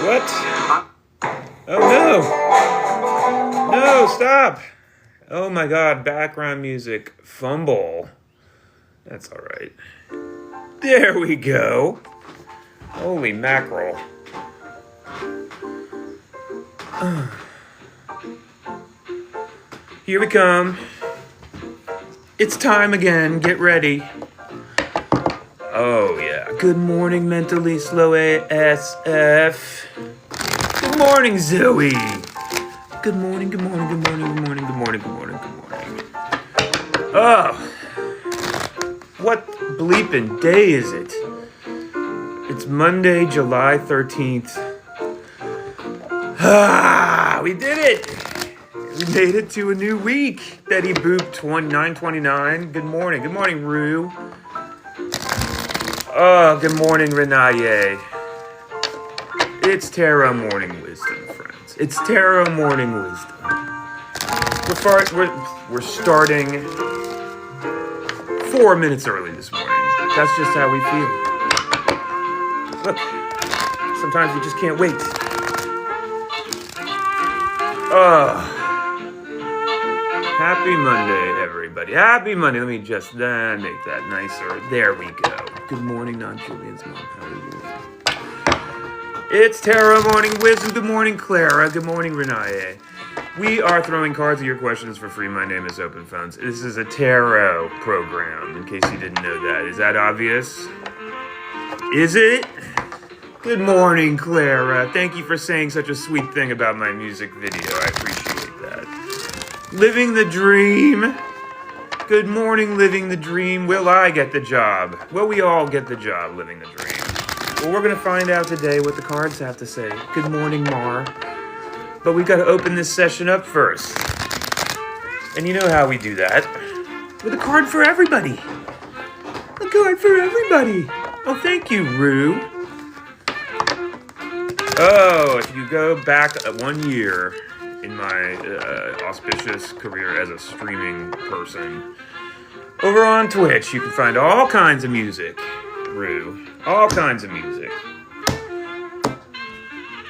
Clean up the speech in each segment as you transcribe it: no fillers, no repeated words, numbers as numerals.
What? Oh no! No, stop! Oh my god, background music. Fumble. That's alright. There we go. Holy mackerel. Here we come. It's time again. Get ready. Oh yeah. Good morning, mentally slow ASF. Good morning, Zoe. Good morning, good morning, good morning, good morning, good morning, good morning, good morning. Oh. What bleeping day is it? It's Monday, July 13th. Ah, we did it! We made it to a new week. Betty Boop 929. Good morning. Good morning, Rue. Oh, good morning, Renaye. It's Tarot Morning Wisdom, friends. It's Tarot Morning Wisdom. We're starting 4 minutes early this morning. That's just how we feel. Look, sometimes we just can't wait. Happy Monday, everybody. Happy Monday. Let me just make that nicer. There we go. Good morning, non-Julian's mom. How are you? It's Tarot Morning Wisdom. Good morning, Clara. Good morning, Renaye. We are throwing cards at your questions for free. My name is Open Phones. This is a tarot program, in case you didn't know that. Is that obvious? Is it? Good morning, Clara. Thank you for saying such a sweet thing about my music video. I appreciate that. Living the dream. Good morning, living the dream. Will I get the job? Will we all get the job living the dream? Well, we're going to find out today what the cards have to say. Good morning, Mar. But we've got to open this session up first. And you know how we do that. With a card for everybody. A card for everybody. Oh, thank you, Rue. Oh, if you go back 1 year in my auspicious career as a streaming person, over on Twitch, you can find all kinds of music, Rue. All kinds of music.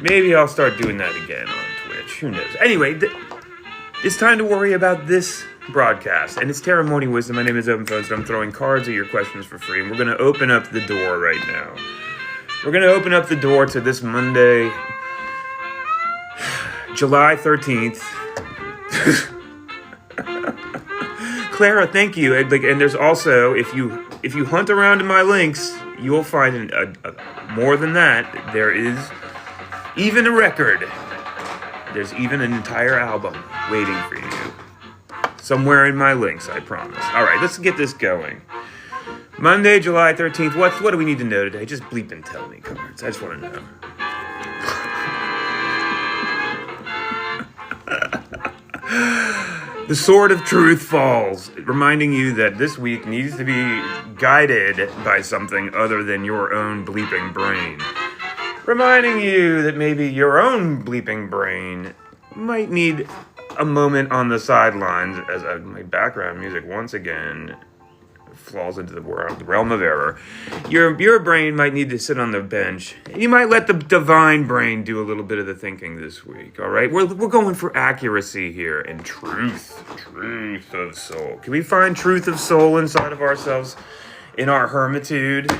Maybe I'll start doing that again on Twitch. Who knows? Anyway, it's time to worry about this broadcast. And it's Tarot Morning Wisdom. My name is Open Phones, and I'm throwing cards at your questions for free. And we're going to open up the door right now. We're going to open up the door to this Monday, July 13th. Clara, thank you. And there's also, if you hunt around in my links, you will find more than that. There is even a record. There's even an entire album waiting for you. Somewhere in my links, I promise. All right, let's get this going. Monday, July 13th. What do we need to know today? Just bleep and tell me, cards. I just want to know. The Sword of Truth falls, reminding you that this week needs to be guided by something other than your own bleeping brain. Reminding you that maybe your own bleeping brain might need a moment on the sidelines as my background music once again falls into the realm of error. Your brain might need to sit on the bench. You might let the divine brain do a little bit of the thinking this week, all right? We're going for accuracy here and truth of soul. Can we find truth of soul inside of ourselves in our hermitude?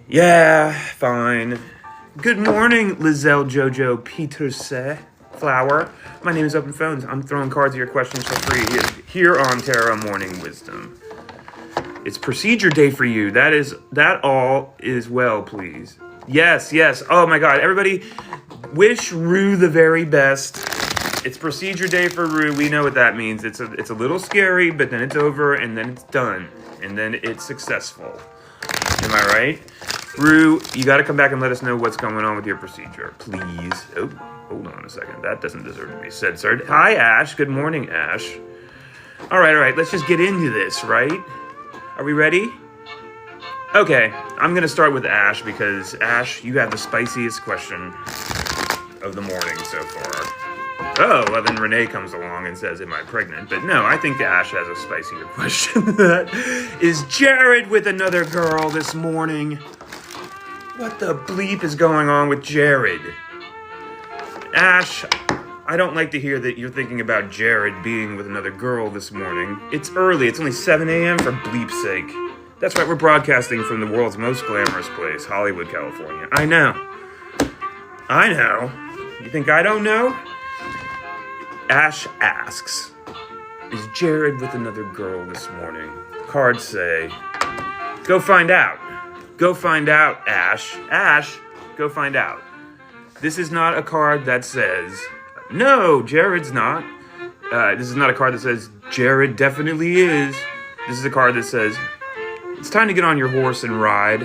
Yeah, fine. Good morning, Lizelle Jojo Peterse Flower. My name is Open Phones. I'm throwing cards at your questions for free here on Tarot Morning Wisdom. It's procedure day for you. That all is well, please. Yes. Oh my God, everybody, wish Rue the very best. It's procedure day for Rue. We know what that means. It's a little scary, but then it's over, and then it's done, and then it's successful. Am I right? Rue, you got to come back and let us know what's going on with your procedure, please. Oh, hold on a second. That doesn't deserve to be said, sir. Hi, Ash. Good morning, Ash. All right. Let's just get into this, right? Are we ready? Okay, I'm going to start with Ash because, Ash, you have the spiciest question of the morning so far. Oh, well, then Renee comes along and says, am I pregnant? But no, I think Ash has a spicier question. Is Jared with another girl this morning? What the bleep is going on with Jared? Ash, I don't like to hear that you're thinking about Jared being with another girl this morning. It's early, it's only 7 a.m. for bleep's sake. That's right, we're broadcasting from the world's most glamorous place, Hollywood, California. I know. You think I don't know? Ash asks, is Jared with another girl this morning? Cards say, go find out. Go find out, Ash. Ash, go find out. This is not a card that says, no, Jared's not. This is not a card that says, Jared definitely is. This is a card that says, it's time to get on your horse and ride.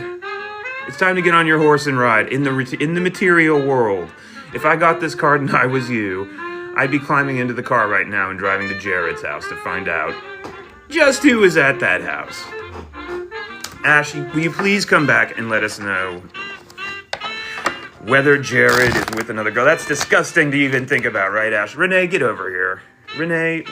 It's time to get on your horse and ride in the material world. If I got this card and I was you, I'd be climbing into the car right now and driving to Jared's house to find out just who is at that house. Ash, will you please come back and let us know whether Jared is with another girl? That's disgusting to even think about, right, Ash? Renee, get over here. Renee,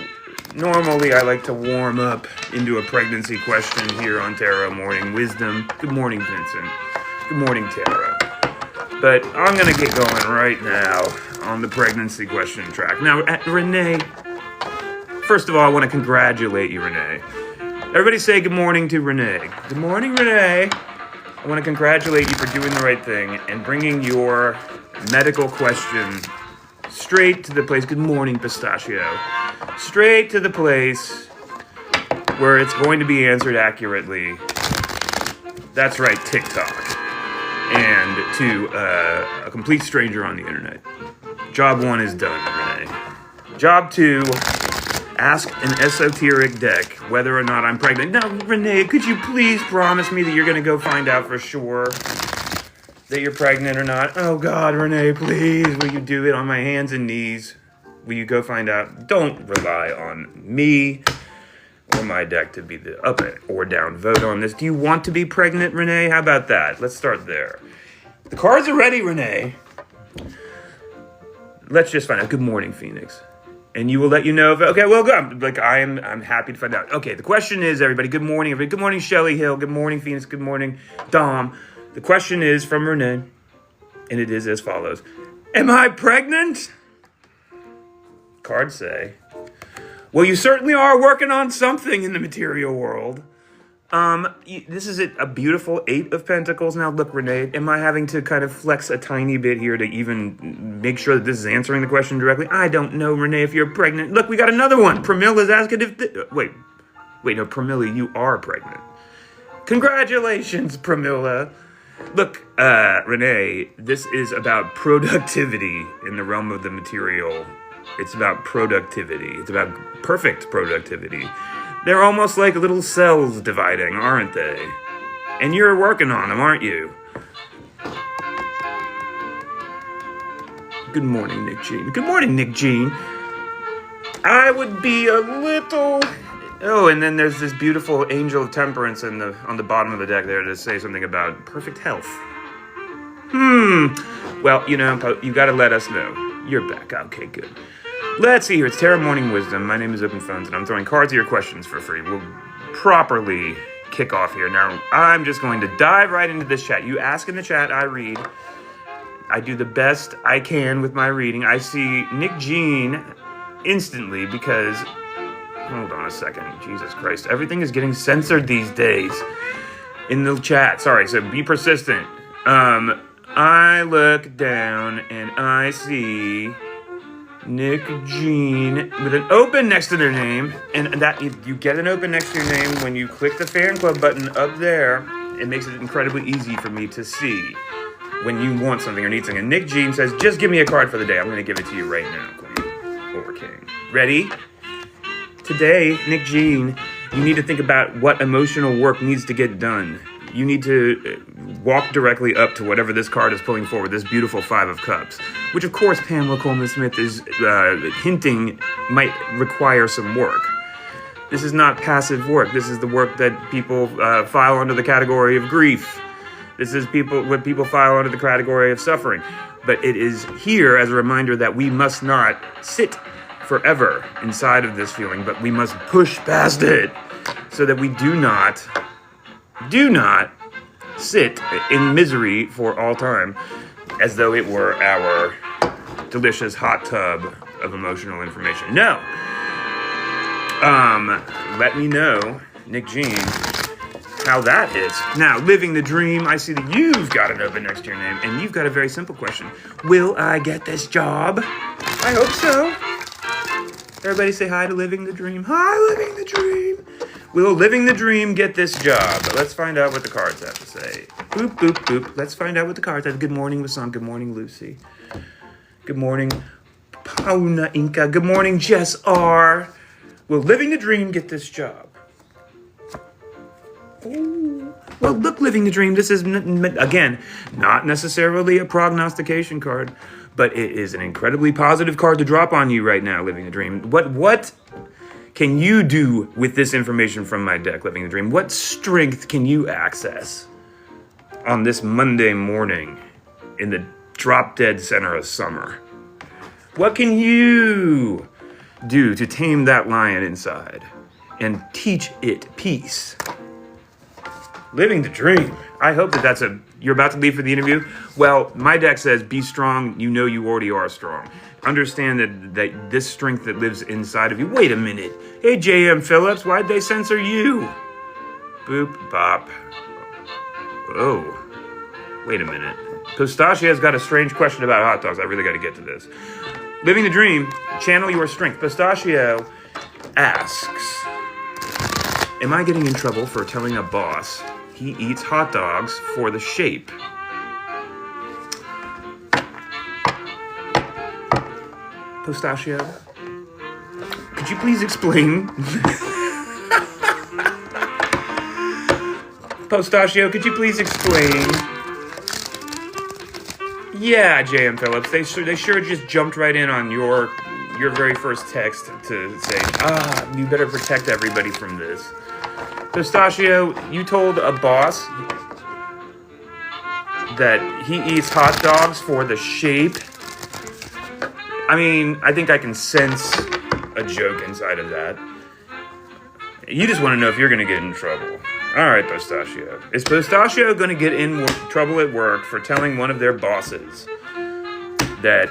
normally I like to warm up into a pregnancy question here on Tara Morning Wisdom. Good morning, Vincent. Good morning, Tara. But I'm going to get going right now on the pregnancy question track. Now, Renee, first of all, I want to congratulate you, Renee. Everybody say good morning to Renee. Good morning, Renee. I want to congratulate you for doing the right thing and bringing your medical question straight to the place. Good morning, Pistachio. Straight to the place where it's going to be answered accurately. That's right, TikTok. And to a complete stranger on the internet. Job 1 is done, Renee. Job 2, ask an esoteric deck whether or not I'm pregnant. Now, Renee, could you please promise me that you're going to go find out for sure that you're pregnant or not? Oh, God, Renee, please, will you do it on my hands and knees? Will you go find out? Don't rely on me or my deck to be the up or down vote on this. Do you want to be pregnant, Renee? How about that? Let's start there. The cards are ready, Renee. Let's just find out. Good morning, Phoenix. And you will let you know if, okay, well, good. Like, I'm happy to find out. Okay, the question is, everybody, good morning, everybody. Good morning, Shelly Hill. Good morning, Phoenix. Good morning, Dom. The question is from Renee, and it is as follows. Am I pregnant? Cards say, well, you certainly are working on something in the material world. This is a beautiful 8 of Pentacles. Now, look, Renee, am I having to kind of flex a tiny bit here to even make sure that this is answering the question directly? I don't know, Renee, if you're pregnant. Look, we got another one. Pramilla's asking if... Wait, no, Pramilla, you are pregnant. Congratulations, Pramilla. Look, Renee, this is about productivity in the realm of the material. It's about productivity. It's about perfect productivity. They're almost like little cells dividing, aren't they? And you're working on them, aren't you? Good morning, Nick Jean. Good morning, Nick Jean. I would be a little... Oh, and then there's this beautiful angel of temperance on the bottom of the deck there to say something about perfect health. Well, you know, you got to let us know. You're back. Okay, good. Let's see here. It's Tara Morning Wisdom. My name is Open Phones, and I'm throwing cards at your questions for free. We'll properly kick off here. Now, I'm just going to dive right into this chat. You ask in the chat, I read. I do the best I can with my reading. I see Nick Jean instantly because... Hold on a second. Jesus Christ. Everything is getting censored these days in the chat. Sorry, so be persistent. I look down and I see Nick Jean with an open next to their name. And that you get an open next to your name when you click the fan club button up there. It makes it incredibly easy for me to see when you want something or need something. And Nick Jean says, just give me a card for the day. I'm going to give it to you right now, Queen or King. Ready? Today, Nick Jean, you need to think about what emotional work needs to get done. You need to walk directly up to whatever this card is pulling forward, this beautiful 5 of Cups, which of course Pamela Coleman-Smith is hinting might require some work. This is not passive work. This is the work that people file under the category of grief. This is what people file under the category of suffering. But it is here as a reminder that we must not sit forever inside of this feeling, but we must push past it so that we do not sit in misery for all time as though it were our delicious hot tub of emotional information. No. Let me know, Nick Jean, how that is. Now, living the dream, I see that you've got an open next to your name, and you've got a very simple question. Will I get this job? I hope so. Everybody say hi to Living the Dream. Hi, Living the Dream. Will Living the Dream get this job? Let's find out what the cards have to say. Boop, boop, boop. Let's find out what the cards have. Good morning, Wasan. Good morning, Lucy. Good morning, Pauna Inca. Good morning, Jess R. Will Living the Dream get this job? Ooh. Well, look, Living the Dream, this is, again, not necessarily a prognostication card, but it is an incredibly positive card to drop on you right now, Living the Dream. What can you do with this information from my deck, Living the Dream? What strength can you access on this Monday morning in the drop-dead center of summer? What can you do to tame that lion inside and teach it peace? Living the Dream. I hope that's you're about to leave for the interview. Well, my deck says be strong. You know you already are strong. Understand that this strength that lives inside of you. Wait a minute. Hey, J.M. Phillips, why'd they censor you? Boop, bop. Oh, wait a minute. Pistachio's got a strange question about hot dogs. I really got to get to this. Living the Dream, channel your strength. Pistachio asks, am I getting in trouble for telling a boss he eats hot dogs for the shape? Pistachio, could you please explain? Pistachio, could you please explain? Yeah, J.M. Phillips, they sure just jumped right in on your very first text to say, you better protect everybody from this. Pistachio, you told a boss that he eats hot dogs for the shape. I mean, I think I can sense a joke inside of that. You just want to know if you're going to get in trouble. All right, Pistachio. Is Pistachio going to get in trouble at work for telling one of their bosses that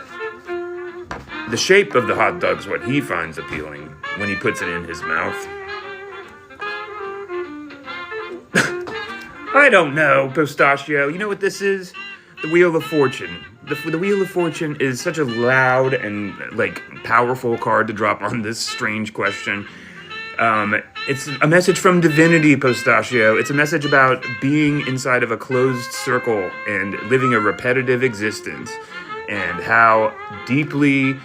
the shape of the hot dog's what he finds appealing when he puts it in his mouth? I don't know, Pistachio. You know what this is? The Wheel of Fortune. The Wheel of Fortune is such a loud and, powerful card to drop on this strange question. It's a message from divinity, Pistachio. It's a message about being inside of a closed circle and living a repetitive existence, and how deeply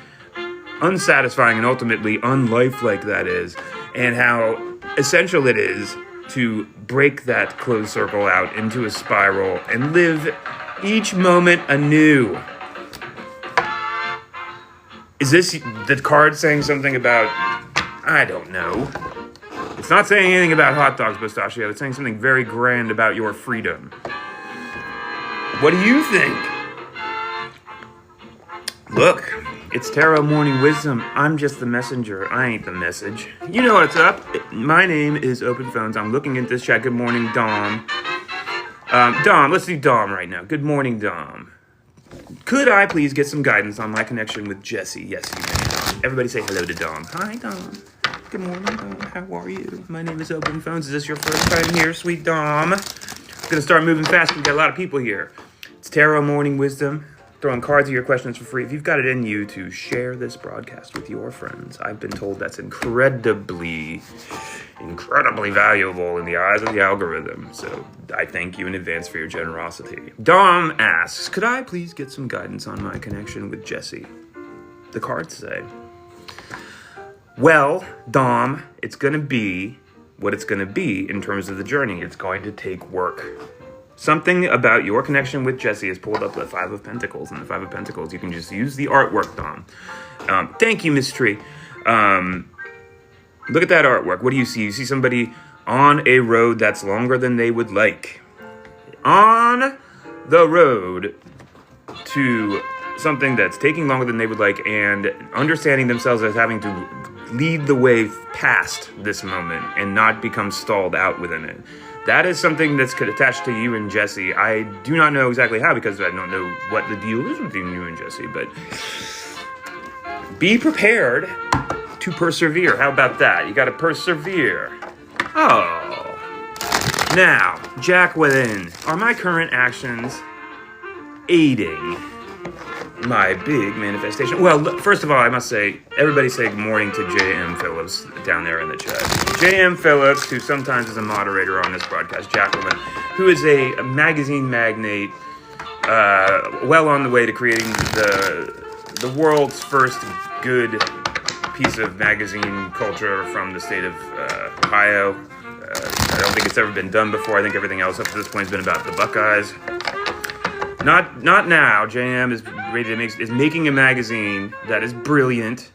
unsatisfying and ultimately unlifelike that is, and how essential it is to break that closed circle out into a spiral and live each moment anew. Is this the card saying something about, I don't know. It's not saying anything about hot dogs, Pistachio. It's saying something very grand about your freedom. What do you think? Look, it's Tarot Morning Wisdom. I'm just the messenger. I ain't the message. You know what's up. My name is Open Phones. I'm looking at this chat. Good morning, Dom. Dom, let's do Dom right now. Good morning, Dom. Could I please get some guidance on my connection with Jesse? Yes, you may, Dom. Everybody say hello to Dom. Hi, Dom. Good morning, Dom. How are you? My name is Open Phones. Is this your first time here, sweet Dom? Gonna start moving fast. We got a lot of people here. It's Tarot Morning Wisdom. Throwing cards at your questions for free. If you've got it in you to share this broadcast with your friends, I've been told that's incredibly valuable in the eyes of the algorithm. So I thank you in advance for your generosity. Dom asks, could I please get some guidance on my connection with Jesse? The cards say, well, Dom, it's going to be what it's going to be in terms of the journey. It's going to take work. Something about your connection with Jesse has pulled up the Five of Pentacles. And the Five of Pentacles, you can just use the artwork, Dom. Thank you, Miss Tree. Look at that artwork. What do you see? You see somebody on a road that's longer than they would like. On the road to something that's taking longer than they would like, and understanding themselves as having to lead the way past this moment and not become stalled out within it. That is something that's attached to you and Jesse. I do not know exactly how because I don't know what the deal is between you and Jesse, but be prepared to persevere. How about that? You got to persevere. Oh. Now, Jacqueline, are my current actions aiding my big manifestation? Well, first of all, I must say, everybody say good morning to J.M. Phillips down there in the chat. J.M. Phillips, who sometimes is a moderator on this broadcast, Jacqueline, who is a magazine magnate, well on the way to creating the world's first good piece of magazine culture from the state of Ohio. I don't think it's ever been done before. I think everything else up to this point has been about the Buckeyes. Not now. JM is ready to is making a magazine that is brilliant,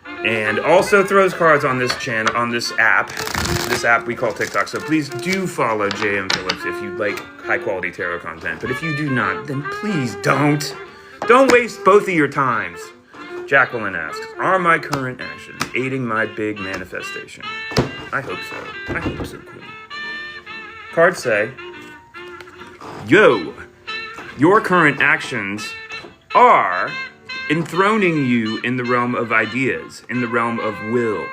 and also throws cards on this channel, on this app we call TikTok. So please do follow JM Phillips if you like high quality tarot content. But if you do not, then please don't waste both of your times. Jacqueline asks, are my current actions aiding my big manifestation? I hope so. I hope so, Queen. Cards say, yo, your current actions are enthroning you in the realm of ideas, in the realm of will.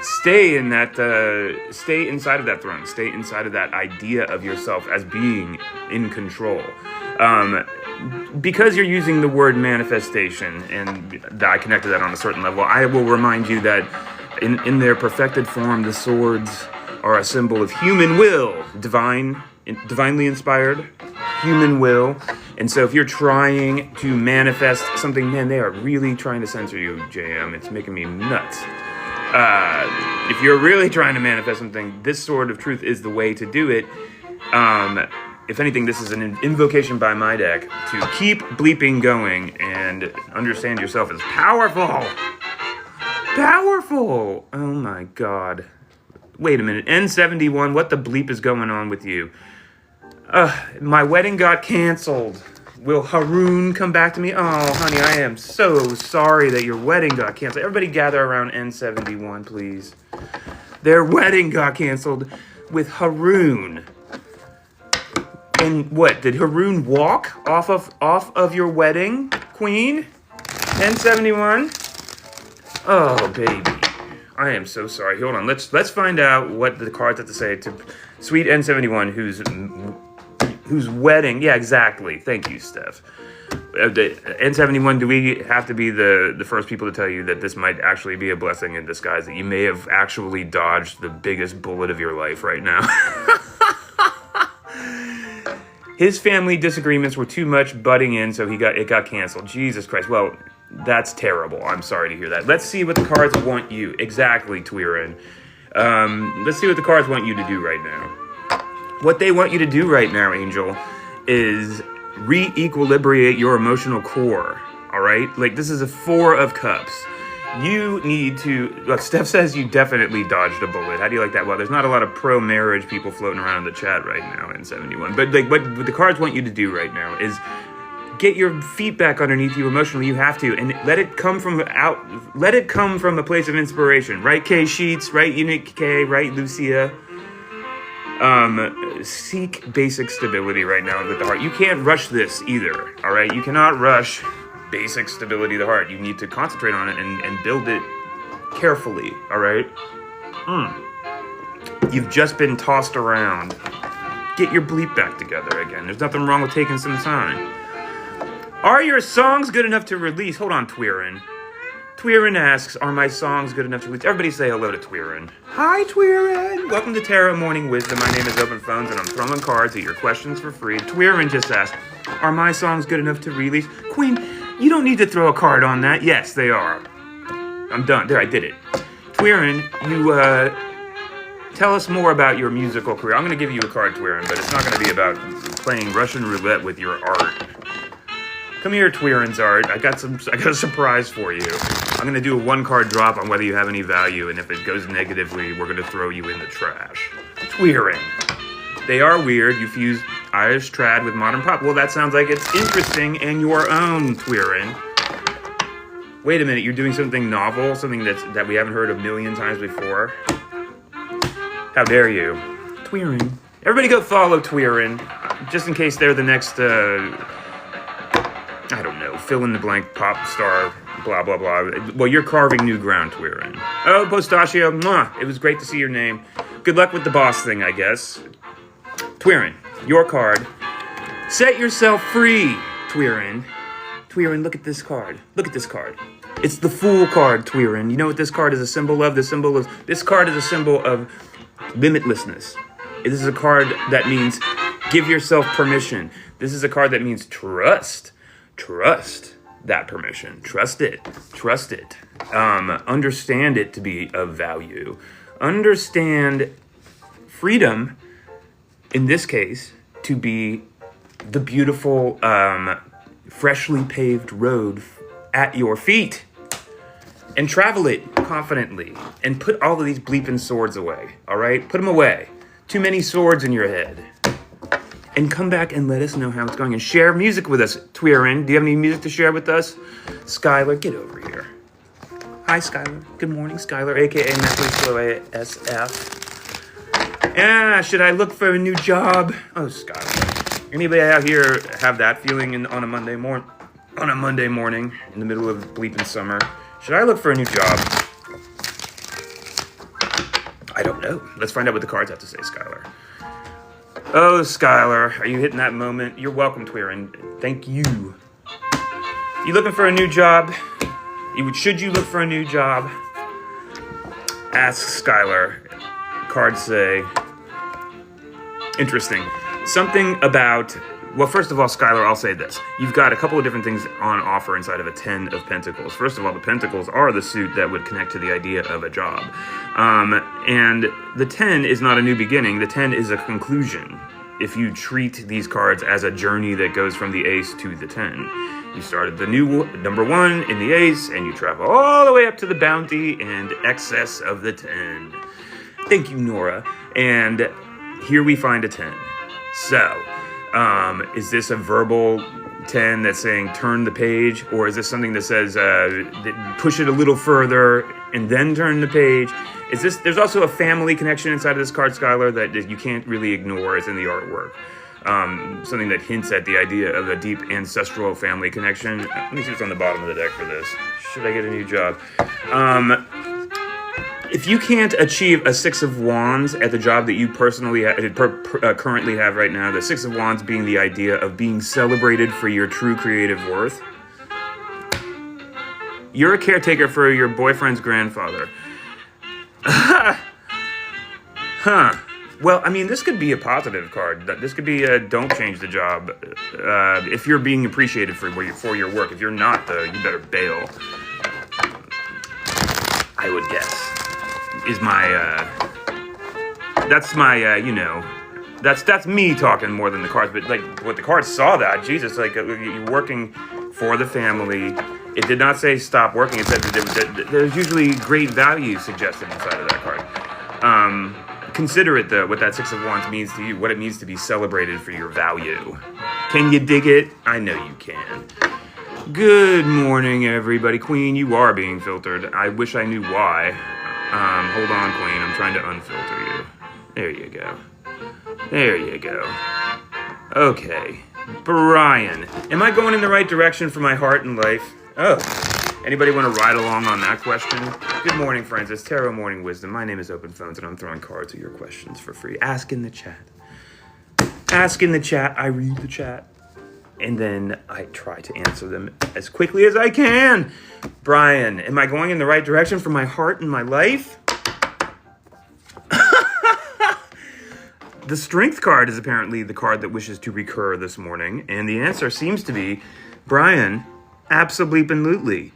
Stay in that, stay inside of that throne. Stay inside of that idea of yourself as being in control. Because you're using the word manifestation, and I connected that on a certain level, I will remind you that in their perfected form, the swords are a symbol of human will, divinely inspired human will. And so if you're trying to manifest something, man, they are really trying to censor you, JM. It's making me nuts. If you're really trying to manifest something, this sword of truth is the way to do it. If anything, this is an invocation by my deck to keep bleeping going and understand yourself as powerful. Powerful! Oh my god. Wait a minute. N71, what the bleep is going on with you? My wedding got canceled. Will Haroon come back to me? Oh, honey, I am so sorry that your wedding got canceled. Everybody gather around N71, please. Their wedding got canceled with Haroon. And what, did Haroon walk off of your wedding, Queen? N71? Oh, baby. I am so sorry. Hold on. Let's find out what the cards have to say to sweet N71, whose wedding... Yeah, exactly. Thank you, Steph. N71, do we have to be the first people to tell you that this might actually be a blessing in disguise, that you may have actually dodged the biggest bullet of your life right now? His family disagreements were too much butting in, so it got canceled. Jesus Christ. Well, that's terrible. I'm sorry to hear that. Let's see what the cards want you. Exactly, Tweerin. Let's see what the cards want you to do right now. What they want you to do right now, Angel, is re-equilibrate your emotional core. All right? Like, this is a 4 of Cups. You need to... Look, Steph says you definitely dodged a bullet. How do you like that? Well, there's not a lot of pro-marriage people floating around in the chat right now in 71. But like, what the cards want you to do right now is get your feet back underneath you emotionally. You have to, and let it come from a place of inspiration. Right, K Sheets? Right, Unique K? Right, Lucia? Seek basic stability right now with the heart. You can't rush this either. All right, you cannot rush basic stability of the heart. You need to concentrate on it and build it carefully, all right? You've just been tossed around. Get your bleep back together again. There's nothing wrong with taking some time. Are your songs good enough to release? Hold on, Tweerin. Tweerin asks, are my songs good enough to release? Everybody say hello to Tweerin. Hi, Tweerin. Welcome to Tarot Morning Wisdom. My name is Open Phones, and I'm throwing cards at your questions for free. Tweerin just asked, are my songs good enough to release? Queen, you don't need to throw a card on that. Yes, they are. I'm done. There, I did it. Tweerin, you, tell us more about your musical career. I'm going to give you a card, Tweerin, but it's not going to be about playing Russian roulette with your art. Come here, Tweerin's art. I got a surprise for you. I'm going to do a 1-card drop on whether you have any value, and if it goes negatively, we're going to throw you in the trash. Tweerin. They are weird. You fuse Irish trad with modern pop. Well, that sounds like it's interesting and your own, Tweerin. Wait a minute, you're doing something novel, something that we haven't heard a million times before? How dare you? Tweerin, Everybody go follow Tweerin, just in case they're the next, I don't know, fill in the blank pop star, blah, blah, blah. Well, you're carving new ground, Tweerin. Oh, Postachio, mwah, it was great to see your name. Good luck with the boss thing, I guess. Tweerin, your card. Set yourself free, Tweerin. Tweerin, look at this card. Look at this card. It's the Fool card, Tweerin. You know what this card is a symbol of? This card is a symbol of limitlessness. This is a card that means give yourself permission. This is a card that means trust. Trust that permission. Trust it. Trust it. Understand it to be of value. Understand freedom, in this case, to be the beautiful, freshly paved road at your feet. And travel it confidently. And put all of these bleeping swords away. All right? Put them away. Too many swords in your head. And come back and let us know how it's going. And share music with us, Tweerin. Do you have any music to share with us? Skylar, get over here. Hi, Skylar. Good morning, Skylar, a.k.a. Mentally Slow ASF. Yeah, should I look for a new job? Oh, Skylar. Anybody out here have that feeling on a Monday morning in the middle of bleeping summer? Should I look for a new job? I don't know. Let's find out what the cards have to say, Skylar. Oh, Skylar, are you hitting that moment? You're welcome, Tweerin. Thank you. You looking for a new job? Should you look for a new job? Ask Skylar. Cards say... Interesting. Something about... Well, first of all, Skylar, I'll say this. You've got a couple of different things on offer inside of a 10 of Pentacles. First of all, the Pentacles are the suit that would connect to the idea of a job. And the 10 is not a new beginning. The 10 is a conclusion. If you treat these cards as a journey that goes from the ace to the 10. You started the new number 1 in the ace, and you travel all the way up to the bounty and excess of the 10. Thank you, Nora. And here we find a 10. So... is this a verbal 10 that's saying turn the page? Or is this something that says push it a little further and then turn the page? There's also a family connection inside of this card, Skylar, that you can't really ignore. It's in the artwork. Something that hints at the idea of a deep ancestral family connection. Let me see what's on the bottom of the deck for this. Should I get a new job? If you can't achieve a 6 of Wands at the job that you personally currently have right now, the 6 of Wands being the idea of being celebrated for your true creative worth, you're a caretaker for your boyfriend's grandfather. Huh. Well, I mean, this could be a positive card. This could be a don't change the job. If you're being appreciated for your work. If you're not, though, you better bail. I would guess. That's me talking more than the cards, but like what the cards saw that, Jesus, like you're working for the family. It did not say stop working. It said that there's usually great value suggested inside of that card. Consider it though, what that 6 of Wands means to you, what it means to be celebrated for your value. Can you dig it? I know you can. Good morning, everybody. Queen, you are being filtered. I wish I knew why. Hold on, Queen. I'm trying to unfilter you. There you go. There you go. Okay. Brian. Am I going in the right direction for my heart and life? Oh. Anybody want to ride along on that question? Good morning, friends. It's Tarot Morning Wisdom. My name is Open Phones, and I'm throwing cards at your questions for free. Ask in the chat. Ask in the chat. I read the chat. And then I try to answer them as quickly as I can. Brian, am I going in the right direction for my heart and my life? The Strength card is apparently the card that wishes to recur this morning. And the answer seems to be, Brian, absolutely.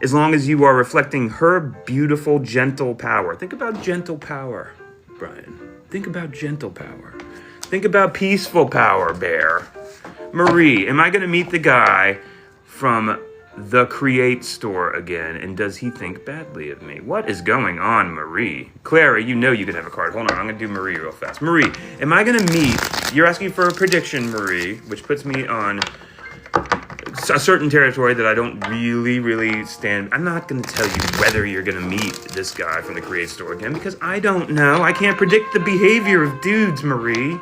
As long as you are reflecting her beautiful, gentle power. Think about gentle power, Brian. Think about gentle power. Think about peaceful power, Bear. Marie, am I going to meet the guy from the Create store again? And does he think badly of me? What is going on, Marie? Clara, you know you can have a card. Hold on, I'm going to do Marie real fast. Marie, am I going to meet... You're asking for a prediction, Marie, which puts me on a certain territory that I don't really stand. I'm not going to tell you whether you're going to meet this guy from the Create Store again, because I don't know. I can't predict the behavior of dudes, Marie.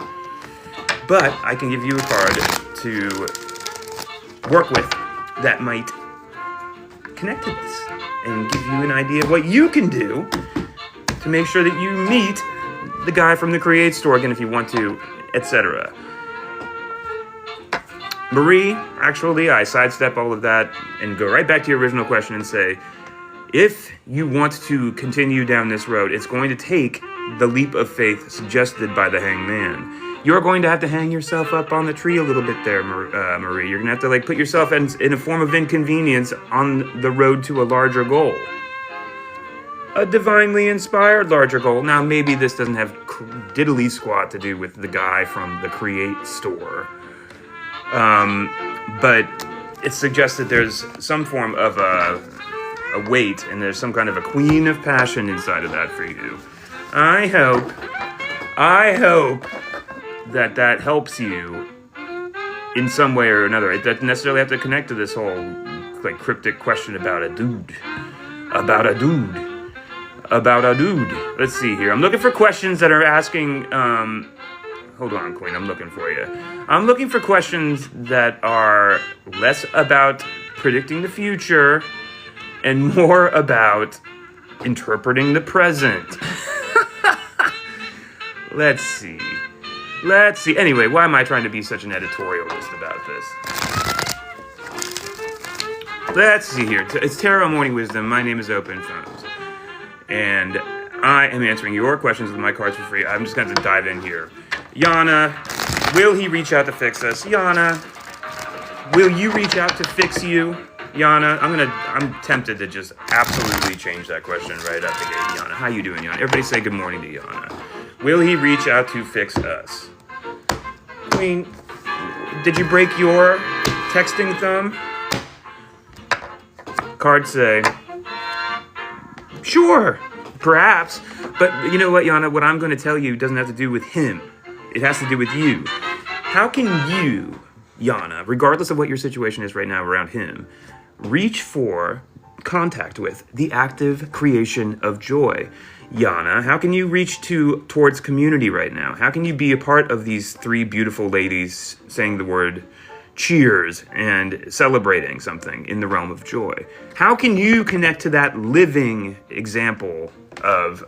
But I can give you a card to work with that might connect to this and give you an idea of what you can do to make sure that you meet the guy from the Create Store again if you want to, etc. Marie, actually, I sidestep all of that and go right back to your original question and say, if you want to continue down this road, it's going to take the leap of faith suggested by the Hangman. You're going to have to hang yourself up on the tree a little bit there, Marie. You're going to have to like put yourself in a form of inconvenience on the road to a larger goal. A divinely inspired larger goal. Now, maybe this doesn't have diddly squat to do with the guy from the Create Store. But it suggests that there's some form of a weight, and there's some kind of a queen of passion inside of that for you. I hope that helps you in some way or another. It doesn't necessarily have to connect to this whole like cryptic question about a dude. Let's see here. I'm looking for questions that are asking, hold on, Queen, I'm looking for you. I'm looking for questions that are less about predicting the future and more about interpreting the present. Let's see. Anyway, why am I trying to be such an editorialist about this? Let's see here. It's Tarot Morning Wisdom. My name is Open Phones. And I am answering your questions with my cards for free. I'm just going to dive in here. Yana, will he reach out to fix us? Yana, will you reach out to fix you? Yana, I'm tempted to just absolutely change that question right up the gate. Yana, how you doing, Yana? Everybody say good morning to Yana. Will he reach out to fix us? Queen, did you break your texting thumb? Cards say, sure, perhaps. But you know what, Yana? What I'm going to tell you doesn't have to do with him. It has to do with you. How can you, Yana, regardless of what your situation is right now around him, reach for contact with the active creation of joy? Yana, how can you reach towards community right now? How can you be a part of these three beautiful ladies saying the word cheers and celebrating something in the realm of joy? How can you connect to that living example of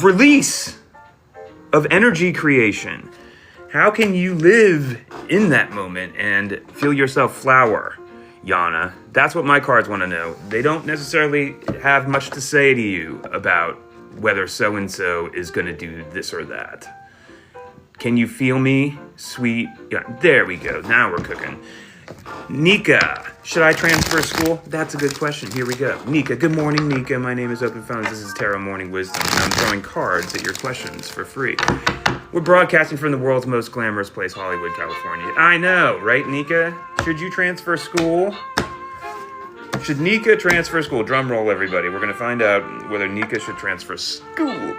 release, of energy creation? How can you live in that moment and feel yourself flower, Yana? That's what my cards want to know. They don't necessarily have much to say to you about whether so-and-so is going to do this or that. Can you feel me, sweet? Yeah, there we go. Now we're cooking. Nika, should I transfer school? That's a good question. Here we go. Nika, good morning, Nika. My name is Open Phones. This is Tarot Morning Wisdom, and I'm throwing cards at your questions for free. We're broadcasting from the world's most glamorous place, Hollywood, California. I know, right, Nika? Should you transfer school? Should Nika transfer school? Drum roll, everybody. We're going to find out whether Nika should transfer school.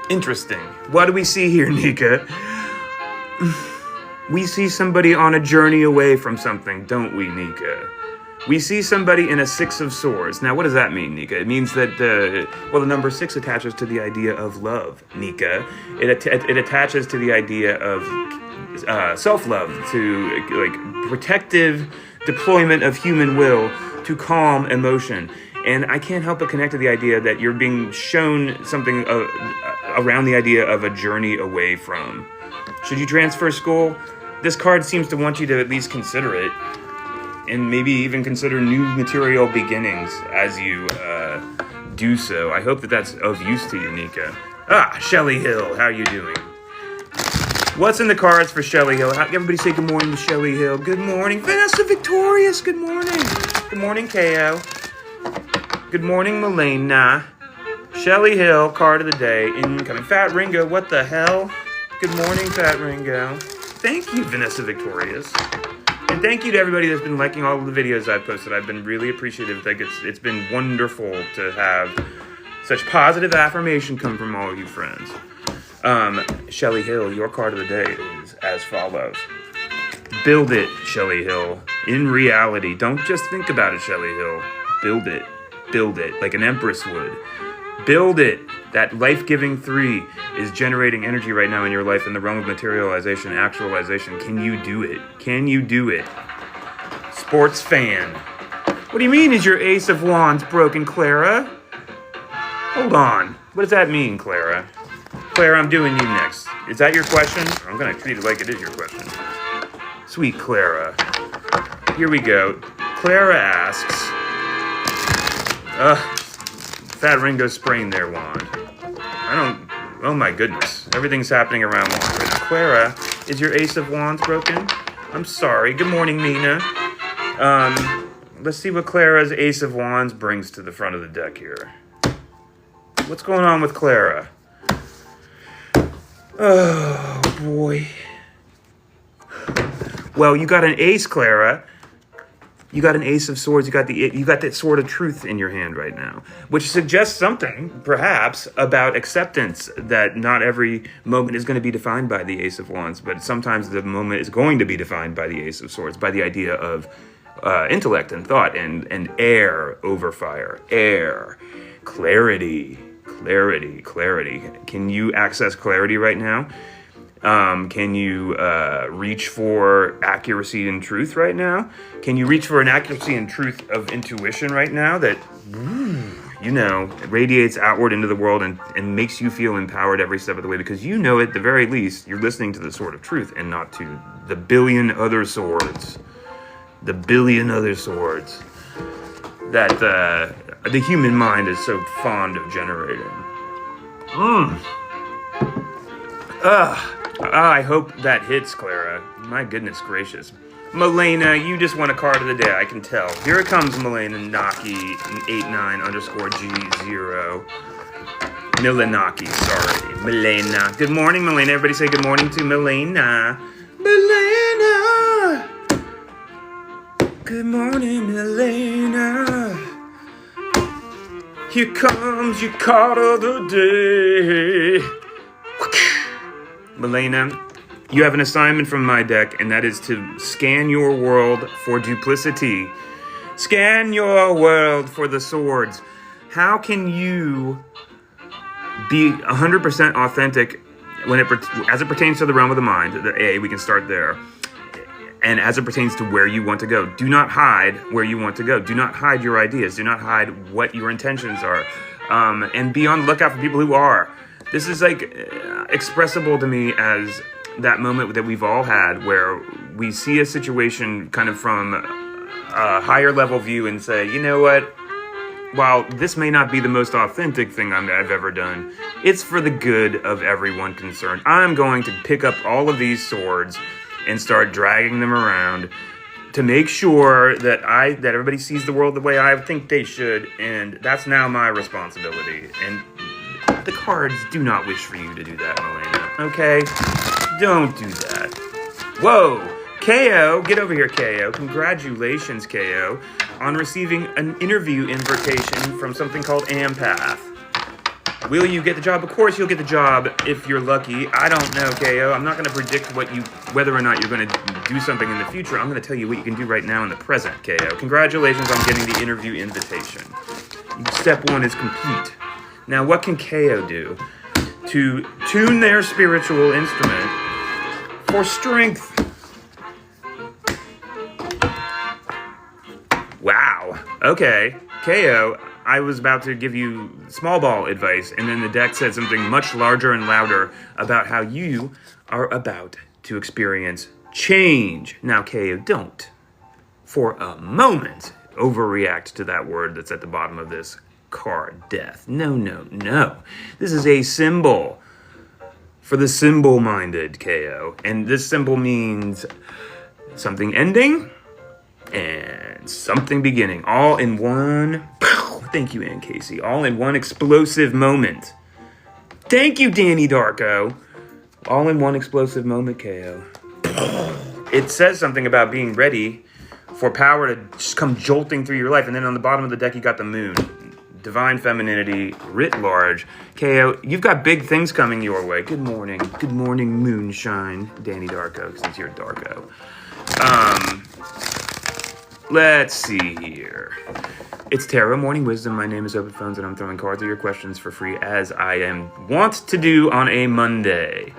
Interesting. What do we see here, Nika? We see somebody on a journey away from something, don't we, Nika? We see somebody in a Six of Swords. Now, what does that mean, Nika? It means that, the number 6 attaches to the idea of love, Nika. It attaches to the idea of self-love, to, like, protective deployment of human will to calm emotion. And I can't help but connect to the idea that you're being shown something around the idea of a journey away from. Should you transfer school? This card seems to want you to at least consider it, and maybe even consider new material beginnings as you do so. I hope that that's of use to you, Nika. Shelly Hill, how are you doing? What's in the cards for Shelly Hill? Everybody say good morning to Shelly Hill. Good morning, Vanessa Victorious. Good morning. Good morning, Ko. Good morning, Melena. Shelly Hill, card of the day, incoming. Fat Ringo, what the hell? Good morning, Fat Ringo. Thank you, Vanessa Victorious. And thank you to everybody that's been liking all of the videos I've posted. I've been really appreciative. Like it's been wonderful to have such positive affirmation come from all of you friends. Shelly Hill, your card of the day is as follows. Build it, Shelly Hill. In reality. Don't just think about it, Shelly Hill. Build it. Build it. Like an empress would. Build it. That life-giving 3 is generating energy right now in your life in the realm of materialization, actualization. Can you do it? Can you do it? Sports fan. What do you mean is your Ace of Wands broken, Clara? Hold on. What does that mean, Clara? Clara, I'm doing you next. Is that your question? I'm going to treat it like it is your question. Sweet Clara. Here we go. Clara asks... Fat Ringo sprained their wand. Oh my goodness. Everything's happening around wands right now. Clara, is your Ace of Wands broken? I'm sorry. Good morning, Mina. Let's see what Clara's Ace of Wands brings to the front of the deck here. What's going on with Clara? Oh, boy. Well, you got an ace, Clara. You got an Ace of Swords. You got that Sword of Truth in your hand right now, which suggests something, perhaps, about acceptance. That not every moment is going to be defined by the Ace of Wands, but sometimes the moment is going to be defined by the Ace of Swords, by the idea of intellect and thought and air over fire, air, clarity. Can you access clarity right now? Can you reach for accuracy and truth right now? Can you reach for an accuracy and truth of intuition right now that, radiates outward into the world and makes you feel empowered every step of the way? Because you know, at the very least, you're listening to the Sword of Truth and not to the billion other swords. The billion other swords that the human mind is so fond of generating. I hope that hits, Clara. My goodness gracious. Milena, you just won a card of the day, I can tell. Here it comes, Milena Naki, 89_G0. Milenaki, sorry. Milena. Good morning, Milena. Everybody say good morning to Milena. Milena! Good morning, Milena. Here comes your card of the day. Milena, you have an assignment from my deck, and that is to scan your world for duplicity. Scan your world for the swords. How can you be 100% authentic as it pertains to the realm of the mind? We can start there. And as it pertains to where you want to go. Do not hide where you want to go. Do not hide your ideas. Do not hide what your intentions are. And be on the lookout for people who are. This is expressible to me as that moment that we've all had where we see a situation kind of from a higher level view and say, you know what? While this may not be the most authentic thing I've ever done, it's for the good of everyone concerned. I'm going to pick up all of these swords and start dragging them around to make sure that everybody sees the world the way I think they should, and that's now my responsibility. And the cards do not wish for you to do that, Milena. Okay? Don't do that. Whoa! KO! Get over here, KO. Congratulations, KO, on receiving an interview invitation from something called Ampath. Will you get the job? Of course you'll get the job if you're lucky. I don't know, KO. I'm not going to predict whether or not you're going to do something in the future. I'm going to tell you what you can do right now in the present, KO. Congratulations on getting the interview invitation. Step 1 is complete. Now, what can KO do to tune their spiritual instrument for strength? Wow. Okay. KO, I was about to give you small ball advice, and then the deck said something much larger and louder about how you are about to experience change. Now, KO, don't for a moment overreact to that word that's at the bottom of this card, death. No. This is a symbol for the symbol-minded, KO. And this symbol means something ending and something beginning. All in one. Thank you, Ann Casey. All in one explosive moment. Thank you, Danny Darko. All in one explosive moment, KO. It says something about being ready for power to just come jolting through your life. And then on the bottom of the deck, you got the moon. divine femininity writ large. KO, you've got big things coming your way. Good morning. Good morning, moonshine. Danny Darko, since you're Darko. Let's see here. It's Tarot Morning Wisdom. My name is Open Phones, and I'm throwing cards at your questions for free, as I am wont to do on a Monday,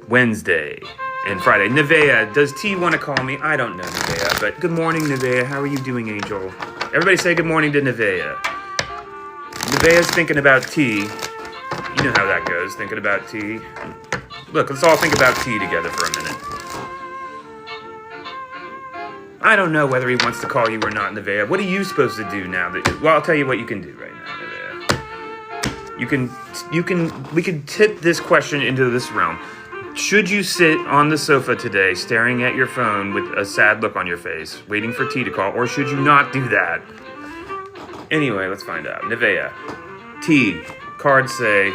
Wednesday, and Friday. Nevaeh, does T want to call me? I don't know, Nevaeh, but good morning, Nevaeh. How are you doing, Angel? Everybody say good morning to Nevaeh. Nevaeh's thinking about T. You know how that goes, thinking about T. Look, let's all think about T together for a minute. I don't know whether he wants to call you or not, Nevaeh. What are you supposed to do now? Well, I'll tell you what you can do right now, Nevaeh. We can tip this question into this realm. Should you sit on the sofa today staring at your phone with a sad look on your face, waiting for T to call, or should you not do that? Anyway, let's find out. Nevaeh. T. Cards say,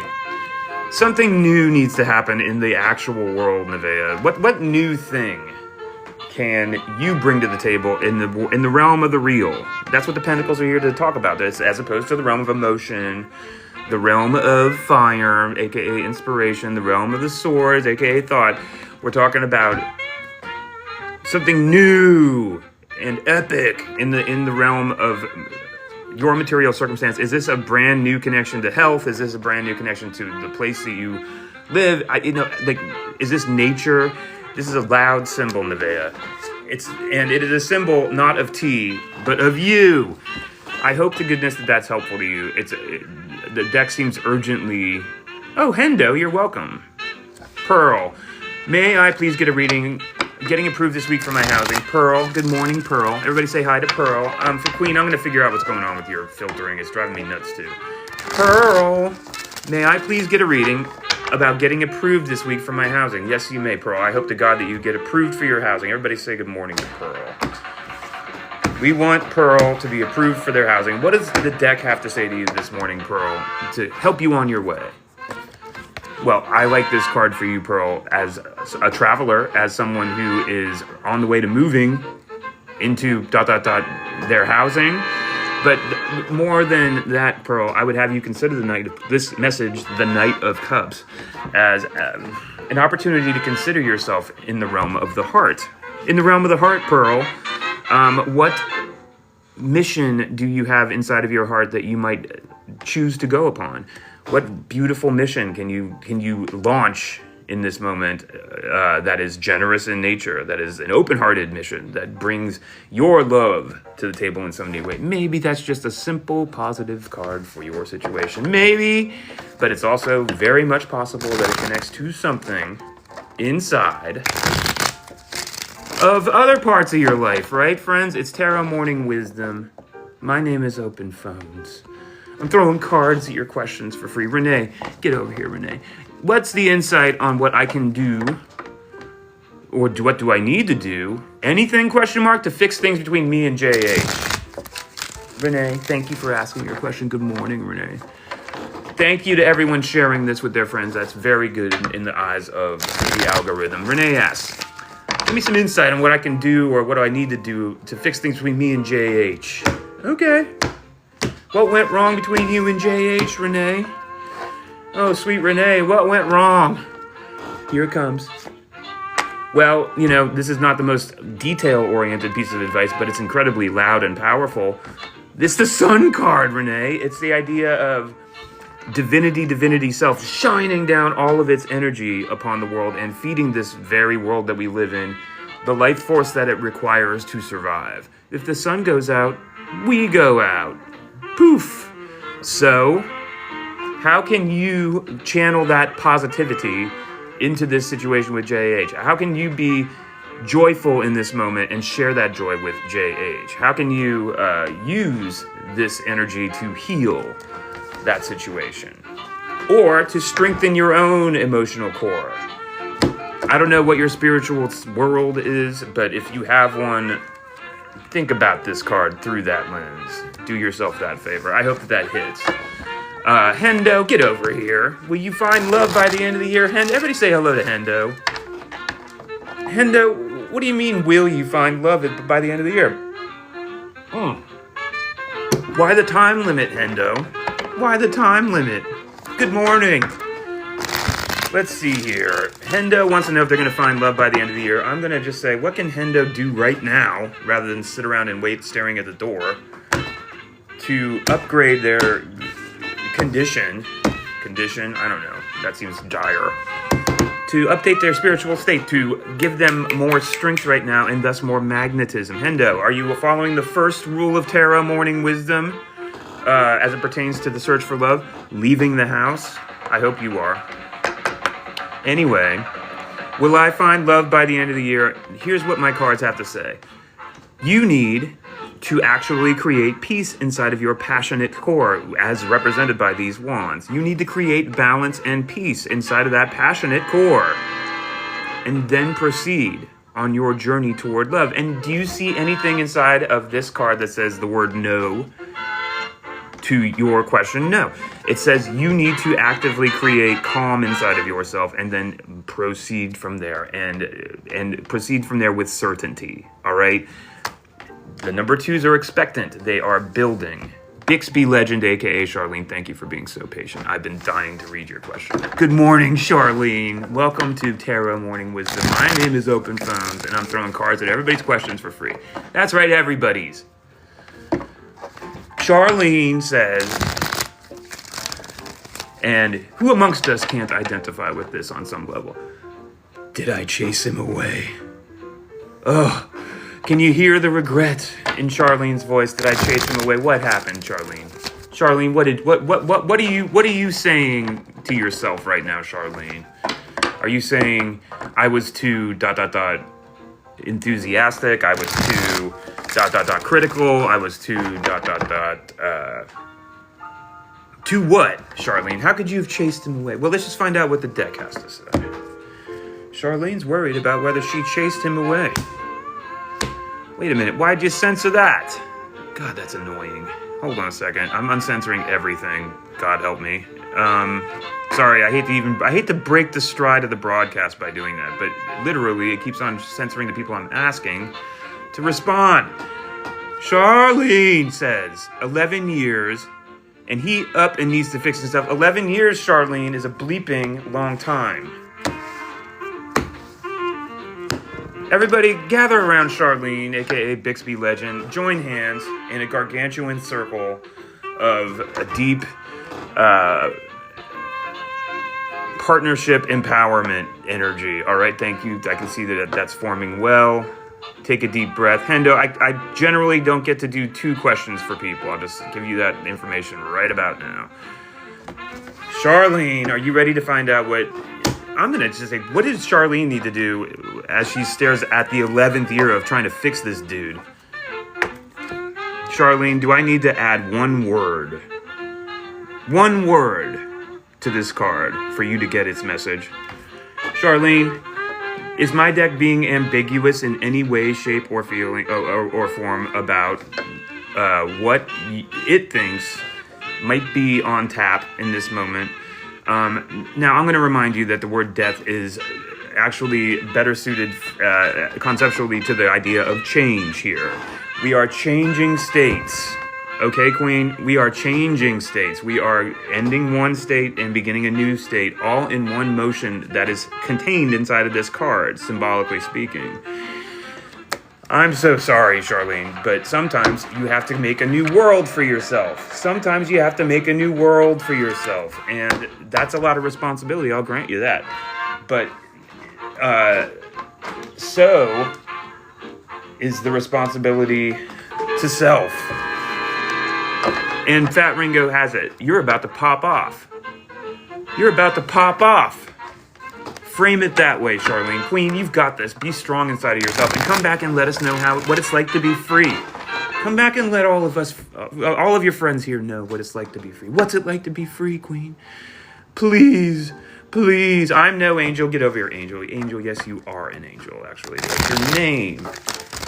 something new needs to happen in the actual world, Nevaeh. What new thing can you bring to the table in the realm of the real? That's what the Pentacles are here to talk about. This, as opposed to the realm of emotion, the realm of fire, aka inspiration, the realm of the swords, aka thought. We're talking about something new and epic in the realm of your material circumstance. Is this a brand new connection to health? Is this a brand new connection to the place that you live? Is this nature? This is a loud symbol, Nevaeh. It is a symbol not of T, but of you. I hope to goodness that that's helpful to you. The deck seems urgently... Oh, Hendo, you're welcome. Pearl. May I please get a reading? Getting approved this week for my housing. Pearl. Good morning, Pearl. Everybody say hi to Pearl. For Queen, I'm going to figure out what's going on with your filtering. It's driving me nuts, too. Pearl. May I please get a reading about getting approved this week for my housing? Yes, you may, Pearl. I hope to God that you get approved for your housing. Everybody say good morning to Pearl. We want Pearl to be approved for their housing. What does the deck have to say to you this morning, Pearl, to help you on your way? Well, I like this card for you, Pearl, as a traveler, as someone who is on the way to moving into ... their housing. But more than that, Pearl, I would have you consider this message, the Knight of Cups, as an opportunity to consider yourself in the realm of the heart. In the realm of the heart, Pearl, what mission do you have inside of your heart that you might choose to go upon? What beautiful mission can you launch in this moment that is generous in nature, that is an open-hearted mission, that brings your love to the table in some new way? Maybe that's just a simple, positive card for your situation. Maybe, but it's also very much possible that it connects to something inside of other parts of your life, right, friends? It's Tarot Morning Wisdom. My name is Open Phones. I'm throwing cards at your questions for free. Renee, get over here, Renee. What's the insight on what I can do, or what do I need to do? Anything, question mark, to fix things between me and JH? Renee, thank you for asking your question. Good morning, Renee. Thank you to everyone sharing this with their friends. That's very good in the eyes of the algorithm. Renee asks, give me some insight on what I can do or what do I need to do to fix things between me and JH. Okay. What went wrong between you and JH, Renee? Oh, sweet Renee, what went wrong? Here it comes. Well, this is not the most detail-oriented piece of advice, but it's incredibly loud and powerful. This is the Sun card, Renee. It's the idea of divinity self shining down all of its energy upon the world and feeding this very world that we live in the life force that it requires to survive. If the sun goes out, we go out. Poof. So, how can you channel that positivity into this situation with JH? How can you be joyful in this moment and share that joy with JH? How can you use this energy to heal that situation? Or to strengthen your own emotional core? I don't know what your spiritual world is, but if you have one, think about this card through that lens. Do yourself that favor. I hope that hits. Hendo, get over here. Will you find love by the end of the year? Everybody say hello to Hendo. Hendo, what do you mean, will you find love by the end of the year? Why the time limit, Hendo? Why the time limit? Good morning. Let's see here. Hendo wants to know if they're going to find love by the end of the year. I'm going to just say, what can Hendo do right now, rather than sit around and wait staring at the door, to upgrade their condition, I don't know, that seems dire, to update their spiritual state, to give them more strength right now and thus more magnetism. Hendo, are you following the first rule of Terra Morning Wisdom as it pertains to the search for love? Leaving the house? I hope you are. Anyway, will I find love by the end of the year? Here's what my cards have to say. You need to actually create peace inside of your passionate core, as represented by these wands. You need to create balance and peace inside of that passionate core, and then proceed on your journey toward love. And do you see anything inside of this card that says the word no to your question? No. It says you need to actively create calm inside of yourself and then proceed from there, and proceed from there with certainty. All right? The number 2s are expectant. They are building. Bixby Legend, aka Charlene, thank you for being so patient. I've been dying to read your question. Good morning, Charlene. Welcome to Tarot Morning Wisdom. My name is Open Phones, and I'm throwing cards at everybody's questions for free. That's right, everybody's. Charlene says, and who amongst us can't identify with this on some level? Did I chase him away? Oh, can you hear the regret in Charlene's voice that I chased him away? What happened, Charlene? Charlene, what are you saying to yourself right now, Charlene? Are you saying I was too ... enthusiastic? I was too ... critical? I was too ... to what, Charlene? How could you have chased him away? Well, let's just find out what the deck has to say. Charlene's worried about whether she chased him away. Wait a minute, why'd you censor that? God, that's annoying. Hold on a second. I'm uncensoring everything. God help me. Sorry, I hate to break the stride of the broadcast by doing that, but literally it keeps on censoring the people I'm asking to respond. Charlene says 11 years, and he up and needs to fix his stuff. 11 years, Charlene, is a bleeping long time. Everybody gather around Charlene, aka Bixby Legend. Join hands in a gargantuan circle of a deep partnership empowerment energy. All right, thank you. I can see that that's forming well. Take a deep breath. Hendo, I generally don't get to do 2 questions for people. I'll just give you that information right about now. Charlene, are you ready to find out what... I'm going to just say, what does Charlene need to do as she stares at the 11th year of trying to fix this dude? Charlene, do I need to add one word to this card for you to get its message? Charlene, is my deck being ambiguous in any way, shape, or feeling or form about what it thinks might be on tap in this moment? Now, I'm going to remind you that the word death is actually better suited conceptually to the idea of change here. We are changing states. Okay, Queen? We are changing states. We are ending one state and beginning a new state, all in one motion that is contained inside of this card, symbolically speaking. I'm so sorry, Charlene, but sometimes you have to make a new world for yourself. Sometimes you have to make a new world for yourself, and that's a lot of responsibility, I'll grant you that. But, so is the responsibility to self. And Fat Ringo has it. You're about to pop off. You're about to pop off. Frame it that way, Charlene. Queen, you've got this. Be strong inside of yourself, and come back and let us know what it's like to be free. Come back and let all of us, all of your friends here know what it's like to be free. What's it like to be free, Queen? Please, please. I'm no angel. Get over here, Angel. Angel, yes, you are an angel, actually. What's your name?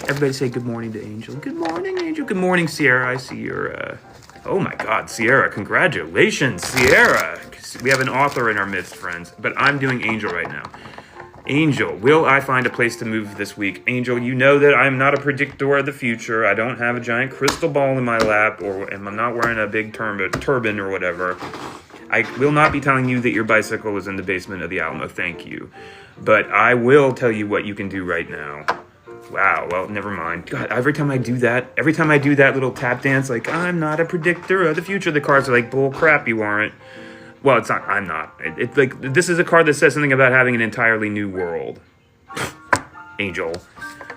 Everybody say good morning to Angel. Good morning, Angel. Good morning, Sierra. I see your, oh my God, Sierra. Congratulations, Sierra. We have an author in our midst, friends, but I'm doing Angel right now. Angel, will I find a place to move this week? Angel, you know that I'm not a predictor of the future. I don't have a giant crystal ball in my lap, and I'm not wearing a big turban or whatever. I will not be telling you that your bicycle is in the basement of the Alamo, thank you. But I will tell you what you can do right now. Wow, well, never mind. God, every time I do that little tap dance, like, I'm not a predictor of the future, the cards are like, bull crap, you aren't. Well, it's not, I'm not. It's like, this is a card that says something about having an entirely new world. Angel,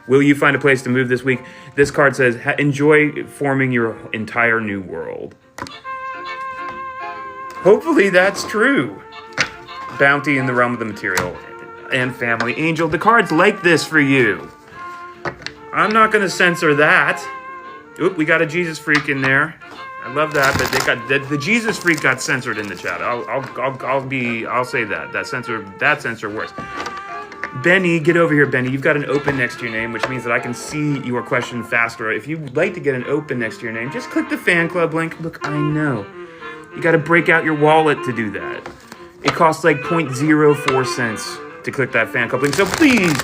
will you find a place to move this week? This card says, enjoy forming your entire new world. Hopefully that's true. Bounty in the realm of the material and family. Angel, the card's like this for you. I'm not going to censor that. Oop, we got a Jesus freak in there. I love that, but they got the Jesus freak got censored in the chat. I'll say that. That censor works. Benny, get over here, Benny. You've got an open next to your name, which means that I can see your question faster. If you'd like to get an open next to your name, just click the fan club link. Look, I know. You got to break out your wallet to do that. It costs like 0.04 cents to click that fan club link. So please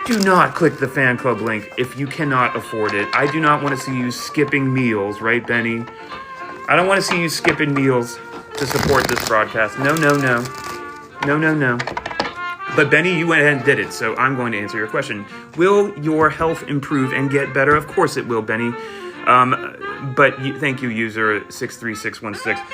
do not click the fan club link if you cannot afford it. I do not want to see you skipping meals, right, Benny? I don't want to see you skipping meals to support this broadcast. No. But Benny, you went ahead and did it, so I'm going to answer your question. Will your health improve and get better? Of course it will, Benny. Thank you, user 63616.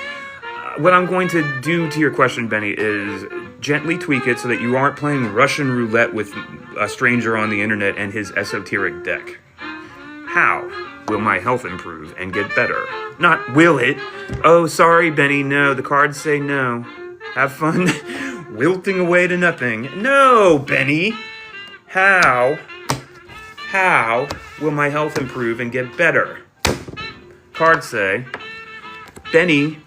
What I'm going to do to your question, Benny, is gently tweak it so that you aren't playing Russian roulette with a stranger on the internet and his esoteric deck. How will my health improve and get better? Not will it. Oh, sorry, Benny, no. The cards say no. Have fun wilting away to nothing. No, Benny. How will my health improve and get better? Cards say, Benny,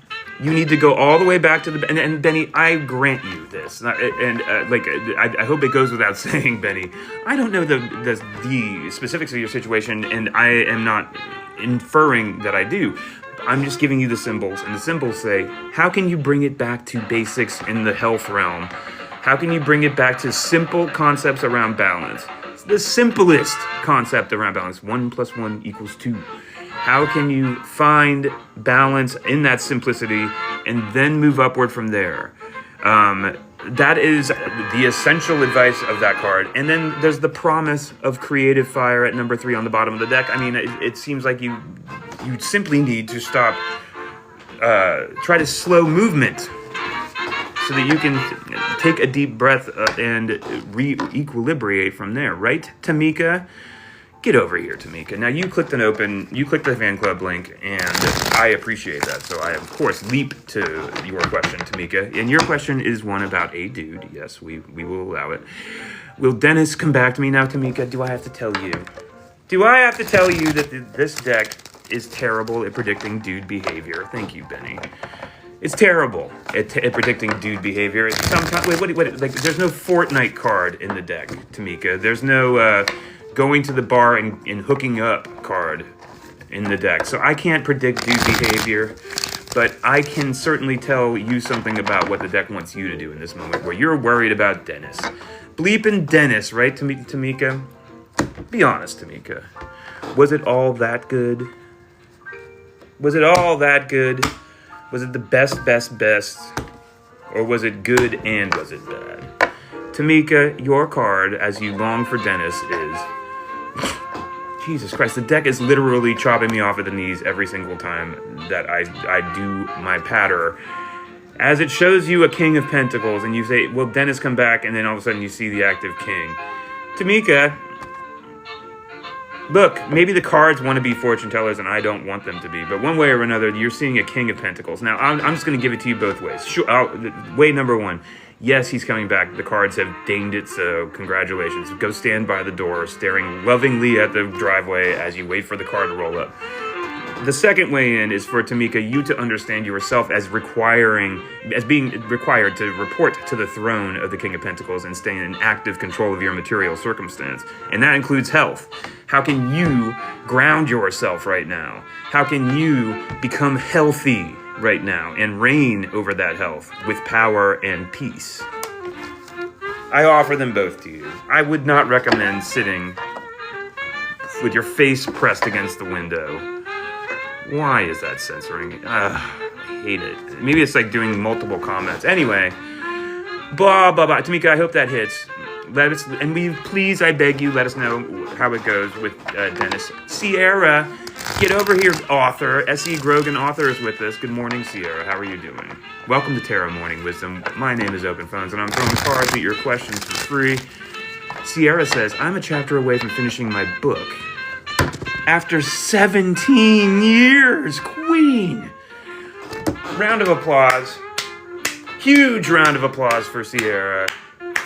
you need to go all the way back to the... And Benny, I grant you this. I hope it goes without saying, Benny. I don't know the specifics of your situation, and I am not inferring that I do. I'm just giving you the symbols, and the symbols say, how can you bring it back to basics in the health realm? How can you bring it back to simple concepts around balance? It's the simplest concept around balance. 1 + 1 = 2. How can you find balance in that simplicity and then move upward from there? That is the essential advice of that card. And then there's the promise of creative fire at number 3 on the bottom of the deck. I mean, it seems like you simply need to stop, try to slow movement so that you can take a deep breath and re-equilibrate from there, right, Tamika? Get over here, Tamika. Now, you clicked the fan club link, and I appreciate that. So I, of course, leap to your question, Tamika. And your question is one about a dude. Yes, we will allow it. Will Dennis come back to me now, Tamika? Do I have to tell you? Do I have to tell you that this deck is terrible at predicting dude behavior? Thank you, Benny. It's terrible at predicting dude behavior. Sometimes, there's no Fortnite card in the deck, Tamika. There's no... going to the bar and hooking up card in the deck. So I can't predict dude behavior, but I can certainly tell you something about what the deck wants you to do in this moment where you're worried about Dennis. Bleeping Dennis, right, Tamika? Be honest, Tamika. Was it all that good? Was it all that good? Was it the best? Or was it good and was it bad? Tamika, your card, as you long for Dennis, is... Jesus Christ, the deck is literally chopping me off at the knees every single time that I do my patter. As it shows you a King of Pentacles, and you say, will Dennis come back? And then all of a sudden you see the active King. Tamika, look, maybe the cards want to be fortune tellers, and I don't want them to be. But one way or another, you're seeing a King of Pentacles. Now, I'm just going to give it to you both ways. Way number 1. Yes, he's coming back. The cards have deigned it, so congratulations. Go stand by the door, staring lovingly at the driveway as you wait for the car to roll up. The second way in is for Tamika, you to understand yourself as being required to report to the throne of the King of Pentacles and stay in active control of your material circumstance. And that includes health. How can you ground yourself right now? How can you become healthy right now and reign over that health with power and peace? I offer them both to you. I would not recommend sitting with your face pressed against the window. Why is that censoring? I hate it. Maybe it's like doing multiple comments. Anyway, blah, blah, blah. Tamika, I hope that hits. Let us, and please, I beg you, let us know how it goes with Dennis. Sierra, get over here, author. S.E. Grogan, author, is with us. Good morning, Sierra. How are you doing? Welcome to Tarot Morning Wisdom. My name is Open Phones, and I'm throwing cards at your questions for free. Sierra says, I'm a chapter away from finishing my book. After 17 years, Queen! Round of applause. Huge round of applause for Sierra.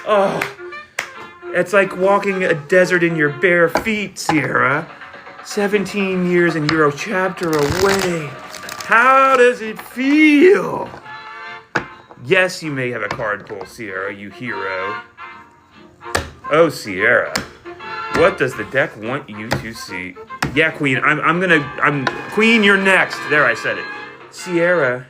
Oh, it's like walking a desert in your bare feet, Sierra. 17 years and you're a chapter away. How does it feel? Yes, you may have a card pull, Sierra, you hero. Oh, Sierra. What does the deck want you to see? Yeah, Queen, Queen, you're next. There, I said it. Sierra.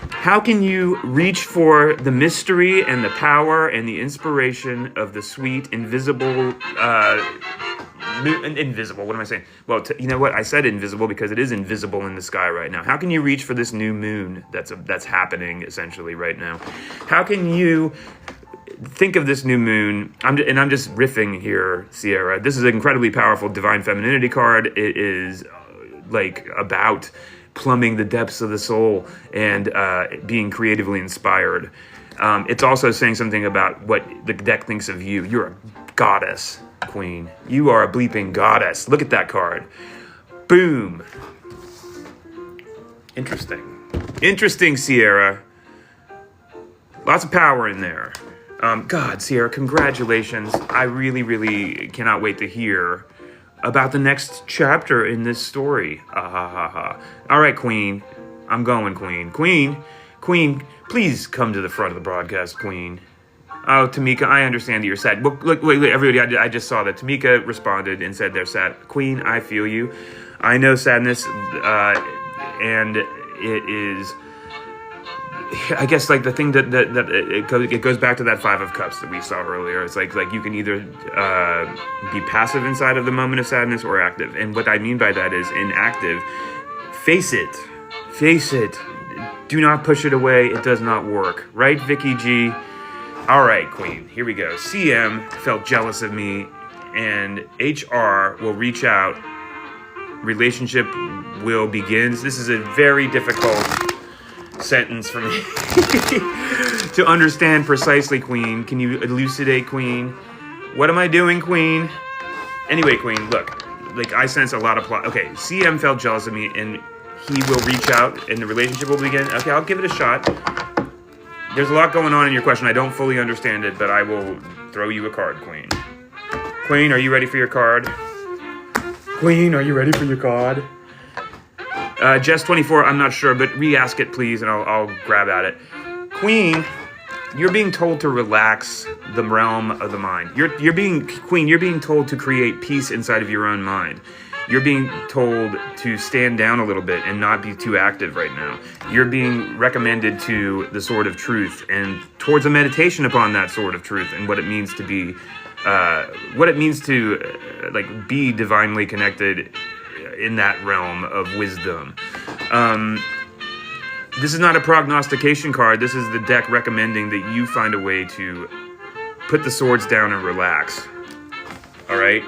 How can you reach for the mystery and the power and the inspiration of the sweet, invisible, invisible, what am I saying? Well, you know what? I said invisible because it is invisible in the sky right now. How can you reach for this new moon that's happening essentially right now? How can you think of this new moon? I'm just riffing here, Sierra. This is an incredibly powerful Divine Femininity card. It is like about plumbing the depths of the soul and being creatively inspired. It's also saying something about what the deck thinks of you. You're a goddess, Queen. You are a bleeping goddess. Look at that card. Boom. Interesting, Sierra. Lots of power in there. God, Sierra, congratulations. I really, really cannot wait to hear about the next chapter in this story. All right, Queen. I'm going, Queen. Queen, please come to the front of the broadcast, Queen. Oh, Tamika, I understand that you're sad. Look, everybody, I just saw that Tamika responded and said they're sad. Queen, I feel you. I know sadness, and it is, I guess, like the thing that it goes back to that Five of Cups that we saw earlier. It's like you can either be passive inside of the moment of sadness or active. And what I mean by that is, in active, face it. Do not push it away. It does not work. Right, Vicky G? All right, Queen. Here we go. CM felt jealous of me, and HR will reach out. Relationship will begin. This is a very difficult sentence for me to understand precisely, Queen. Can you elucidate, Queen? What am I doing, Queen? Anyway, Queen, look, like I sense a lot of plot. Okay, CM felt jealous of me, and he will reach out, and the relationship will begin. Okay, I'll give it a shot. There's a lot going on in your question. I don't fully understand it, but I will throw you a card, Queen. Queen, are you ready for your card? Queen, are you ready for your card? Jess24, I'm not sure, but re-ask it, please, and I'll grab at it. Queen, you're being told to relax the realm of the mind. You're being told to create peace inside of your own mind. You're being told to stand down a little bit and not be too active right now. You're being recommended to the sword of truth and towards a meditation upon that sword of truth and what it means to be, be divinely connected in that realm of wisdom. This is not a prognostication card. This is the deck recommending that you find a way to put the swords down and relax. All right?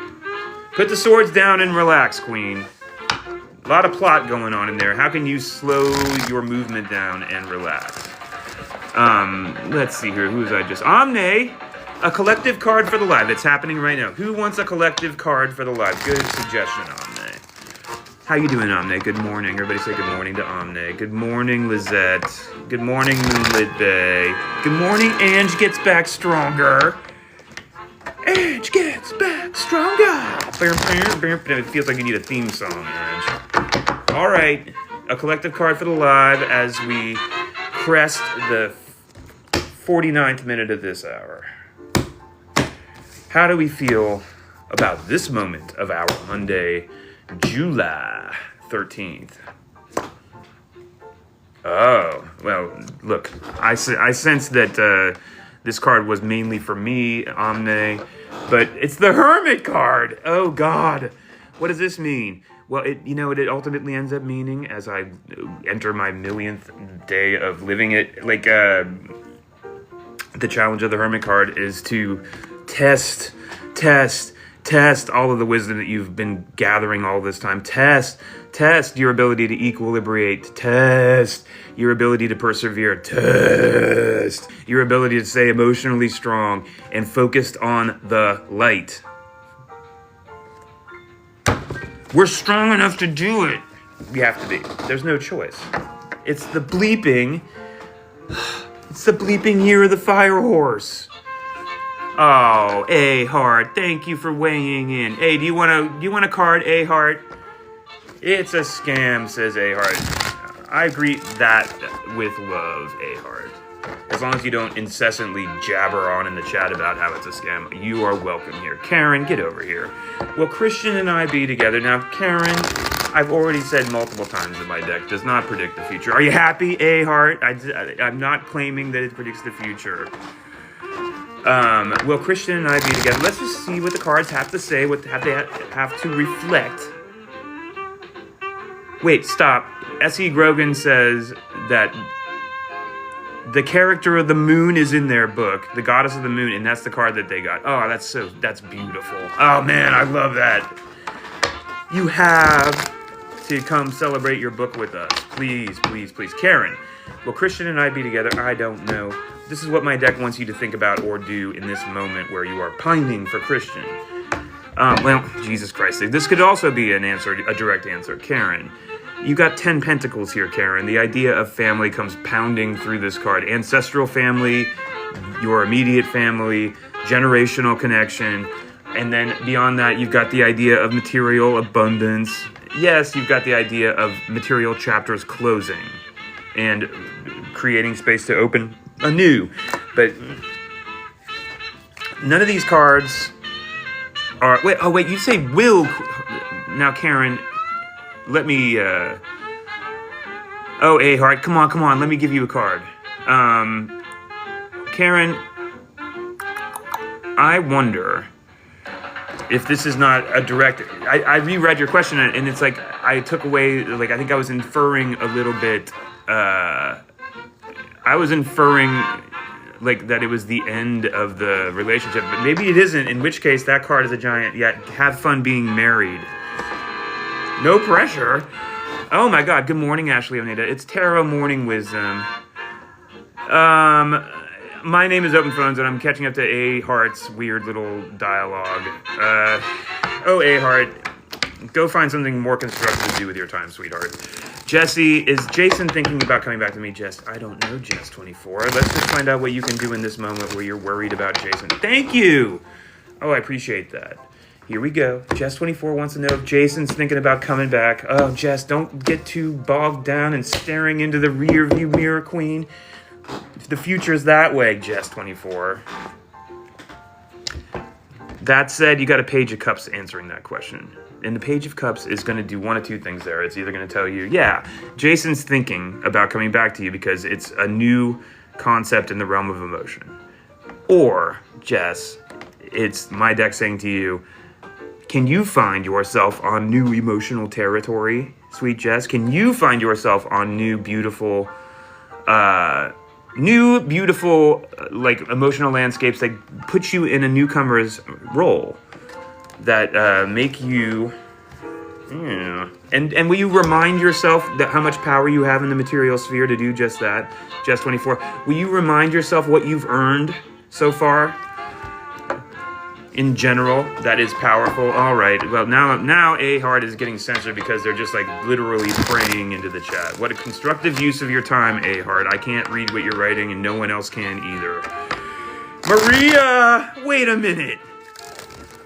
Put the swords down and relax, Queen. A lot of plot going on in there. How can you slow your movement down and relax? Let's see here. Omne. A collective card for the live. It's happening right now. Who wants a collective card for the live? Good suggestion, Omne. How you doing, Omne? Good morning. Everybody say good morning to Omne. Good morning, Lizette. Good morning, Moonlit Bay. Good morning, Ange gets back stronger. Ange gets back stronger. It feels like you need a theme song, Ange. All right. A collective card for the live as we crest the 49th minute of this hour. How do we feel about this moment of our Monday, July 13th? Oh, well, look, I sense that this card was mainly for me, Omne, but it's the Hermit card. Oh, God. What does this mean? Well, it ultimately ends up meaning, as I enter my millionth day of living it, like, the challenge of the Hermit card is to test all of the wisdom that you've been gathering all this time. Test your ability to equilibrate. Test your ability to persevere. Test your ability to stay emotionally strong and focused on the light. We're strong enough to do it. We have to be. There's no choice. It's the bleeping year of the fire horse. Oh, A-Heart, thank you for weighing in. Hey, do you want a card, A-Heart? It's a scam, says A-Heart. I greet that with love, A-Heart. As long as you don't incessantly jabber on in the chat about how it's a scam, you are welcome here. Karen, get over here. Will Christian and I be together? Now, Karen, I've already said multiple times that my deck does not predict the future. Are you happy, A-Heart? I'm not claiming that it predicts the future. Will Christian and I be together? Let's just see what the cards have to say, what they have to reflect. Wait, stop. S.E. Grogan says that the character of the moon is in their book, the goddess of the moon, and that's the card that they got. Oh, that's beautiful. Oh man, I love that. You have to come celebrate your book with us. Please, please, please. Karen, will Christian and I be together? I don't know. This is what my deck wants you to think about or do in this moment where you are pining for Christian. Well, Jesus Christ. This could also be a direct answer. Karen, you got 10 pentacles here, Karen. The idea of family comes pounding through this card. Ancestral family, your immediate family, generational connection, and then beyond that, you've got the idea of material abundance. Yes, you've got the idea of material chapters closing and creating space to open anew. But none of these cards are... Wait, you say will... Now, Karen, let me... Oh, A-Heart, come on, let me give you a card. Karen, I wonder if this is not a direct... I reread your question, and it's like I took away... Like, I think I was inferring a little bit... I was inferring, like, that it was the end of the relationship, but maybe it isn't, in which case that card is a giant, yet have fun being married. No pressure. Oh my god, good morning, Ashley Onita. It's Tarot Morning Wisdom. My name is Open Phones, and I'm catching up to A-Heart's weird little dialogue. Oh, A-Heart, go find something more constructive to do with your time, sweetheart. Jesse, is Jason thinking about coming back to me? Jess, I don't know, Jess24. Let's just find out what you can do in this moment where you're worried about Jason. Thank you! Oh, I appreciate that. Here we go. Jess24 wants to know if Jason's thinking about coming back. Oh, Jess, don't get too bogged down and staring into the rear view mirror, queen. The future's that way, Jess24. That said, you got a Page of Cups answering that question. And the Page of Cups is going to do one of two things there. It's either going to tell you, yeah, Jason's thinking about coming back to you because it's a new concept in the realm of emotion. Or, Jess, it's my deck saying to you, can you find yourself on new emotional territory, sweet Jess? Can you find yourself on new, beautiful, like, emotional landscapes that put you in a newcomer's role? That make you, yeah. And will you remind yourself that how much power you have in the material sphere to do just that, Jess24? Will you remind yourself what you've earned so far? In general, that is powerful. All right. Well, now A-Heart is getting censored because they're just like literally praying into the chat. What a constructive use of your time, A-Heart. I can't read what you're writing, and no one else can either. Maria, wait a minute.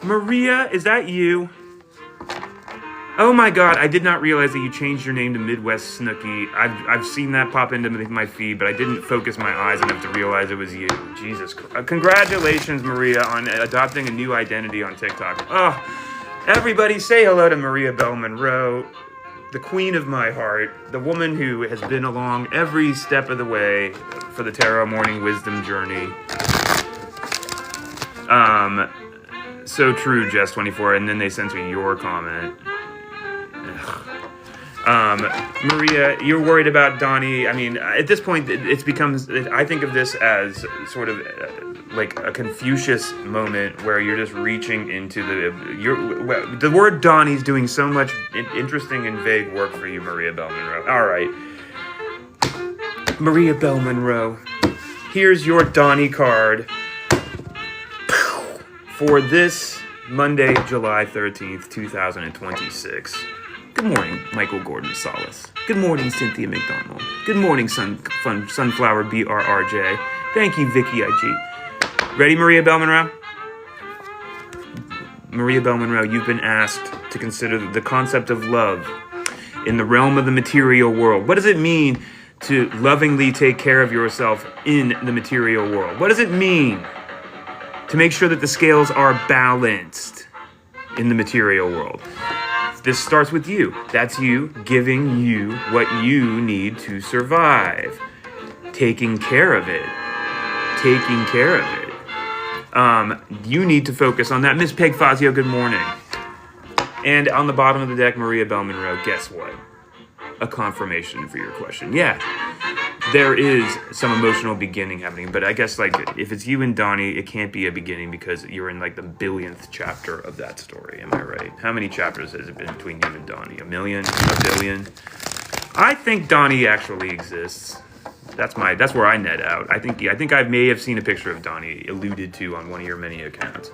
Maria, is that you? Oh my god, I did not realize that you changed your name to Midwest Snooki. I've seen that pop into my feed, but I didn't focus my eyes enough to realize it was you. Jesus Christ. Congratulations, Maria, on adopting a new identity on TikTok. Oh, everybody say hello to Maria Bell Monroe. the queen of my heart, the woman who has been along every step of the way for the Tarot Morning Wisdom journey. So true, Jess24, and then they censor your comment. Maria, you're worried about Donnie. I mean, at this point, it's becomes, I think of this as sort of like a Confucius moment where you're just reaching into the word Donnie's doing so much interesting and vague work for you, Maria Bell Monroe. All right. Maria Bell Monroe, here's your Donnie card for this Monday, July 13th, 2026. Good morning, Michael Gordon Salas. Good morning, Cynthia McDonald. Good morning, Sunflower BRRJ. Thank you, Vicky IG. Ready, Maria Bell Monroe? Maria Bell Monroe, you've been asked to consider the concept of love in the realm of the material world. What does it mean to lovingly take care of yourself in the material world? What does it mean to make sure that the scales are balanced in the material world? This starts with you. That's you giving you what you need to survive. Taking care of it. Taking care of it. You need to focus on that. Miss Peg Fazio, good morning. And on the bottom of the deck, Maria Bell Monroe, guess what? A confirmation for your question. Yeah, there is some emotional beginning happening, but I guess like if it's you and Donnie, it can't be a beginning because you're in like the billionth chapter of that story. Am I right? How many chapters has it been between you and Donnie? A million? A billion? I think Donnie actually exists. That's where I net out. I think I may have seen a picture of Donnie alluded to on one of your many accounts.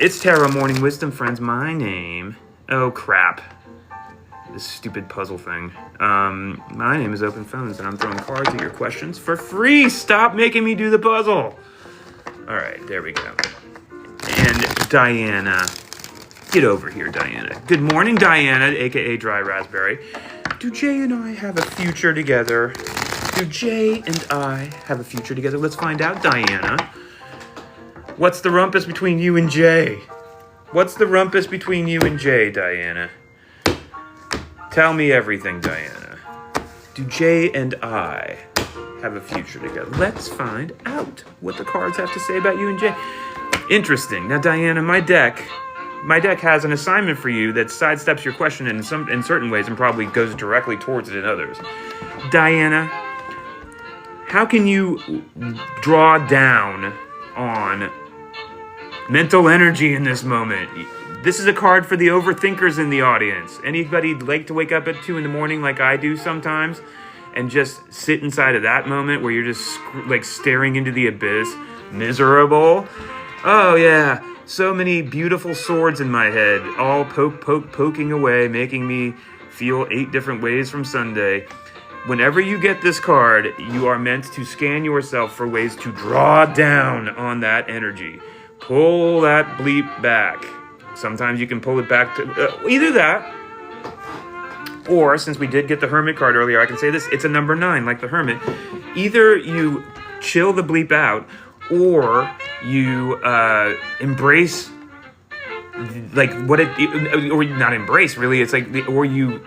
It's Tarot Morning Wisdom, friends. My name. Oh crap. This stupid puzzle thing. My name is Open Phones, and I'm throwing cards at your questions for free. Stop making me do the puzzle. All right, there we go. And Diana. Get over here, Diana. Good morning, Diana, a.k.a. Dry Raspberry. Do Jay and I have a future together? Do Jay and I have a future together? Let's find out, Diana. What's the rumpus between you and Jay? What's the rumpus between you and Jay, Diana? Tell me everything, Diana. Do Jay and I have a future together? Let's find out what the cards have to say about you and Jay. Interesting. Now, Diana, my deck has an assignment for you that sidesteps your question in certain ways and probably goes directly towards it in others. Diana, how can you draw down on mental energy in this moment? This is a card for the overthinkers in the audience. Anybody like to wake up at 2 a.m. like I do sometimes and just sit inside of that moment where you're just like staring into the abyss, miserable? Oh yeah, so many beautiful swords in my head, all poking away, making me feel 8 different ways from Sunday. Whenever you get this card, you are meant to scan yourself for ways to draw down on that energy. Pull that bleep back. Sometimes you can pull it back to either that, or since we did get the Hermit card earlier, I can say this, it's a number 9, like the Hermit. Either you chill the bleep out, or you embrace, like what it, or not embrace really, it's like, or you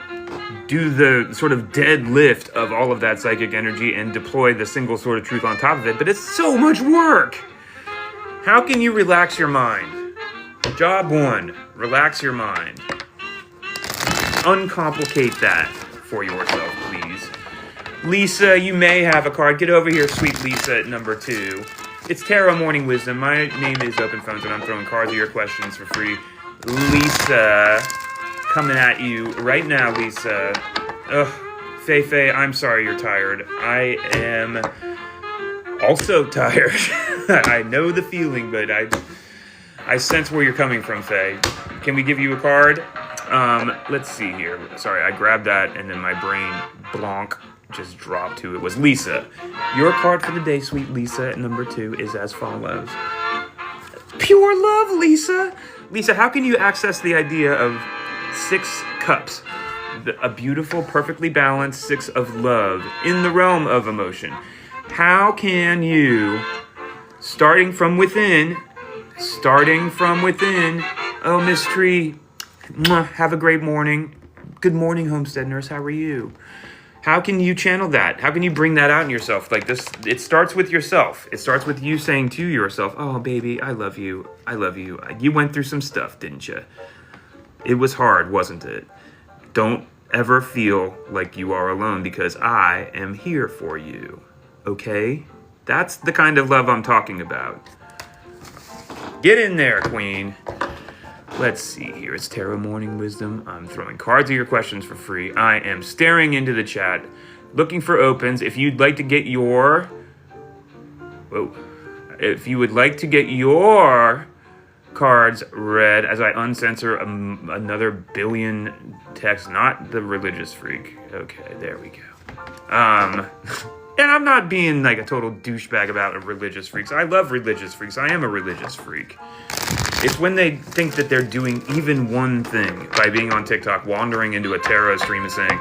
do the sort of dead lift of all of that psychic energy and deploy the single sword of truth on top of it, but it's so much work. How can you relax your mind? Job 1, relax your mind. Uncomplicate that for yourself, please. Lisa, you may have a card. Get over here, sweet Lisa, at number 2. It's Tarot Morning Wisdom. My name is Open Phones, and I'm throwing cards at your questions for free. Lisa, coming at you right now, Lisa. Ugh, Faye, I'm sorry you're tired. I am also tired. I know the feeling, but I sense where you're coming from, Faye. Can we give you a card? Let's see here. Sorry, I grabbed that and then my brain blanc just dropped to it was Lisa. Your card for the day, sweet Lisa, at number 2 is as follows. Pure love, Lisa. Lisa, how can you access the idea of 6 cups? A beautiful, perfectly balanced 6 of love in the realm of emotion. How can you, starting from within, oh, Miss Tree, have a great morning. Good morning, Homestead Nurse. How are you? How can you channel that? How can you bring that out in yourself? Like this, it starts with yourself. It starts with you saying to yourself, oh, baby, I love you. I love you. You went through some stuff, didn't you? It was hard, wasn't it? Don't ever feel like you are alone because I am here for you. Okay? That's the kind of love I'm talking about. Get in there, Queen. Let's see here. It's Tarot Morning Wisdom. I'm throwing cards at your questions for free. I am staring into the chat, looking for opens. If you'd like to get your... If you would like to get your cards read as I uncensor another billion texts, not the religious freak. Okay, there we go. And I'm not being like a total douchebag about religious freaks. I love religious freaks. I am a religious freak. It's when they think that they're doing even one thing by being on TikTok, wandering into a tarot stream and saying,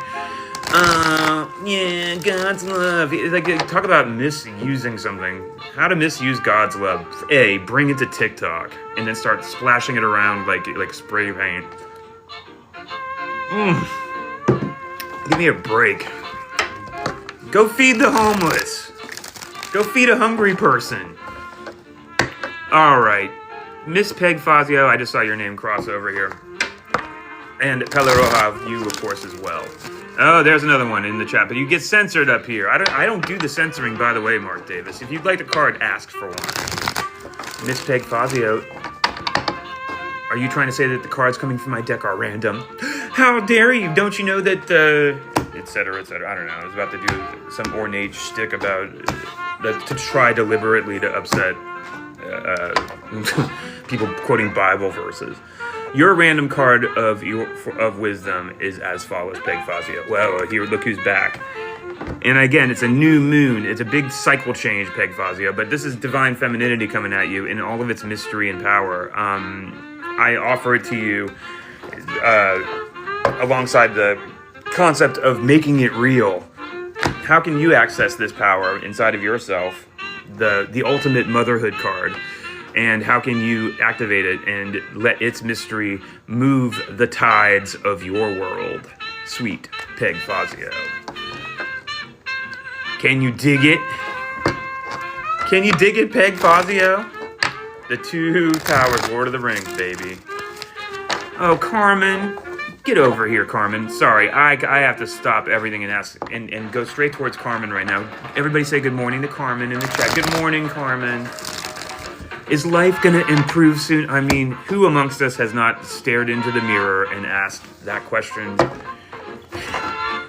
yeah, God's love. Like, talk about misusing something. How to misuse God's love. A, bring it to TikTok, and then start splashing it around like spray paint. Give me a break. Go feed the homeless. Go feed a hungry person. All right. Miss Peg Fazio, I just saw your name cross over here. And Pelerohav, you, of course, as well. Oh, there's another one in the chat, but you get censored up here. I don't do the censoring, by the way, Mark Davis. If you'd like a card, ask for one. Miss Peg Fazio, are you trying to say that the cards coming from my deck are random? How dare you? Don't you know that, et cetera, et cetera. I don't know. I was about to do some ornate shtick about, to try deliberately to upset people quoting Bible verses. Your random card of wisdom is as follows, Peg Fazio. Well, here, look who's back. And again, it's a new moon. It's a big cycle change, Peg Fazio. But this is divine femininity coming at you in all of its mystery and power. I offer it to you alongside the concept of making it real. How can you access this power inside of yourself? The ultimate motherhood card. And how can you activate it and let its mystery move the tides of your world? Sweet Peg Fazio. Can you dig it? Can you dig it, Peg Fazio? The Two Towers, Lord of the Rings, baby. Oh, Carmen. Get over here, Carmen. Sorry, I have to stop everything and ask and go straight towards Carmen right now. Everybody say good morning to Carmen in the chat. Good morning, Carmen. Is life gonna improve soon? I mean, who amongst us has not stared into the mirror and asked that question?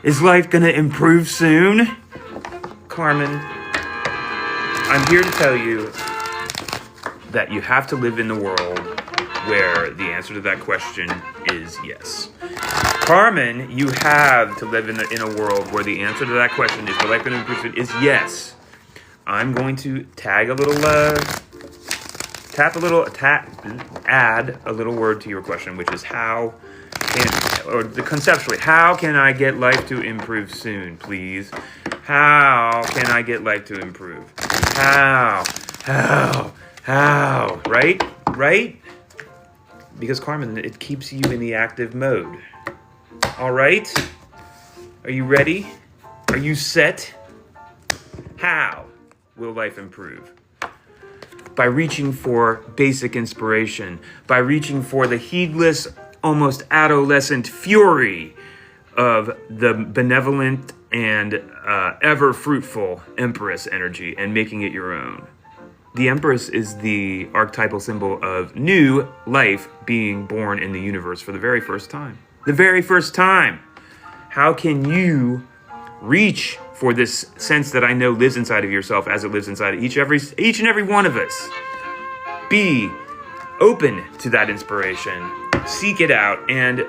Is life gonna improve soon? Carmen, I'm here to tell you that you have to live in the world where the answer to that question is yes. Carmen, you have to live in a world where the answer to that question is life gonna improve soon is yes. I'm going to add a little word to your question, which is conceptually, how can I get life to improve soon, please? How can I get life to improve? How? Right? Because Carmen, it keeps you in the active mode. All right? Are you ready? Are you set? How will life improve? By reaching for basic inspiration, by reaching for the heedless, almost adolescent fury of the benevolent and ever fruitful Empress energy and making it your own. The Empress is the archetypal symbol of new life being born in the universe for the very first time. The very first time. How can you reach for this sense that I know lives inside of yourself as it lives inside of each and every one of us? Be open to that inspiration. Seek it out. And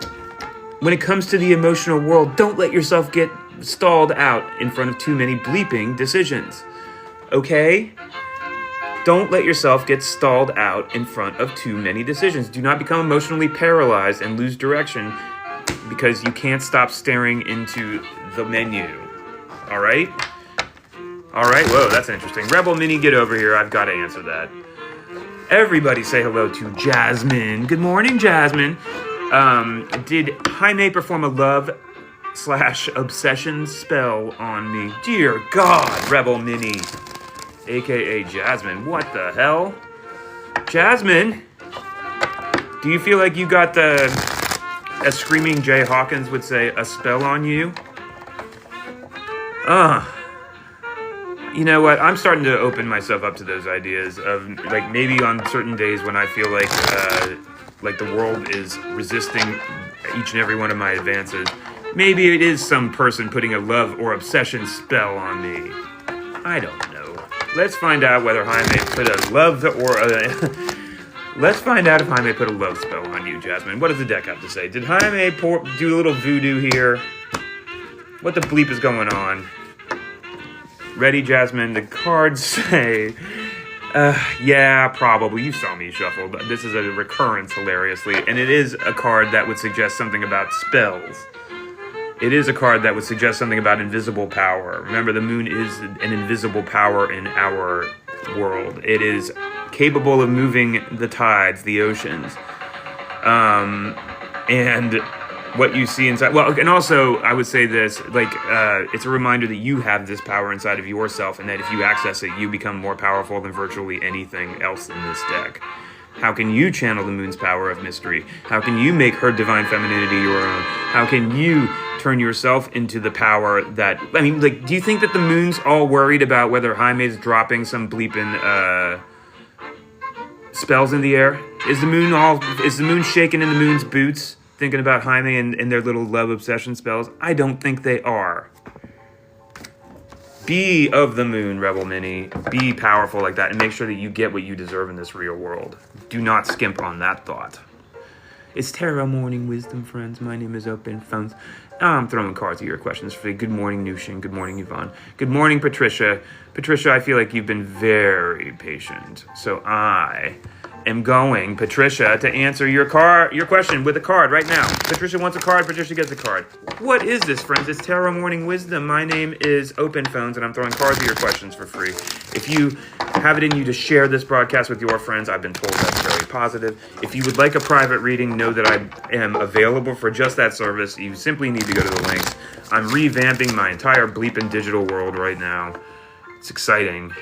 when it comes to the emotional world, don't let yourself get stalled out in front of too many bleeping decisions. Okay? Don't let yourself get stalled out in front of too many decisions. Do not become emotionally paralyzed and lose direction because you can't stop staring into the menu. All right? All right. Whoa, that's interesting. Rebel Mini, get over here. I've got to answer that. Everybody say hello to Jasmine. Good morning, Jasmine. Did Jaime perform a love / obsession spell on me? Dear God, Rebel Mini, aka Jasmine. What the hell? Jasmine, do you feel like you got as Screaming Jay Hawkins would say, a spell on you? You know what? I'm starting to open myself up to those ideas of, like, maybe on certain days when I feel like the world is resisting each and every one of my advances. Maybe it is some person putting a love or obsession spell on me. I don't know. Let's find out whether Jaime put a love Let's find out if Jaime put a love spell on you, Jasmine. What does the deck have to say? Did Jaime do a little voodoo here? What the bleep is going on? Ready, Jasmine? The cards say... yeah, probably. You saw me shuffle. This is a recurrence, hilariously. And it is a card that would suggest something about spells. It is a card that would suggest something about invisible power. Remember, the moon is an invisible power in our world. It is capable of moving the tides, the oceans. And what you see inside... Well, and also, I would say this, like, it's a reminder that you have this power inside of yourself, and that if you access it, you become more powerful than virtually anything else in this deck. How can you channel the moon's power of mystery? How can you make her divine femininity your own? How can you turn yourself into the power that... I mean, like, do you think that the moon's all worried about whether Jaime's dropping some bleeping, spells in the air? Is the moon shaking in the moon's boots, thinking about Jaime and their little love obsession spells? I don't think they are. Be of the moon, Rebel Mini. Be powerful like that, and make sure that you get what you deserve in this real world. Do not skimp on that thought. It's Tarot Morning Wisdom, friends. My name is Open Phones. I'm throwing cards at your questions for you. Good morning, Nushin. Good morning, Yvonne. Good morning, Patricia. Patricia, I feel like you've been very patient. So I am going, Patricia, to answer your question with a card right now. Patricia wants a card. Patricia gets a card. What is this, friends? It's Tarot Morning Wisdom. My name is Open Phones, and I'm throwing cards at your questions for free. If you have it in you to share this broadcast with your friends, I've been told that's very positive. If you would like a private reading, know that I am available for just that service. You simply need to go to the links. I'm revamping my entire bleeping digital world right now. It's exciting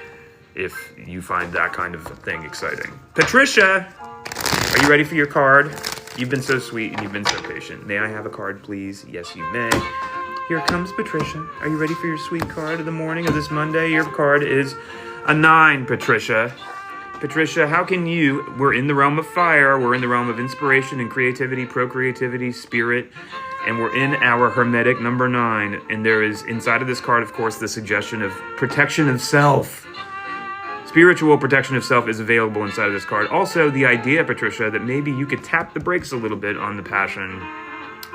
if you find that kind of thing exciting. Patricia, are you ready for your card? You've been so sweet and you've been so patient. May I have a card, please? Yes, you may. Here comes Patricia. Are you ready for your sweet card of the morning of this Monday? Your card is a 9, Patricia. Patricia, how can you... We're in the realm of fire. We're in the realm of inspiration and creativity, procreativity, spirit. And we're in our Hermetic number 9. And there is, inside of this card, of course, the suggestion of protection of self. Spiritual protection of self is available inside of this card. Also, the idea, Patricia, that maybe you could tap the brakes a little bit on the passion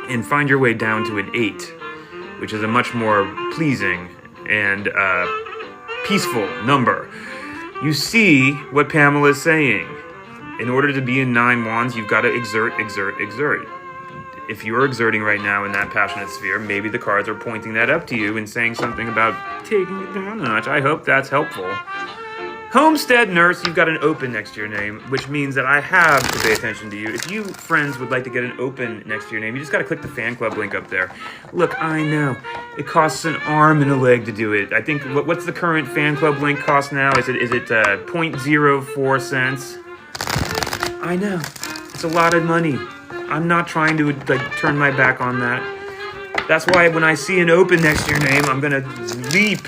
and find your way down to an 8, which is a much more pleasing and peaceful number. You see what Pamela is saying. In order to be in 9 wands, you've got to exert, exert, exert. If you're exerting right now in that passionate sphere, maybe the cards are pointing that up to you and saying something about taking it down a notch. I hope that's helpful. Homestead Nurse, you've got an open next to your name, which means that I have to pay attention to you. If you, friends, would like to get an open next to your name, you just got to click the fan club link up there. Look, I know, it costs an arm and a leg to do it. I think, what's the current fan club link cost now? Is it 0.04 cents? I know, it's a lot of money. I'm not trying to, like, turn my back on that. That's why when I see an open next to your name, I'm going to leap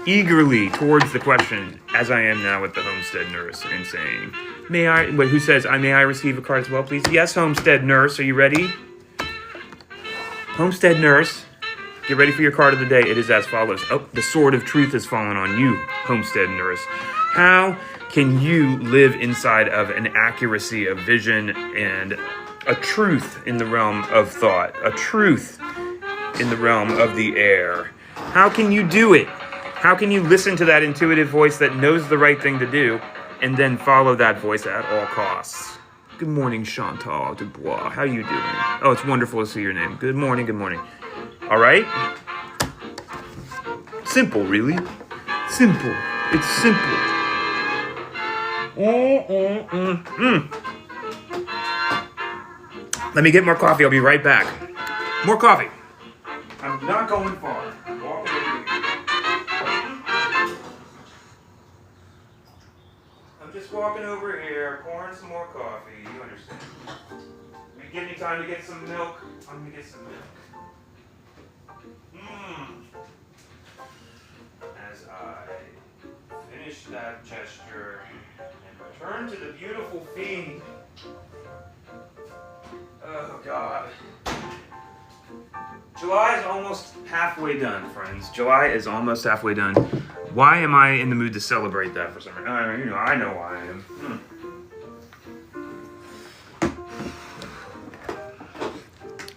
eagerly towards the question, as I am now with the Homestead Nurse, and saying, who says, may I receive a card as well, please? Yes, Homestead Nurse, are you ready? Homestead Nurse, get ready for your card of the day. It is as follows. Oh, the sword of truth has fallen on you, Homestead Nurse. How can you live inside of an accuracy of vision and a truth in the realm of thought, a truth in the realm of the air? How can you do it? How can you listen to that intuitive voice that knows the right thing to do and then follow that voice at all costs? Good morning, Chantal Dubois. How you doing? Oh, it's wonderful to see your name. Good morning, good morning. All right? Simple, really. Simple. It's simple. Let me get more coffee. I'll be right back. More coffee. I'm not going far. Walk over here. I'm just walking over here, pouring some more coffee. You understand. If you give me time to get some milk, I'm going to get some milk. As I finish that gesture and return to the beautiful feed. Oh, God. July is almost halfway done, friends. July is almost halfway done. Why am I in the mood to celebrate that for some reason? I know why I am.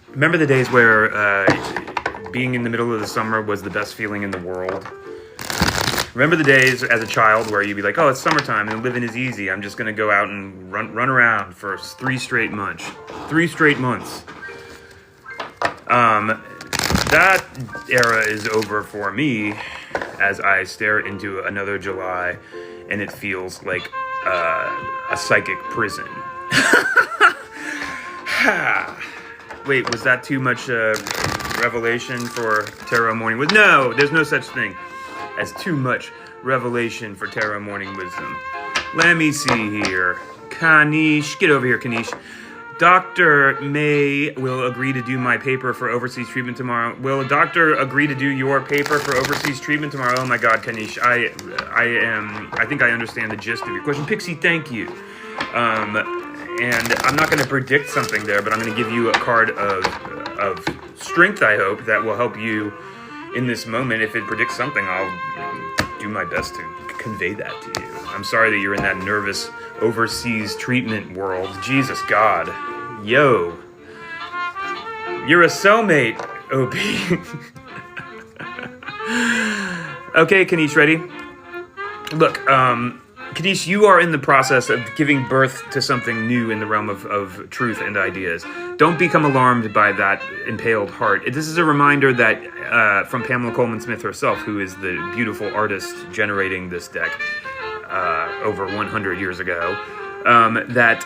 Remember the days where being in the middle of the summer was the best feeling in the world? Remember the days as a child where you'd be like, oh, it's summertime and living is easy. I'm just going to go out and run around for 3 straight months. 3 straight months. That era is over for me as I stare into another July and it feels like a psychic prison. Wait, was that too much revelation for Tarot Morning Wisdom? No, there's no such thing as too much revelation for Tarot Morning Wisdom. Let me see here. Kanish, get over here, Kanish. Dr. May will agree to do my paper for overseas treatment tomorrow. Will a doctor agree to do your paper for overseas treatment tomorrow? Oh my God, Kanish, I think I understand the gist of your question. Pixie, thank you. And I'm not going to predict something there, but I'm going to give you a card of strength, I hope, that will help you in this moment. If it predicts something, I'll do my best to convey that to you. I'm sorry that you're in that nervous overseas treatment world. Jesus God. Yo. You're a cellmate, OP. Okay, Kanish, ready? Look, Kanish, you are in the process of giving birth to something new in the realm of truth and ideas. Don't become alarmed by that impaled heart. This is a reminder that from Pamela Coleman Smith herself, who is the beautiful artist generating this deck over 100 years ago, that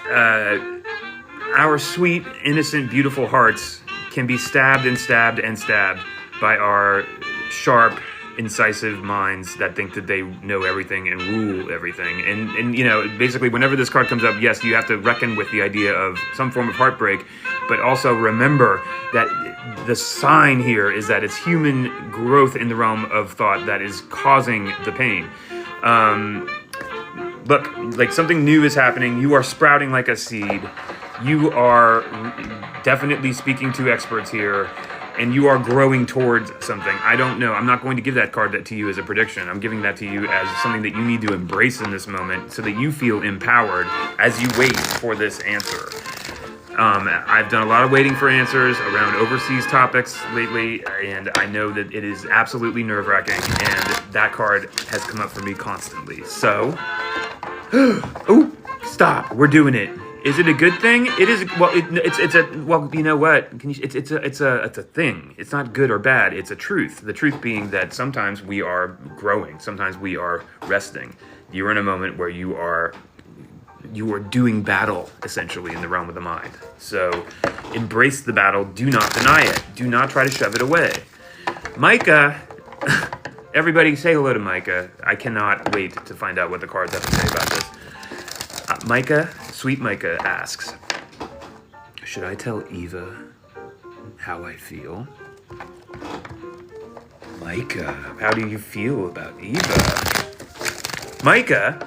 our sweet, innocent, beautiful hearts can be stabbed and stabbed and stabbed by our sharp, incisive minds that think that they know everything and rule everything. And you know, basically, whenever this card comes up, yes, you have to reckon with the idea of some form of heartbreak, but also remember that the sign here is that it's human growth in the realm of thought that is causing the pain. Look, like something new is happening. You are sprouting like a seed. You are definitely speaking to experts here. And you are growing towards something. I don't know. I'm not going to give that card to you as a prediction. I'm giving that to you as something that you need to embrace in this moment so that you feel empowered as you wait for this answer. I've done a lot of waiting for answers around overseas topics lately, and I know that it is absolutely nerve-wracking, and that card has come up for me constantly. So, oh, stop. We're doing it. Is it a good thing? It is. Well, it's a. Well, you know what? It's a thing. It's not good or bad. It's a truth. The truth being that sometimes we are growing. Sometimes we are resting. You're in a moment where you are doing battle essentially in the realm of the mind. So, embrace the battle. Do not deny it. Do not try to shove it away. Micah, everybody, say hello to Micah. I cannot wait to find out what the cards have to say about this. Micah, sweet Micah asks, should I tell Eva how I feel? Micah, how do you feel about Eva? Micah,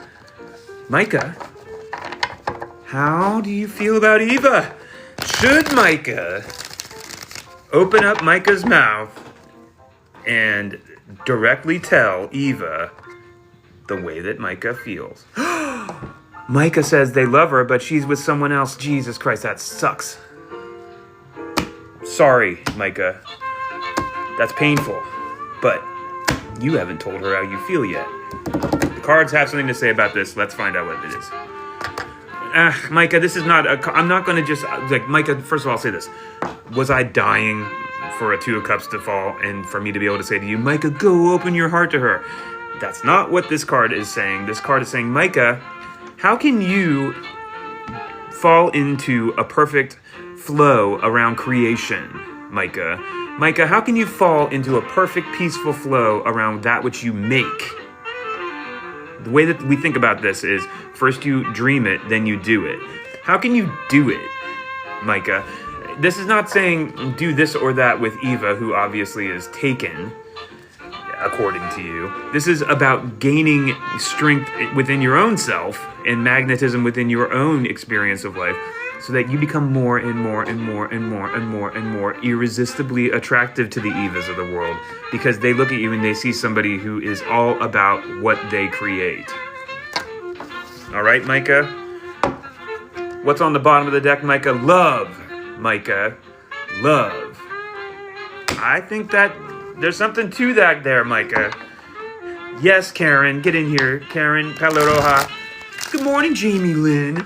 how do you feel about Eva? Should Micah open up Micah's mouth and directly tell Eva the way that Micah feels? Micah says they love her, but she's with someone else. Jesus Christ, that sucks. Sorry, Micah. That's painful. But you haven't told her how you feel yet. The cards have something to say about this. Let's find out what it is. Micah, this is not I'm not going to just... Like, Micah, first of all, I'll say this. Was I dying for a 2 of Cups to fall and for me to be able to say to you, Micah, go open your heart to her? That's not what this card is saying. This card is saying, Micah, how can you fall into a perfect flow around creation, Micah. Micah, how can you fall into a perfect, peaceful flow around that which you make? The way that we think about this is first you dream it, then you do it. How can you do it, Micah? This is not saying do this or that with Eva, who obviously is taken, according to you. This is about gaining strength within your own self and magnetism within your own experience of life, so that you become more and more and more and more and more and more irresistibly attractive to the Evas of the world, because they look at you and they see somebody who is all about what they create. All right, Micah? What's on the bottom of the deck, Micah? Love, Micah. Love. I think that there's something to that there, Micah. Yes, Karen. Get in here. Karen Palaroja. Good morning, Jamie Lynn.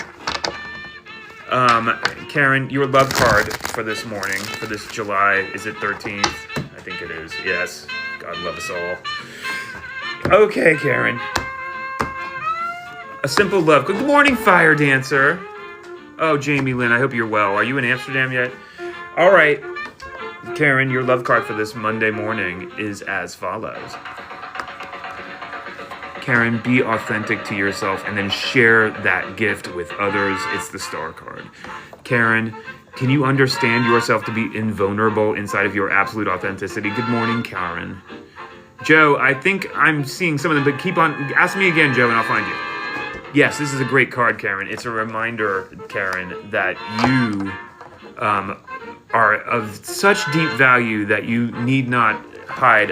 Karen, your love card for this morning, for this July, is it 13th? I think it is. Yes. God love us all. Okay, Karen. A simple love. Good morning, Fire Dancer. Oh, Jamie Lynn, I hope you're well. Are you in Amsterdam yet? All right. Karen, your love card for this Monday morning is as follows. Karen, be authentic to yourself and then share that gift with others. It's the star card. Karen, can you understand yourself to be invulnerable inside of your absolute authenticity? Good morning, Karen. Joe, I think I'm seeing some of them, but keep on. Ask me again, Joe, and I'll find you. Yes, this is a great card, Karen. It's a reminder, Karen, that you are of such deep value that you need not hide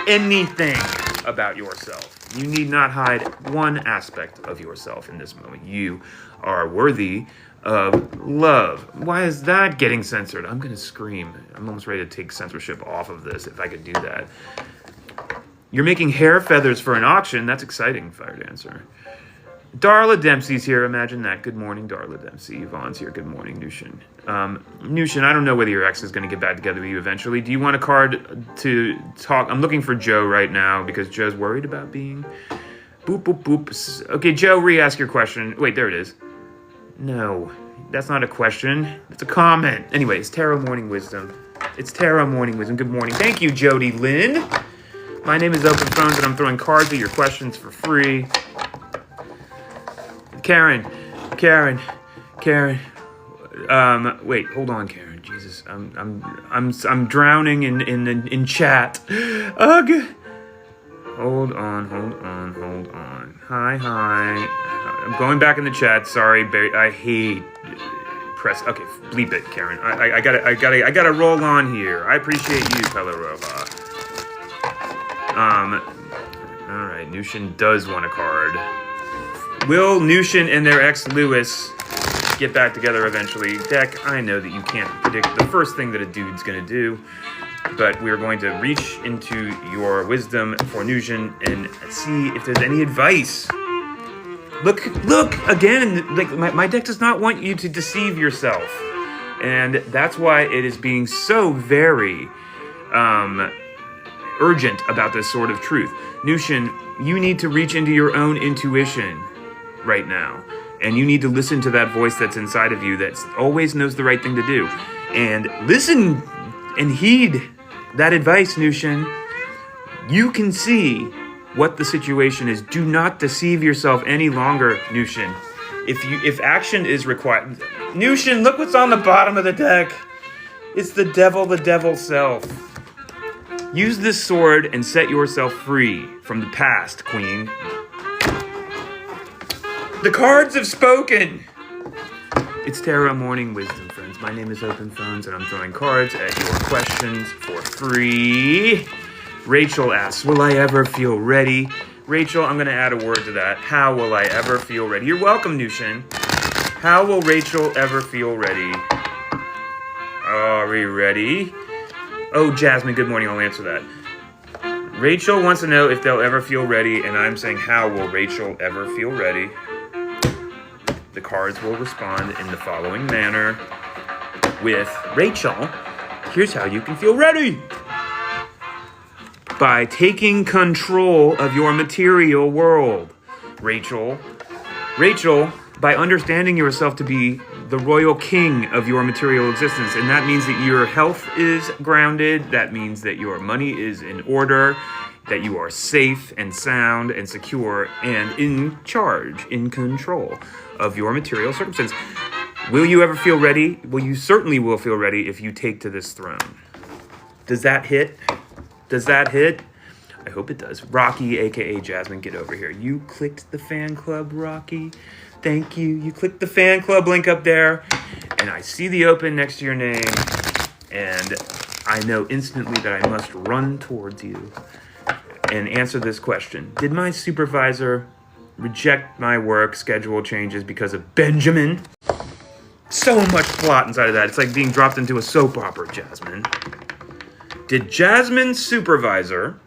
anything about yourself. You need not hide one aspect of yourself in this moment. You are worthy of love. Why is that getting censored? I'm going to scream. I'm almost ready to take censorship off of this if I could do that. You're making hair feathers for an auction. That's exciting, Fire Dancer. Darla Dempsey's here. Imagine that. Good morning, Darla Dempsey. Yvonne's here. Good morning, Nushin. Nushin, I don't know whether your ex is going to get back together with you eventually. Do you want a card to talk? I'm looking for Joe right now because Joe's worried about being... Boop, boop, boop. Okay, Joe, re-ask your question. Wait, there it is. No, that's not a question. It's a comment. Anyways, Tarot Morning Wisdom. It's Tarot Morning Wisdom. Good morning. Thank you, Jody Lynn. My name is Open Phones, and I'm throwing cards at your questions for free. Karen. Wait, hold on, Karen. Jesus, I'm drowning in chat. Ugh. Hold on. Hi. I'm going back in the chat. Sorry, I hate press. Okay, bleep it, Karen. I gotta roll on here. I appreciate you, Pelarova. All right. Nushin does want a card. Will Nushin and their ex Lewis get back together eventually? Deck, I know that you can't predict the first thing that a dude's gonna do, but we're going to reach into your wisdom for Nushin and see if there's any advice. Look again. Like my deck does not want you to deceive yourself, and that's why it is being so very urgent about this sort of truth. Nushin, you need to reach into your own intuition right now, and you need to listen to that voice that's inside of you that always knows the right thing to do, and listen and heed that advice, Nushin. You can see what the situation is. Do not deceive yourself any longer, Nushin. If action is required, Nushin, look what's on the bottom of the deck. It's the devil self. Use this sword and set yourself free from the past, Queen. The cards have spoken. It's Tarot Morning Wisdom, friends. My name is Open Phones, and I'm throwing cards at your questions for free. Rachel asks, will I ever feel ready? Rachel, I'm going to add a word to that. How will I ever feel ready? You're welcome, Nushin. How will Rachel ever feel ready? Are we ready? Oh, Jasmine, good morning. I'll answer that. Rachel wants to know if they'll ever feel ready, and I'm saying, how will Rachel ever feel ready? The cards will respond in the following manner with, Rachel, here's how you can feel ready. By taking control of your material world. Rachel, by understanding yourself to be the royal king of your material existence. And that means that your health is grounded. That means that your money is in order, that you are safe and sound and secure and in charge, in control of your material circumstance. Will you ever feel ready? Well, you certainly will feel ready if you take to this throne. Does that hit? Does that hit? I hope it does. Rocky, aka Jasmine, get over here. You clicked the fan club, Rocky. Thank you. You clicked the fan club link up there, and I see the open next to your name, and I know instantly that I must run towards you and answer this question. Did my supervisor reject my work schedule changes because of Benjamin? So much plot inside of that. It's like being dropped into a soap opera, Jasmine. Did Jasmine's supervisor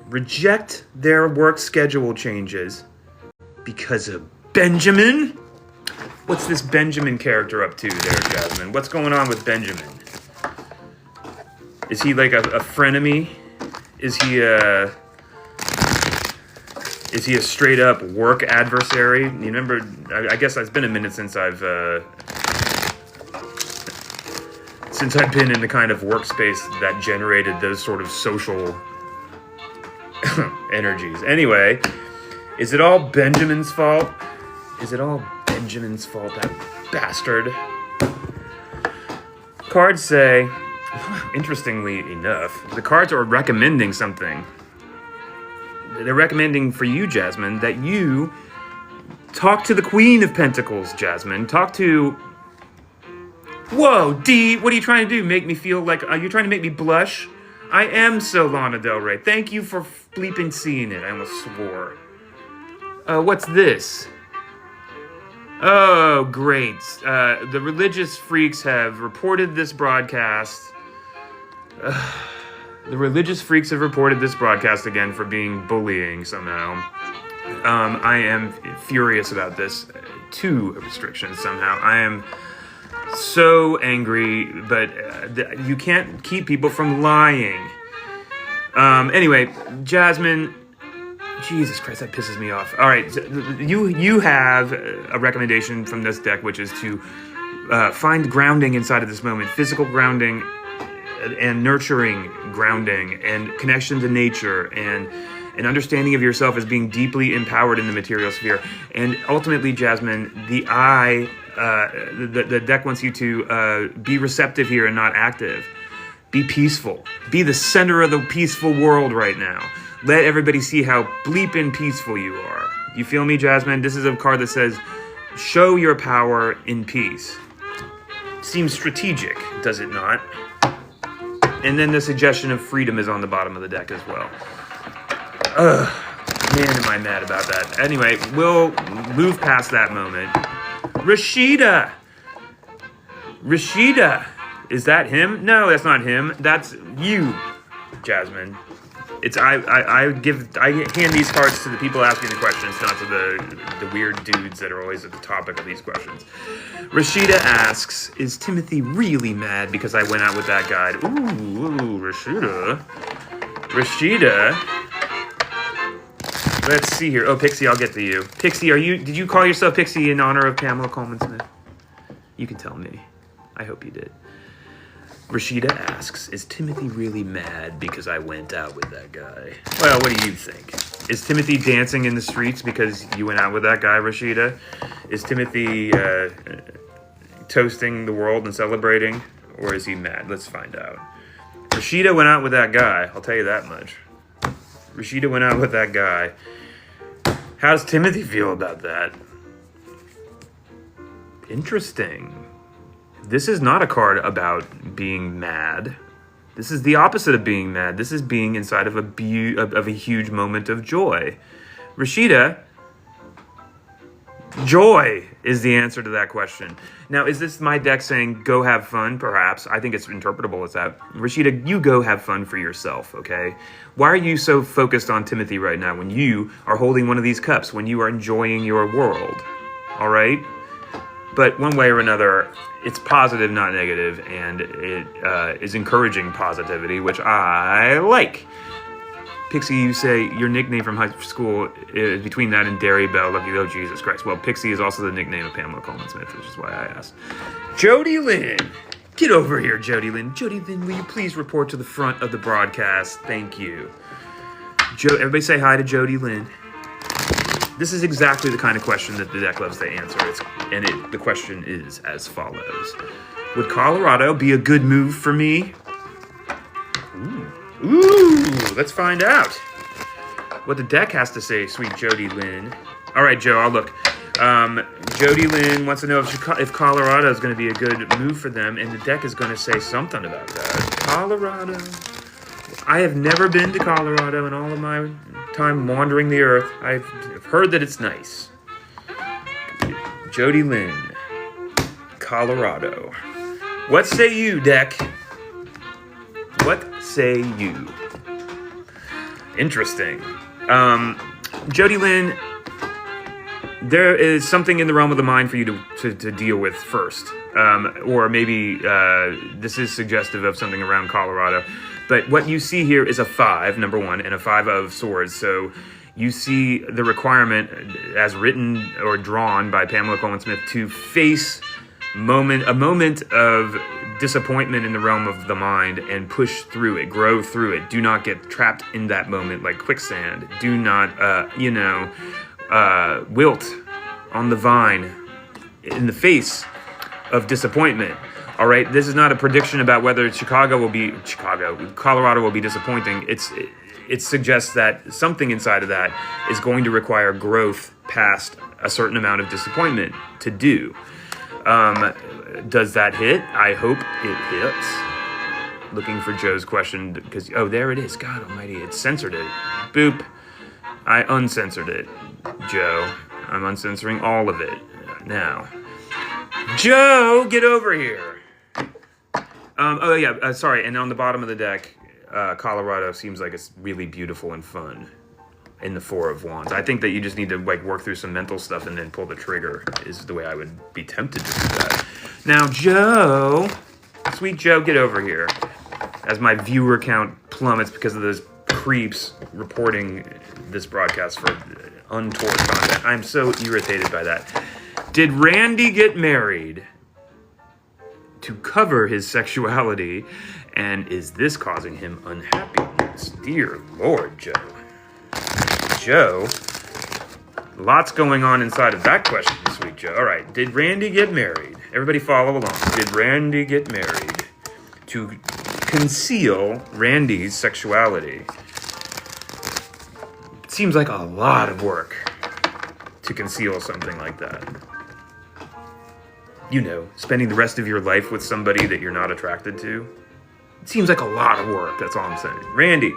reject their work schedule changes because of Benjamin? What's this Benjamin character up to there, Jasmine? What's going on with Benjamin? Is he like a frenemy? Is he a straight up work adversary? You remember, I guess it's been a minute since I've been in the kind of workspace that generated those sort of social energies. Anyway, is it all Benjamin's fault? Is it all Benjamin's fault, that bastard? Cards say, interestingly enough, the cards are recommending something. They're recommending for you, Jasmine, that you talk to the Queen of Pentacles, Jasmine. Talk to... Whoa, D, what are you trying to do? Make me feel like... Are you trying to make me blush? I am so Lana Del Rey. Thank you for bleeping seeing it. I almost swore. What's this? Oh, great. The religious freaks have reported this broadcast. The religious freaks have reported this broadcast again for being bullying somehow. I am furious about this. 2 restrictions somehow. I am so angry, but you can't keep people from lying. Anyway, Jasmine... Jesus Christ, that pisses me off. All right, so you have a recommendation from this deck, which is to find grounding inside of this moment, physical grounding and nurturing grounding and connection to nature and an understanding of yourself as being deeply empowered in the material sphere. And ultimately, Jasmine, the deck wants you to be receptive here and not active. Be peaceful. Be the center of the peaceful world right now. Let everybody see how bleeping peaceful you are. You feel me, Jasmine? This is a card that says, show your power in peace. Seems strategic, does it not? And then the suggestion of freedom is on the bottom of the deck as well. Ugh, man, am I mad about that. Anyway, we'll move past that moment. Rashida! Rashida! Is that him? No, that's not him. That's you, Jasmine. It's I hand these cards to the people asking the questions, not to the weird dudes that are always at the topic of these questions. Rashida asks, is Timothy really mad because I went out with that guy? Ooh, Rashida. Rashida. Let's see here. Oh, Pixie, I'll get to you. Pixie, did you call yourself Pixie in honor of Pamela Coleman Smith? You can tell me. I hope you did. Rashida asks, is Timothy really mad because I went out with that guy? Well, what do you think? Is Timothy dancing in the streets because you went out with that guy, Rashida? Is Timothy toasting the world and celebrating? Or is he mad? Let's find out. Rashida went out with that guy, I'll tell you that much. Rashida went out with that guy. How does Timothy feel about that? Interesting. This is not a card about being mad. This is the opposite of being mad. This is being inside of a huge moment of joy. Rashida, joy is the answer to that question. Now, is this my deck saying go have fun? Perhaps. I think it's interpretable as that. Rashida, you go have fun for yourself, okay? Why are you so focused on Timothy right now when you are holding one of these cups, when you are enjoying your world? All right? But one way or another, it's positive, not negative, and it is encouraging positivity, which I like. Pixie, you say your nickname from high school is between that and Derry Bell. Lucky, oh, Jesus Christ. Well, Pixie is also the nickname of Pamela Coleman Smith, which is why I asked. Jody Lynn. Get over here, Jody Lynn. Jody Lynn, will you please report to the front of the broadcast? Thank you. Everybody say hi to Jody Lynn. This is exactly the kind of question that the deck loves to answer. The question is as follows. Would Colorado be a good move for me? Ooh, let's find out what the deck has to say, sweet Jody Lynn. All right, Joe, I'll look. Jody Lynn wants to know if Colorado is going to be a good move for them, and the deck is going to say something about that. Colorado. I have never been to Colorado in all of my time wandering the earth. I've heard that it's nice. Jody Lynn, Colorado. What say you, deck? What say you? Interesting. Jody Lynn, there is something in the realm of the mind for you to deal with first. Or maybe this is suggestive of something around Colorado. But what you see here is a 5, number 1, and a 5 of swords. So you see the requirement as written or drawn by Pamela Coleman Smith to face a moment of disappointment in the realm of the mind and push through it, grow through it. Do not get trapped in that moment like quicksand. Do not, wilt on the vine in the face of disappointment. All right, this is not a prediction about whether Colorado will be disappointing. It suggests that something inside of that is going to require growth past a certain amount of disappointment to do. Does that hit? I hope it hits. Looking for Joe's question because there it is. God Almighty, it censored it. Boop. I uncensored it, Joe. I'm uncensoring all of it now. Joe, get over here. Sorry. And on the bottom of the deck, Colorado seems like it's really beautiful and fun in the 4 of Wands. I think that you just need to work through some mental stuff and then pull the trigger is the way I would be tempted to do that. Now, Joe, sweet Joe, get over here. As my viewer count plummets because of those creeps reporting this broadcast for untoward content. I'm so irritated by that. Did Randy get married to cover his sexuality, and is this causing him unhappiness? Dear Lord, Joe. Joe, lots going on inside of that question, sweet Joe. All right, did Randy get married? Everybody follow along. Did Randy get married to conceal Randy's sexuality? It seems like a lot of work to conceal something like that. You know, spending the rest of your life with somebody that you're not attracted to. It seems like a lot of work, that's all I'm saying. Randy.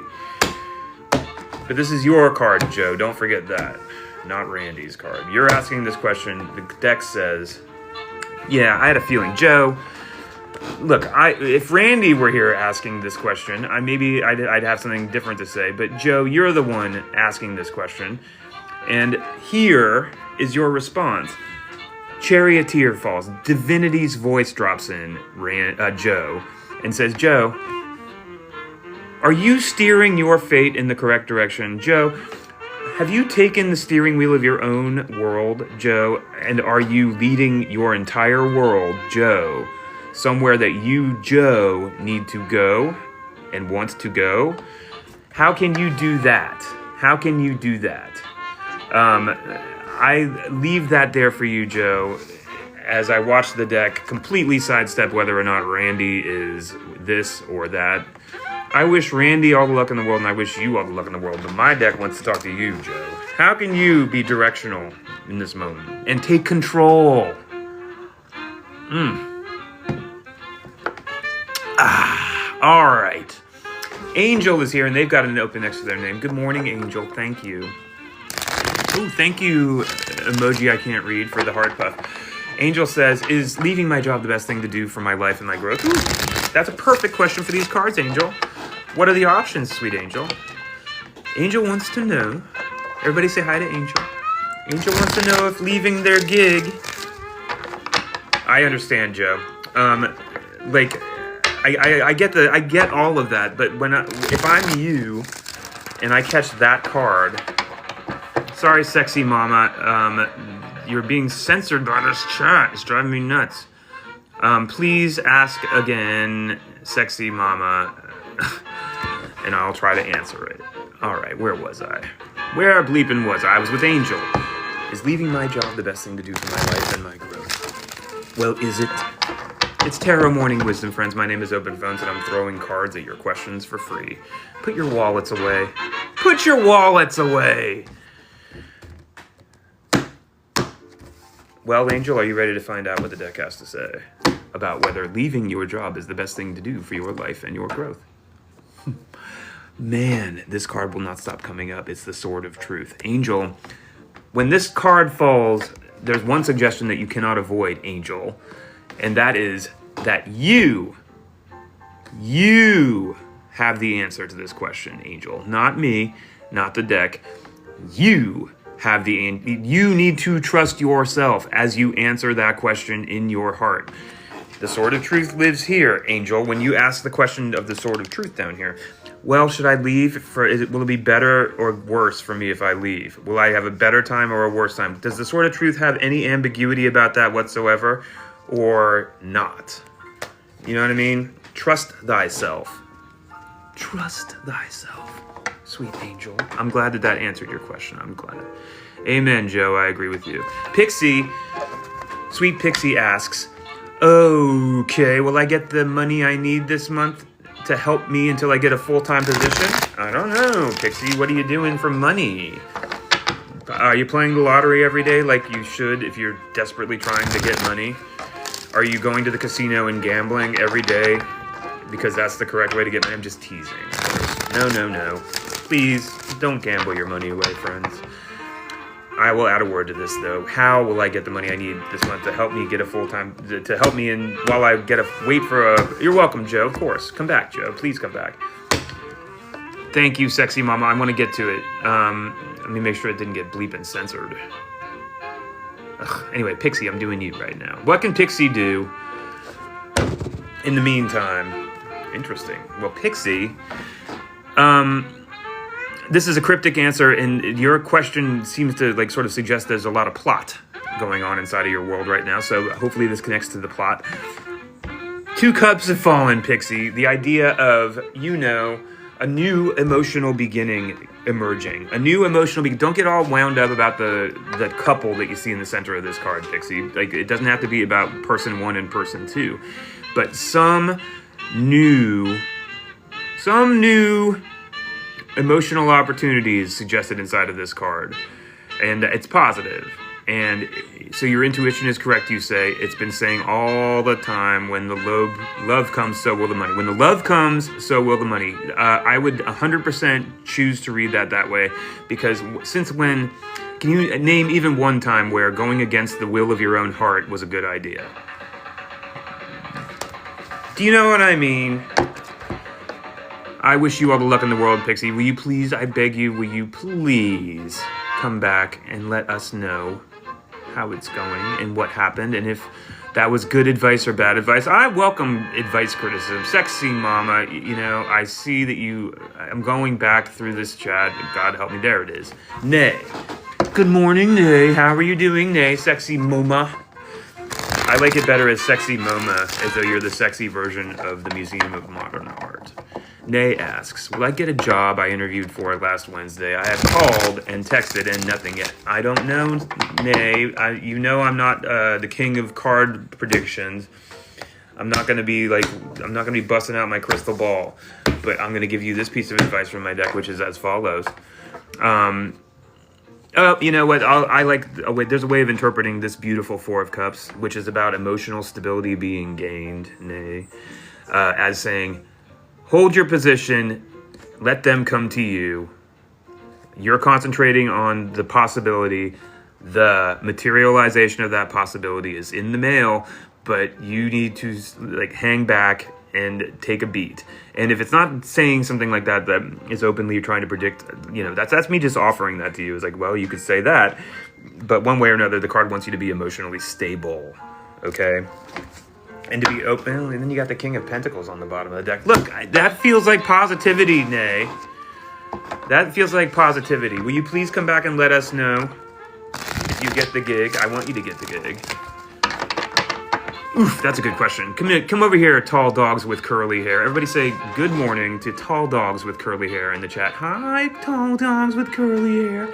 But this is your card, Joe. Don't forget that. Not Randy's card. You're asking this question. The deck says, yeah, I had a feeling. Joe, look, if Randy were here asking this question, I'd have something different to say. But Joe, you're the one asking this question. And here is your response. Charioteer falls. Divinity's voice drops in, Joe, and says, Joe, are you steering your fate in the correct direction? Joe, have you taken the steering wheel of your own world, Joe, and are you leading your entire world, Joe, somewhere that you, Joe, need to go and want to go? How can you do that? How can you do that? I leave that there for you, Joe, as I watch the deck completely sidestep whether or not Randy is this or that. I wish Randy all the luck in the world, and I wish you all the luck in the world, but my deck wants to talk to you, Joe. How can you be directional in this moment and take control? All right. Angel is here, and they've got an open next to their name. Good morning, Angel. Thank you. Oh, thank you, emoji I can't read, for the heart puff. Angel says, is leaving my job the best thing to do for my life and my growth? Ooh, that's a perfect question for these cards, Angel. What are the options, sweet Angel? Angel wants to know. Everybody say hi to Angel. Angel wants to know if leaving their gig. I understand, Joe. I get all of that, but if I'm you, and I catch that card. Sorry, sexy mama. You're being censored by this chat. It's driving me nuts. Please ask again, sexy mama, and I'll try to answer it. All right, where was I? Where bleeping was I? I was with Angel. Is leaving my job the best thing to do for my life and my growth? Well, is it? It's Tarot Morning Wisdom, friends. My name is Open Phones, and I'm throwing cards at your questions for free. Put your wallets away. Put your wallets away! Well, Angel, are you ready to find out what the deck has to say about whether leaving your job is the best thing to do for your life and your growth? Man, this card will not stop coming up. It's the Sword of Truth. Angel, when this card falls, there's one suggestion that you cannot avoid, Angel, and that is that you have the answer to this question, Angel. Not me, not the deck. You need to trust yourself as you answer that question in your heart. The Sword of Truth lives here, Angel. When you ask the question of the Sword of Truth down here, well, should I leave? Will it be better or worse for me if I leave? Will I have a better time or a worse time? Does the Sword of Truth have any ambiguity about that whatsoever or not? You know what I mean? Trust thyself. Trust thyself. Sweet Angel. I'm glad that answered your question. I'm glad. Amen, Joe. I agree with you. Pixie, Sweet Pixie asks, okay, will I get the money I need this month to help me until I get a full-time position? I don't know, Pixie. What are you doing for money? Are you playing the lottery every day like you should if you're desperately trying to get money? Are you going to the casino and gambling every day because that's the correct way to get money? I'm just teasing. No. Please, don't gamble your money away, friends. I will add a word to this, though. How will I get the money I need this month to help me get a full-time, to help me in while I wait for a... You're welcome, Joe, of course. Come back, Joe. Please come back. Thank you, sexy mama. I want to get to it. Let me make sure it didn't get bleeping censored. Ugh. Anyway, Pixie, I'm doing you right now. What can Pixie do in the meantime? Interesting. Well, Pixie... this is a cryptic answer, and your question seems to sort of suggest there's a lot of plot going on inside of your world right now, so hopefully this connects to the plot. 2 cups have fallen, Pixie. The idea of, a new emotional beginning emerging. A new emotional beginning. Don't get all wound up about the couple that you see in the center of this card, Pixie. It doesn't have to be about person 1 and person 2. But some new emotional opportunities suggested inside of this card, and it's positive. And so your intuition is correct, you say. It's been saying all the time, when the love comes, so will the money. When the love comes, so will the money. I would 100% choose to read that way, because can you name even one time where going against the will of your own heart was a good idea? Do you know what I mean? I wish you all the luck in the world, Pixie. Will you please, I beg you, will you please come back and let us know how it's going and what happened, and if that was good advice or bad advice. I welcome advice, criticism. Sexy mama, I see that I'm going back through this chat. God help me, there it is. Nay. Good morning, Nay. How are you doing, Nay? Sexy mama. I like it better as sexy mama, as though you're the sexy version of the Museum of Modern Art. Nay asks, will I get a job I interviewed for last Wednesday? I have called and texted and nothing yet. I don't know, Nay. I'm not the king of card predictions. I'm not going to be busting out my crystal ball, but I'm going to give you this piece of advice from my deck, which is as follows. You know what? There's a way of interpreting this beautiful 4 of Cups, which is about emotional stability being gained, Nay, as saying, hold your position, let them come to you. You're concentrating on the possibility. The materialization of that possibility is in the mail, but you need to hang back and take a beat. And if it's not saying something like that is openly trying to predict, that's me just offering that to you. It's well, you could say that, but one way or another, the card wants you to be emotionally stable, okay? And to be open, and then you got the King of Pentacles on the bottom of the deck. Look, that feels like positivity, Nay. That feels like positivity. Will you please come back and let us know if you get the gig? I want you to get the gig. Oof, that's a good question. Come over here, tall dogs with curly hair. Everybody say good morning to tall dogs with curly hair in the chat. Hi, tall dogs with curly hair.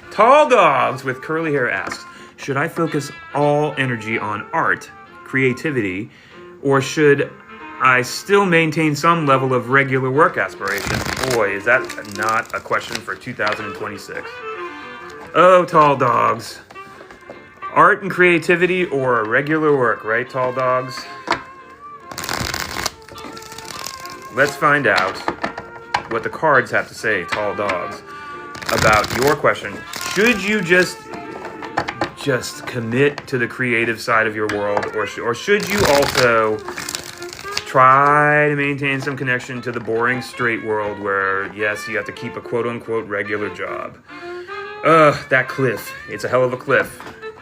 Tall dogs with curly hair asks, should I focus all energy on art, creativity, or should I still maintain some level of regular work aspirations? Boy, is that not a question for 2026. Oh, tall dogs. Art and creativity or regular work, right, tall dogs? Let's find out what the cards have to say, tall dogs, about your question. Should you just commit to the creative side of your world, or should you also try to maintain some connection to the boring straight world where, yes, you have to keep a quote-unquote regular job? That cliff. It's a hell of a cliff.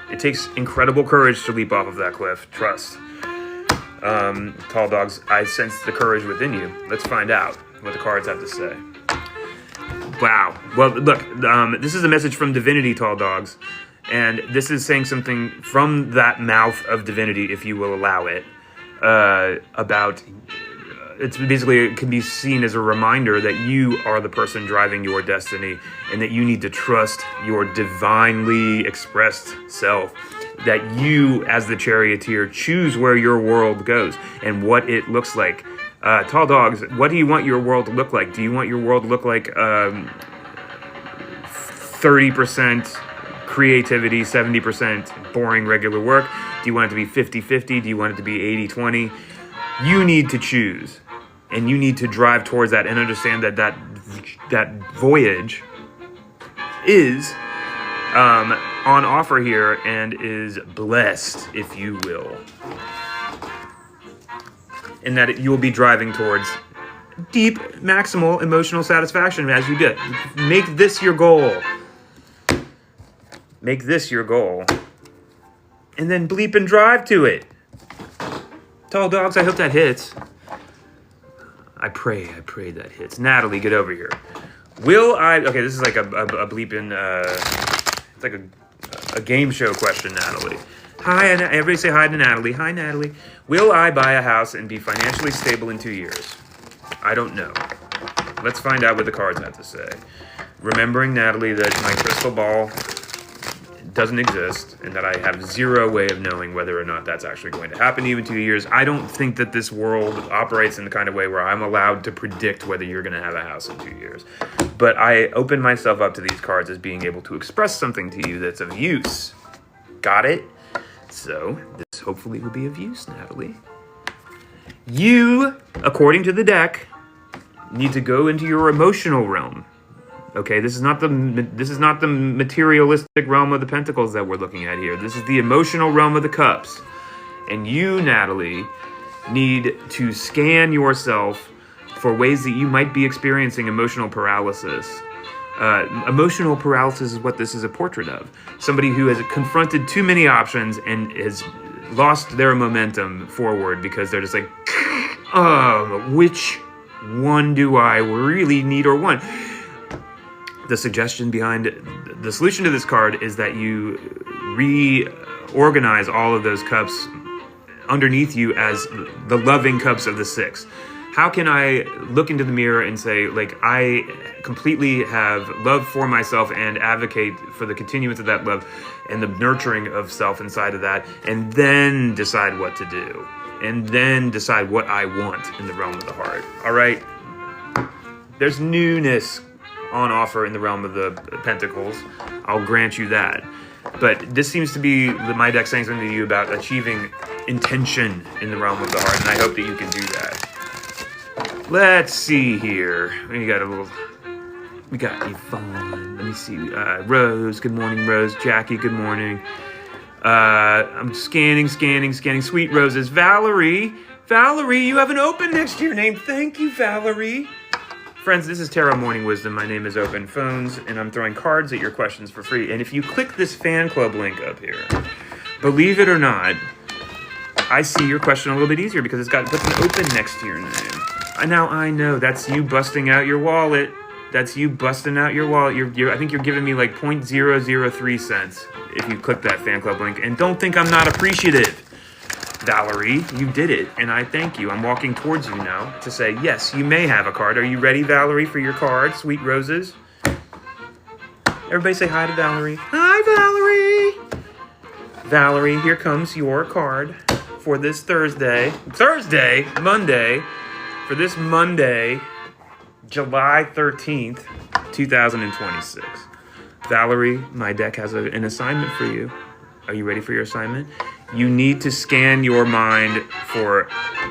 It takes incredible courage to leap off of that cliff. Trust. Tall dogs, I sense the courage within you. Let's find out what the cards have to say. Wow. Well, look, this is a message from Divinity, tall dogs. And this is saying something from that mouth of Divinity, if you will allow it, about... It's basically, it can be seen as a reminder that you are the person driving your destiny and that you need to trust your divinely expressed self, that you, as the charioteer, choose where your world goes and what it looks like. Tall dogs, what do you want your world to look like? Do you want your world to look like 30% creativity, 70% boring regular work? Do you want it to be 50-50? Do you want it to be 80-20? You need to choose. And you need to drive towards that and understand that voyage is on offer here and is blessed, if you will. And that you will be driving towards deep, maximal emotional satisfaction as you do. Make this your goal. Make this your goal. And then bleep and drive to it. Tall dogs, I hope that hits. I pray that hits. Natalie, get over here. Okay, this is like a bleeping, it's like a game show question, Natalie. Hi, everybody say hi to Natalie. Hi, Natalie. Will I buy a house and be financially stable in 2 years? I don't know. Let's find out what the cards have to say. Remembering, Natalie, that my crystal ball doesn't exist and that I have zero way of knowing whether or not that's actually going to happen even 2 years. I don't think that this world operates in the kind of way where I'm allowed to predict whether you're going to have a house in 2 years. But I open myself up to these cards as being able to express something to you that's of use. Got it? So this hopefully will be of use, Natalie. You, according to the deck, need to go into your emotional realm. Okay, this is not the materialistic realm of the pentacles that we're looking at here. This is the emotional realm of the cups. And you, Natalie, need to scan yourself for ways that you might be experiencing emotional paralysis. Emotional paralysis is what this is a portrait of. Somebody who has confronted too many options and has lost their momentum forward because they're just like, which one do I really need or want? The suggestion behind the solution to this card is that you reorganize all of those cups underneath you as the loving cups of the six. How can I look into the mirror and say, like, I completely have love for myself and advocate for the continuance of that love and the nurturing of self inside of that, and then decide what to do, and then decide what I want in the realm of the heart. All right? There's newness on offer in the realm of the pentacles. I'll grant you that. But this seems to be my deck saying something to you about achieving intention in the realm of the heart, and I hope that you can do that. Let's see here. We got Yvonne. Let me see. Rose, good morning, Rose. Jackie, good morning. I'm scanning. Sweet roses. Valerie, you have an open next to your name. Thank you, Valerie. Friends, this is Tarot Morning Wisdom. My name is Open Phones, and I'm throwing cards at your questions for free. And if you click this fan club link up here, believe it or not, I see your question a little bit easier because it's got an open next to your name. Now I know that's you busting out your wallet. That's you busting out your wallet. I think you're giving me like 0.003 cents if you click that fan club link. And don't think I'm not appreciative. Valerie, you did it, and I thank you. I'm walking towards you now to say, yes, you may have a card. Are you ready, Valerie, for your card, sweet roses? Everybody say hi to Valerie. Hi, Valerie. Valerie, here comes your card for this Monday, for this Monday, July 13th, 2026. Valerie, my deck has an assignment for you. Are you ready for your assignment? You need to scan your mind for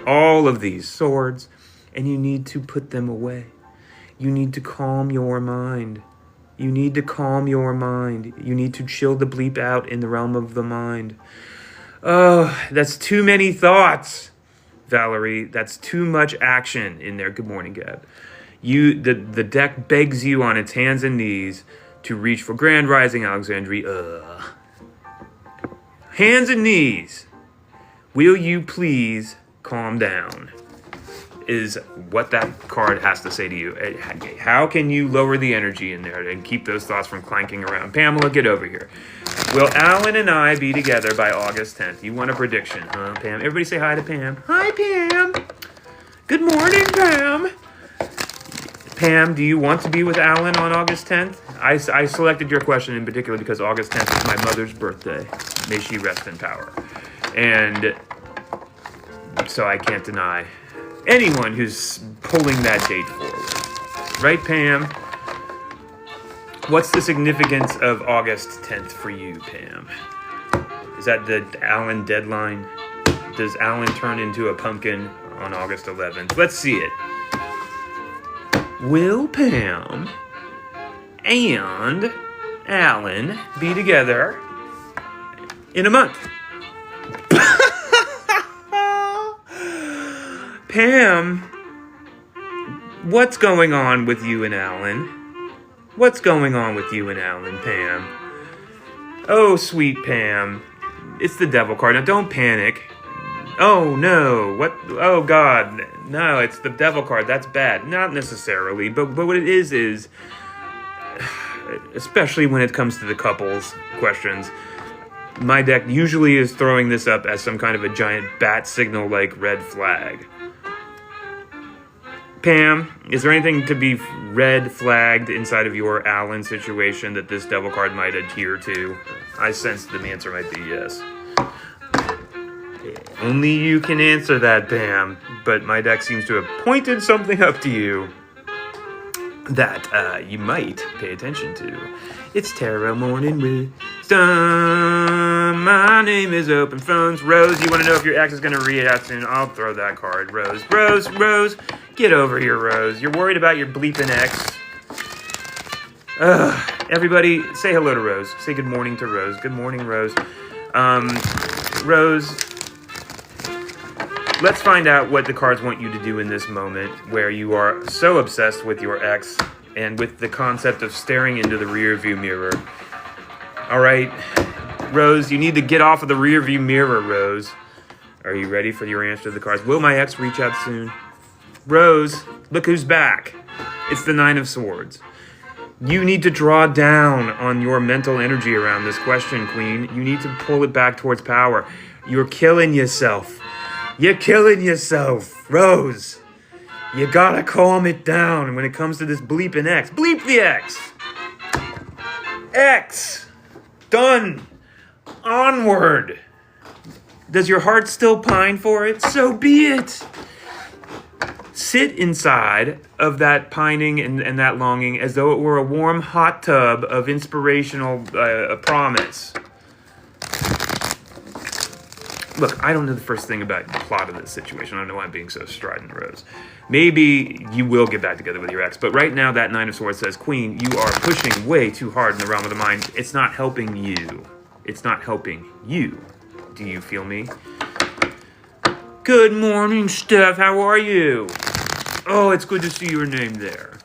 all of these swords, and you need to put them away. You need to calm your mind. You need to calm your mind. You need to chill the bleep out in the realm of the mind. Oh, that's too many thoughts, Valerie. That's too much action in there. Good morning, Gab. The deck begs you on its hands and knees to reach for Grand Rising Alexandria. Hands and knees. Will you please calm down? Is what that card has to say to you. How can you lower the energy in there and keep those thoughts from clanking around? Pamela, get over here. Will Alan and I be together by August 10th? You want a prediction, huh, Pam? Everybody say hi to Pam. Hi, Pam. Good morning, Pam. Pam, do you want to be with Alan on August 10th? I selected your question in particular because August 10th is my mother's birthday. May she rest in power. And so I can't deny anyone who's pulling that date forward. Right, Pam? What's the significance of August 10th for you, Pam? Is that the Alan deadline? Does Alan turn into a pumpkin on August 11th? Let's see it. Will Pam and Alan be together in a month? Pam, what's going on with you and Alan? What's going on with you and Alan, Pam? Oh, sweet Pam. It's the devil card. Now, don't panic. Oh, no. What? Oh, God. No, it's the devil card. That's bad. Not necessarily. But what it is, especially when it comes to the couples questions, my deck usually is throwing this up as some kind of a giant bat signal like red flag. Pam, is there anything to be red flagged inside of your Alan situation that this devil card might adhere to? I sense the answer might be yes. Only you can answer that, Pam, but my deck seems to have pointed something up to you that you might pay attention to. It's Tarot Morning Wisdom. My name is Open Phones. Rose, you want to know if your ex is going to read out soon? I'll throw that card. Rose, get over here, Rose. You're worried about your bleeping ex. Everybody, say hello to Rose. Say good morning to Rose. Good morning, Rose. Rose, let's find out what the cards want you to do in this moment where you are so obsessed with your ex and with the concept of staring into the rearview mirror. All right, Rose, you need to get off of the rearview mirror, Rose. Are you ready for your answer to the cards? Will my ex reach out soon? Rose, look who's back. It's the Nine of Swords. You need to draw down on your mental energy around this question, Queen. You need to pull it back towards power. You're killing yourself. You're killing yourself, Rose. You gotta calm it down when it comes to this bleeping ex. Bleep the ex. Ex. Done. Onward. Does your heart still pine for it? So be it. Sit inside of that pining and that longing as though it were a warm hot tub of inspirational promise. Look, I don't know the first thing about the plot of this situation. I don't know why I'm being so strident, Rose. Maybe you will get back together with your ex, but right now that Nine of Swords says, Queen, you are pushing way too hard in the realm of the mind. It's not helping you. It's not helping you. Do you feel me? Good morning, Steph. How are you? Oh, it's good to see your name there.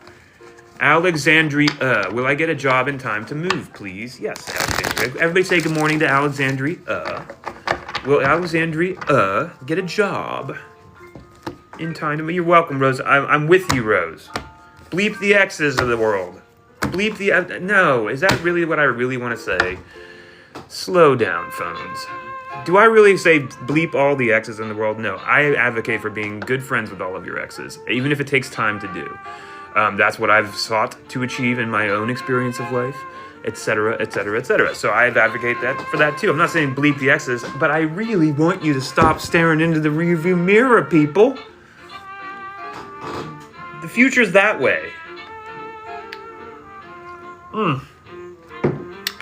Alexandria. Will I get a job in time to move, please? Yes, Alexandria. Everybody say good morning to Alexandria. Will Alexandria get a job in time to move? You're welcome, Rose. I'm with you, Rose. Bleep the X's of the world. Bleep the... No, is that really what I really want to say? Slow down, phones. Do I really say bleep all the X's in the world? No, I advocate for being good friends with all of your exes, even if it takes time to do. That's what I've sought to achieve in my own experience of life, etc., etc., etc. So I advocate for that too. I'm not saying bleep the X's, but I really want you to stop staring into the rearview mirror, people. The future's that way.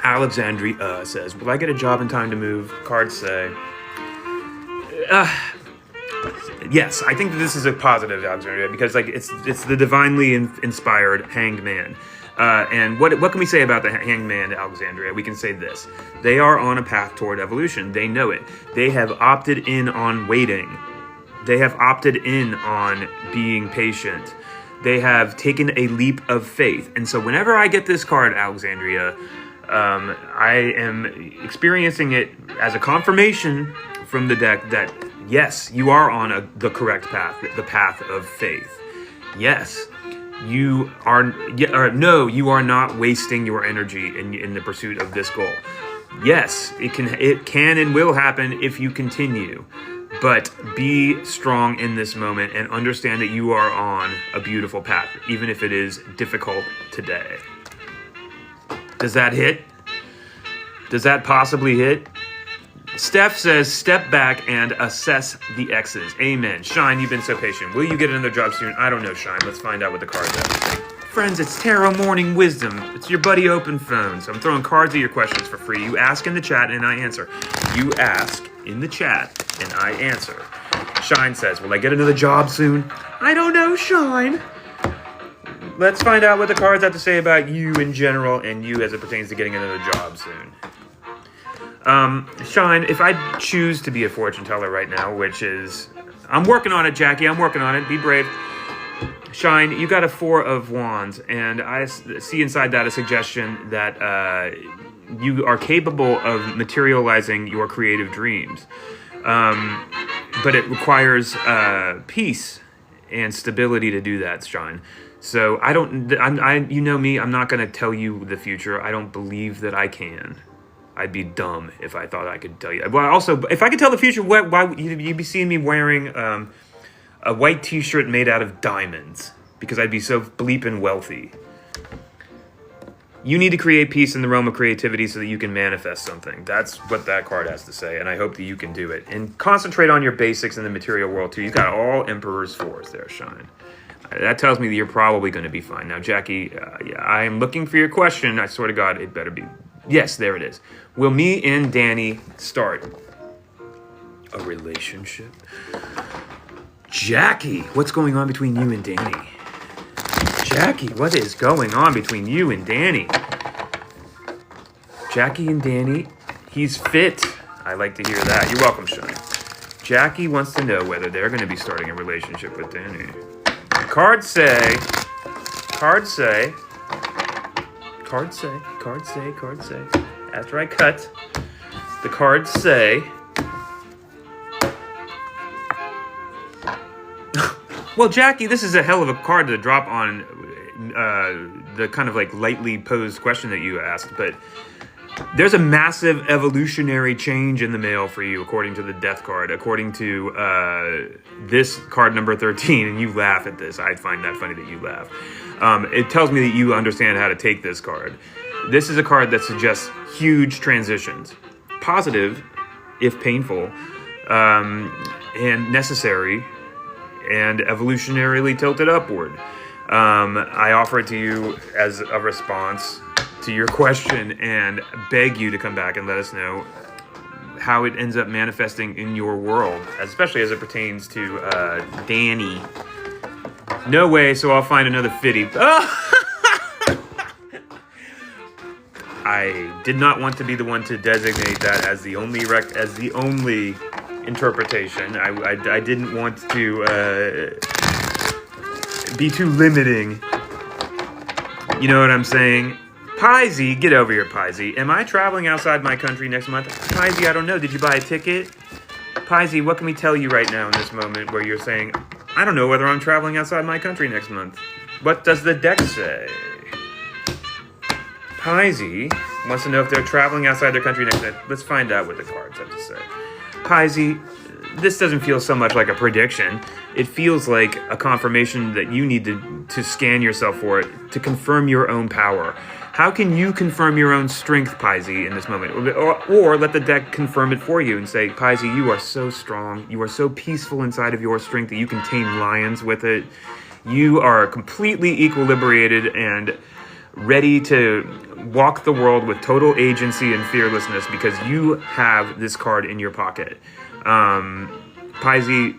Alexandria says, will I get a job in time to move? Cards say, yes, I think that this is a positive, Alexandria, because like it's the divinely inspired hanged man. And what can we say about the hanged man, Alexandria? We can say this. They are on a path toward evolution. They know it. They have opted in on waiting. They have opted in on being patient. They have taken a leap of faith. And so whenever I get this card, Alexandria, I am experiencing it as a confirmation from the deck that, yes, you are on the correct path, the path of faith. Yes, you are, no, you are not wasting your energy in the pursuit of this goal. Yes, it can and will happen if you continue. But be strong in this moment and understand that you are on a beautiful path, even if it is difficult today. Does that hit? Does that possibly hit? Steph says, step back and assess the X's. Amen. Shine, you've been so patient. Will you get another job soon? I don't know, Shine. Let's find out what the cards have to say. Friends, it's Tarot Morning Wisdom. It's your buddy Open Phone. So I'm throwing cards at your questions for free. You ask in the chat and I answer. You ask in the chat and I answer. Shine says, will I get another job soon? I don't know, Shine. Let's find out what the cards have to say about you in general and you as it pertains to getting another job soon. Shine, if I choose to be a fortune teller right now, which is... I'm working on it, Jackie. I'm working on it. Be brave. Shine, you got a 4 of Wands, and I see inside that a suggestion that you are capable of materializing your creative dreams. But it requires peace and stability to do that, Shine. So you know me, I'm not going to tell you the future. I don't believe that I can. I'd be dumb if I thought I could tell you. Well, also, if I could tell the future, why would you'd be seeing me wearing a white t-shirt made out of diamonds? Because I'd be so bleeping wealthy. You need to create peace in the realm of creativity so that you can manifest something. That's what that card has to say, and I hope that you can do it. And concentrate on your basics in the material world, too. You've got all Emperor's 4s there, Shine. That tells me that you're probably going to be fine. Now, Jackie, yeah, I am looking for your question. I swear to God, it better be. Yes, there it is. Will me and Danny start a relationship? Jackie, what's going on between you and Danny? Jackie, what is going on between you and Danny? Jackie and Danny, he's fit. I like to hear that. You're welcome, Shine. Jackie wants to know whether they're going to be starting a relationship with Danny. Cards say. After I cut, the cards say. Well, Jackie, this is a hell of a card to drop on the kind of like lightly posed question that you asked, but there's a massive evolutionary change in the mail for you, according to the Death card, according to this card number 13, and you laugh at this. I find that funny that you laugh. It tells me that you understand how to take this card. This is a card that suggests huge transitions. Positive, if painful, and necessary, and evolutionarily tilted upward. I offer it to you as a response to your question and beg you to come back and let us know how it ends up manifesting in your world, especially as it pertains to Danny. No way, so I'll find another fitty. I did not want to be the one to designate that as the only interpretation. I didn't want to be too limiting. You know what I'm saying? Pisey, get over here, Pisey. Am I traveling outside my country next month? Pisey, I don't know. Did you buy a ticket? Pisey, what can we tell you right now in this moment where you're saying, I don't know whether I'm traveling outside my country next month? What does the deck say? Pisey wants to know if they're traveling outside their country next night. Let's find out what the cards have to say. Pisey, this doesn't feel so much like a prediction. It feels like a confirmation that you need to scan yourself for it, to confirm your own power. How can you confirm your own strength, Pisey, in this moment? Or let the deck confirm it for you and say, Pisey, you are so strong. You are so peaceful inside of your strength that you can tame lions with it. You are completely equilibrated and ready to walk the world with total agency and fearlessness because you have this card in your pocket. Pisey,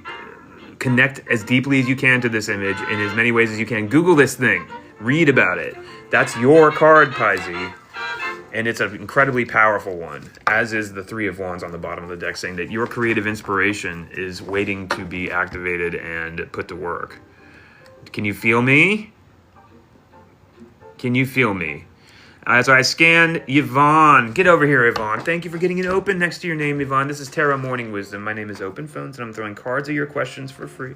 connect as deeply as you can to this image in as many ways as you can. Google this thing. Read about it. That's your card, Pisey. And it's an incredibly powerful one, as is the Three of Wands on the bottom of the deck, saying that your creative inspiration is waiting to be activated and put to work. Can you feel me? Can you feel me? As I scan Yvonne. Get over here, Yvonne. Thank you for getting an open next to your name, Yvonne. This is Tarot Morning Wisdom. My name is Open Phones, and I'm throwing cards at your questions for free.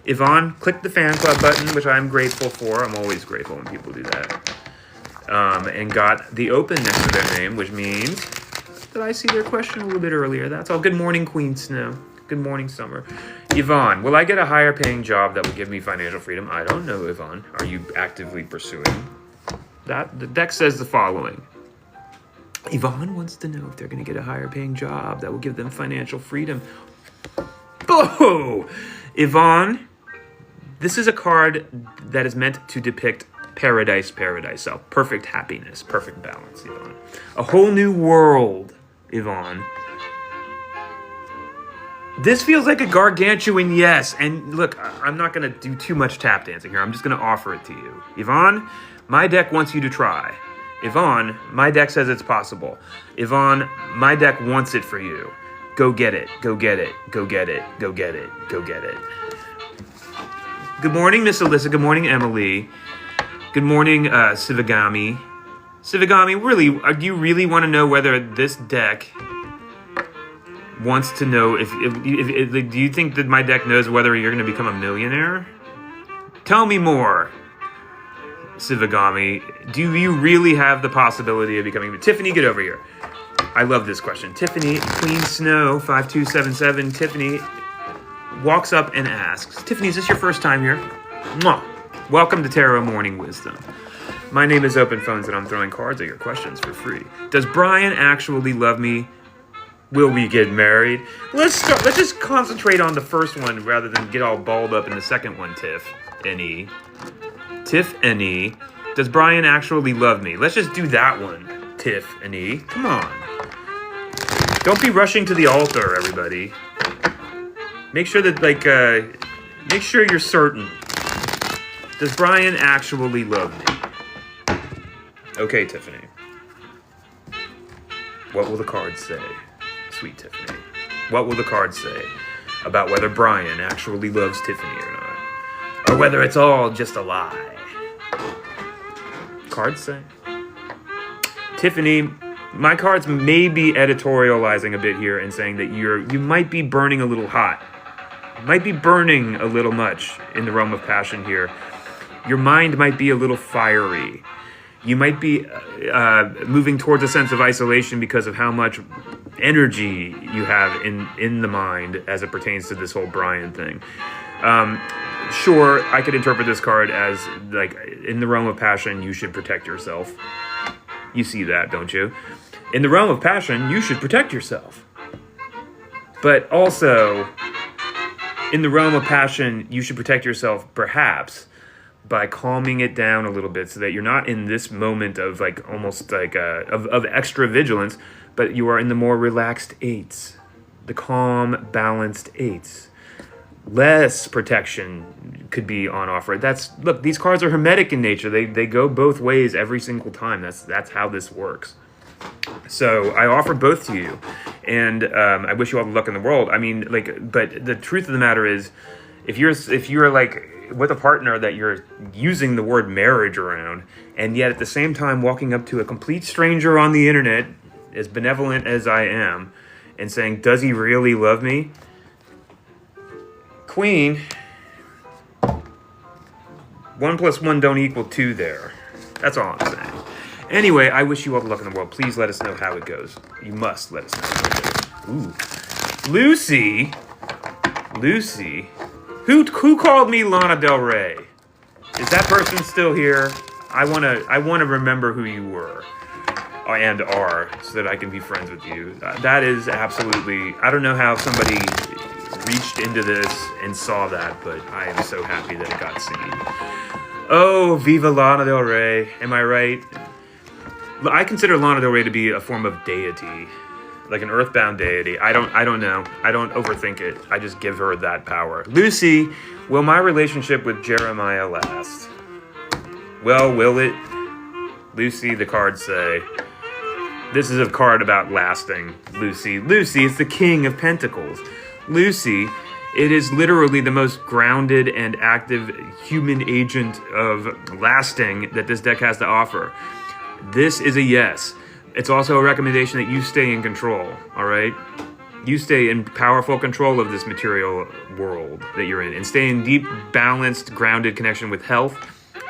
Yvonne, click the fan club button, which I'm grateful for. I'm always grateful when people do that. And got the open next to their name, which means that I see their question a little bit earlier. That's all. Good morning, Queen Snow. Good morning, Summer. Yvonne, will I get a higher paying job that will give me financial freedom? I don't know, Yvonne. Are you actively pursuing that? The deck says the following. Yvonne wants to know if they're going to get a higher paying job that will give them financial freedom. Boo! Yvonne, this is a card that is meant to depict paradise, so perfect happiness, perfect balance, Yvonne. A whole new world, Yvonne. This feels like a gargantuan yes. And look, I'm not going to do too much tap dancing here. I'm just going to offer it to you. Yvonne, my deck wants you to try. Yvonne, my deck says it's possible. Yvonne, my deck wants it for you. Go get it. Go get it. Go get it. Go get it. Go get it. Good morning, Miss Alyssa. Good morning, Emily. Good morning, Sivagami. Sivagami, really, do you really want to know whether this deck wants to know if do you think that my deck knows whether you're going to become a millionaire? Tell me more, Sivagami. Do you really have the possibility of becoming... Tiffany, get over here. I love this question. Tiffany, Queen Snow, 5277. Tiffany walks up and asks, Tiffany, is this your first time here? Mwah. Welcome to Tarot Morning Wisdom. My name is Open Phones, and I'm throwing cards at your questions for free. Does Brian actually love me? Will we get married? Let's just concentrate on the first one rather than get all balled up in the second one, Tiffany. Tiffany. Does Brian actually love me? Let's just do that one, Tiffany. Come on. Don't be rushing to the altar, everybody. Make sure that, make sure you're certain. Does Brian actually love me? Okay, Tiffany. What will the cards say? Sweet Tiffany. What will the cards say about whether Brian actually loves Tiffany or not? Or whether it's all just a lie? Cards say. Tiffany, my cards may be editorializing a bit here and saying that you might be burning a little hot. Might be burning a little much in the realm of passion here. Your mind might be a little fiery. You might be moving towards a sense of isolation because of how much energy you have in the mind as it pertains to this whole Brian thing. Sure, I could interpret this card as, like, in the realm of passion, you should protect yourself. You see that, don't you? In the realm of passion, you should protect yourself. But also, in the realm of passion, you should protect yourself, perhaps, by calming it down a little bit so that you're not in this moment of, like, almost like of extra vigilance, but you are in the more relaxed eights, the calm, balanced eights. Less protection could be on offer. Look, these cards are hermetic in nature. They go both ways every single time. That's how this works. So I offer both to you, and I wish you all the luck in the world. I mean, like, but the truth of the matter is, if you're like with a partner that you're using the word marriage around, and yet at the same time walking up to a complete stranger on the internet, as benevolent as I am, and saying, "Does he really love me?" Queen, 1 plus 1 don't equal 2 there. That's all I'm saying. Anyway, I wish you all the luck in the world. Please let us know how it goes. You must let us know how it goes. Ooh. Lucy? Who called me Lana Del Rey? Is that person still here? I wanna remember who you were and are, so that I can be friends with you. That is absolutely. I don't know how somebody reached into this and saw that, but I am so happy that it got seen. Oh, Viva Lana Del Rey! Am I right? I consider Lana Del Rey to be a form of deity, like an earthbound deity. I don't know. I don't overthink it. I just give her that power. Lucy, will my relationship with Jeremiah last? Well, will it? Lucy, the cards say. This is a card about lasting, Lucy. Lucy is the King of Pentacles. Lucy, it is literally the most grounded and active human agent of lasting that this deck has to offer. This is a yes. It's also a recommendation that you stay in control, all right? You stay in powerful control of this material world that you're in, and stay in deep, balanced, grounded connection with health,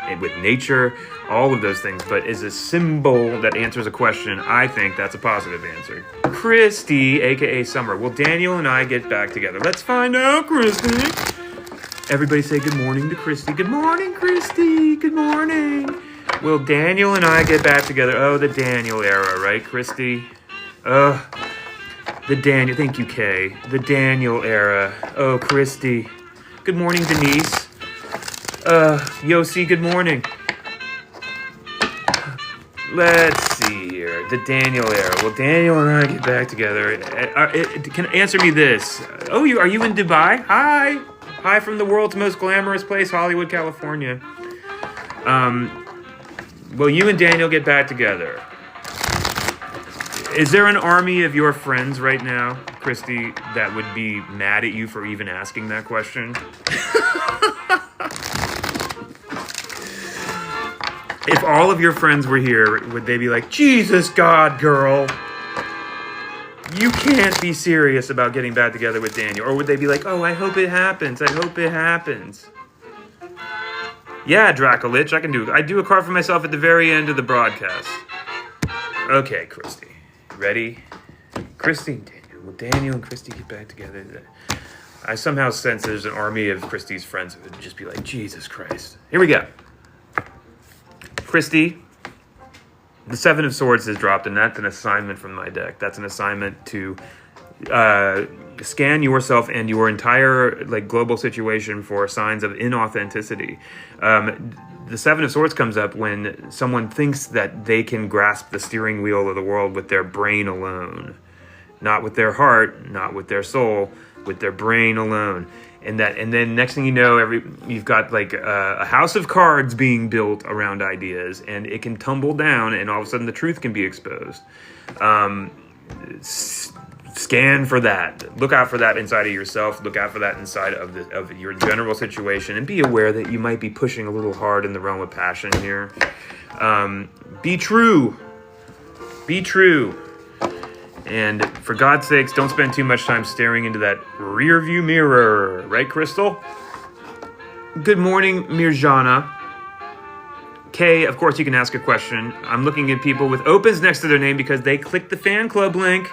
and with nature, all of those things. But as a symbol that answers a question, I think that's a positive answer. Christy, aka Summer. Will Daniel and I get back together? Let's find out, Christy. Everybody say good morning to Christy. Good morning, Christy. Good morning. Will Daniel and I get back together? Oh, the Daniel era, right, Christy? The Daniel. Thank you, Kay. The Daniel era. Oh, Christy. Good morning, Denise. Yossi, good morning. Let's see here. The Daniel era. Will Daniel and I get back together? Can answer me this. Oh, are you in Dubai? Hi. Hi from the world's most glamorous place, Hollywood, California. Will you and Daniel get back together? Is there an army of your friends right now, Christy, that would be mad at you for even asking that question? If all of your friends were here, would they be like, Jesus God, girl, you can't be serious about getting back together with Daniel? Or would they be like, oh, I hope it happens. I hope it happens. Yeah, Dracolich, I can do it. I do a card for myself at the very end of the broadcast. Okay, Christy. Ready? Christy and Daniel. Will Daniel and Christy get back together? I somehow sense there's an army of Christy's friends who would just be like, Jesus Christ. Here we go. Christy, the Seven of Swords is dropped, and that's an assignment from my deck. That's an assignment to scan yourself and your entire global situation for signs of inauthenticity. The Seven of Swords comes up when someone thinks that they can grasp the steering wheel of the world with their brain alone, not with their heart, not with their soul, with their brain alone. And then next thing you know, you've got a house of cards being built around ideas, and it can tumble down, and all of a sudden the truth can be exposed. Scan for that. Look out for that inside of yourself. Look out for that inside of your general situation, and be aware that you might be pushing a little hard in the realm of passion here. Be true. Be true. And for God's sakes, don't spend too much time staring into that rear view mirror. Right, Crystal? Good morning, Mirjana. Kay, of course you can ask a question. I'm looking at people with opens next to their name because they clicked the fan club link.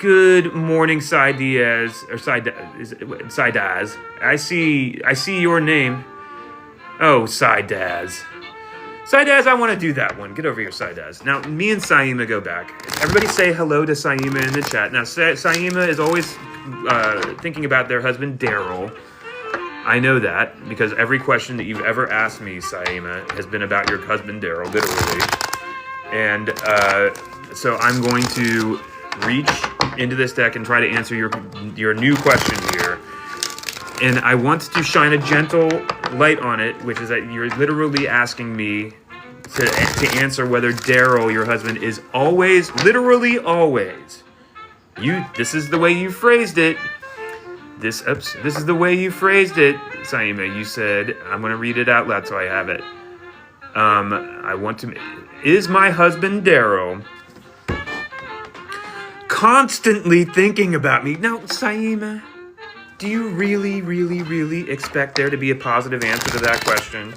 Good morning, Sai Diaz. Or Sai Daz. I see your name. Oh, Sai Daz. Saidaz, I want to do that one. Get over here, Saidaz. Now, me and Saima go back. Everybody say hello to Saima in the chat. Now, Saima is always thinking about their husband, Daryl. I know that because every question that you've ever asked me, Saima, has been about your husband, Daryl, literally. And so I'm going to reach into this deck and try to answer your new question here. And I want to shine a gentle light on it, which is that you're literally asking me to answer whether Daryl, your husband, is always, literally always. This is the way you phrased it. This is the way you phrased it, Saima. You said, I'm going to read it out loud so I have it. Is my husband Daryl constantly thinking about me? Now, Saima, Do you really, really, really expect there to be a positive answer to that question?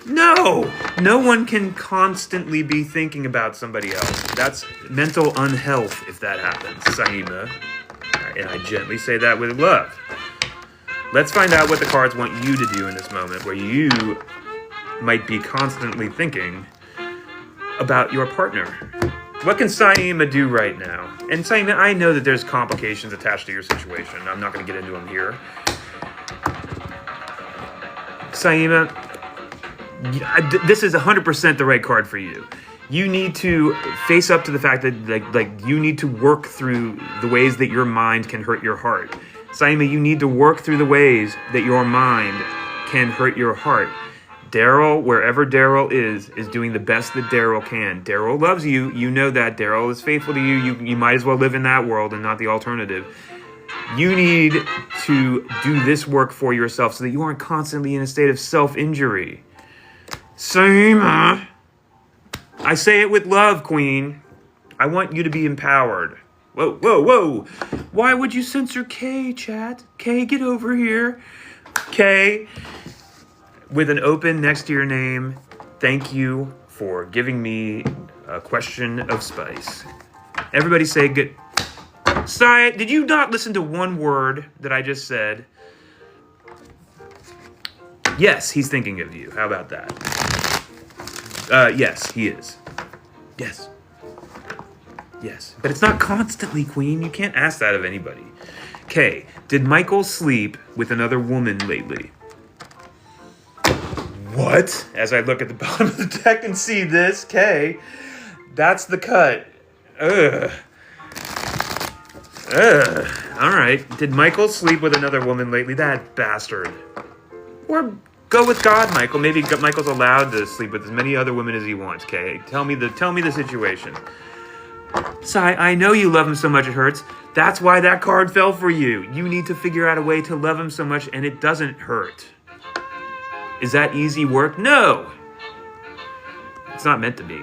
No! No one can constantly be thinking about somebody else. That's mental unhealth if that happens, Saima. And I gently say that with love. Let's find out what the cards want you to do in this moment where you might be constantly thinking about your partner. What can Saima do right now? And Saima, I know that there's complications attached to your situation. I'm not going to get into them here. Saima, this is 100% the right card for you. You need to face up to the fact that like you need to work through the ways that your mind can hurt your heart. Saima, you need to work through the ways that your mind can hurt your heart. Daryl, wherever Daryl is doing the best that Daryl can. Daryl loves you. You know that. Daryl is faithful to you. You might as well live in that world and not the alternative. You need to do this work for yourself so that you aren't constantly in a state of self-injury. Saima, I say it with love, Queen. I want you to be empowered. Whoa, whoa, whoa. Why would you censor Kay, chat? Kay, get over here. Kay, with an open next to your name, thank you for giving me a question of spice. Everybody say good. Sai, did you not listen to one word that I just said? Yes, he's thinking of you. How about that? Yes, he is. Yes. Yes. But it's not constantly, Queen. You can't ask that of anybody. Kay, did Michael sleep with another woman lately? What? As I look at the bottom of the deck and see this, Kay, that's the cut. Ugh. All right. Did Michael sleep with another woman lately? That bastard. Or go with God, Michael. Maybe Michael's allowed to sleep with as many other women as he wants. Kay, tell me the situation. Sai, I know you love him so much it hurts. That's why that card fell for you. You need to figure out a way to love him so much and it doesn't hurt. Is that easy work? No. It's not meant to be.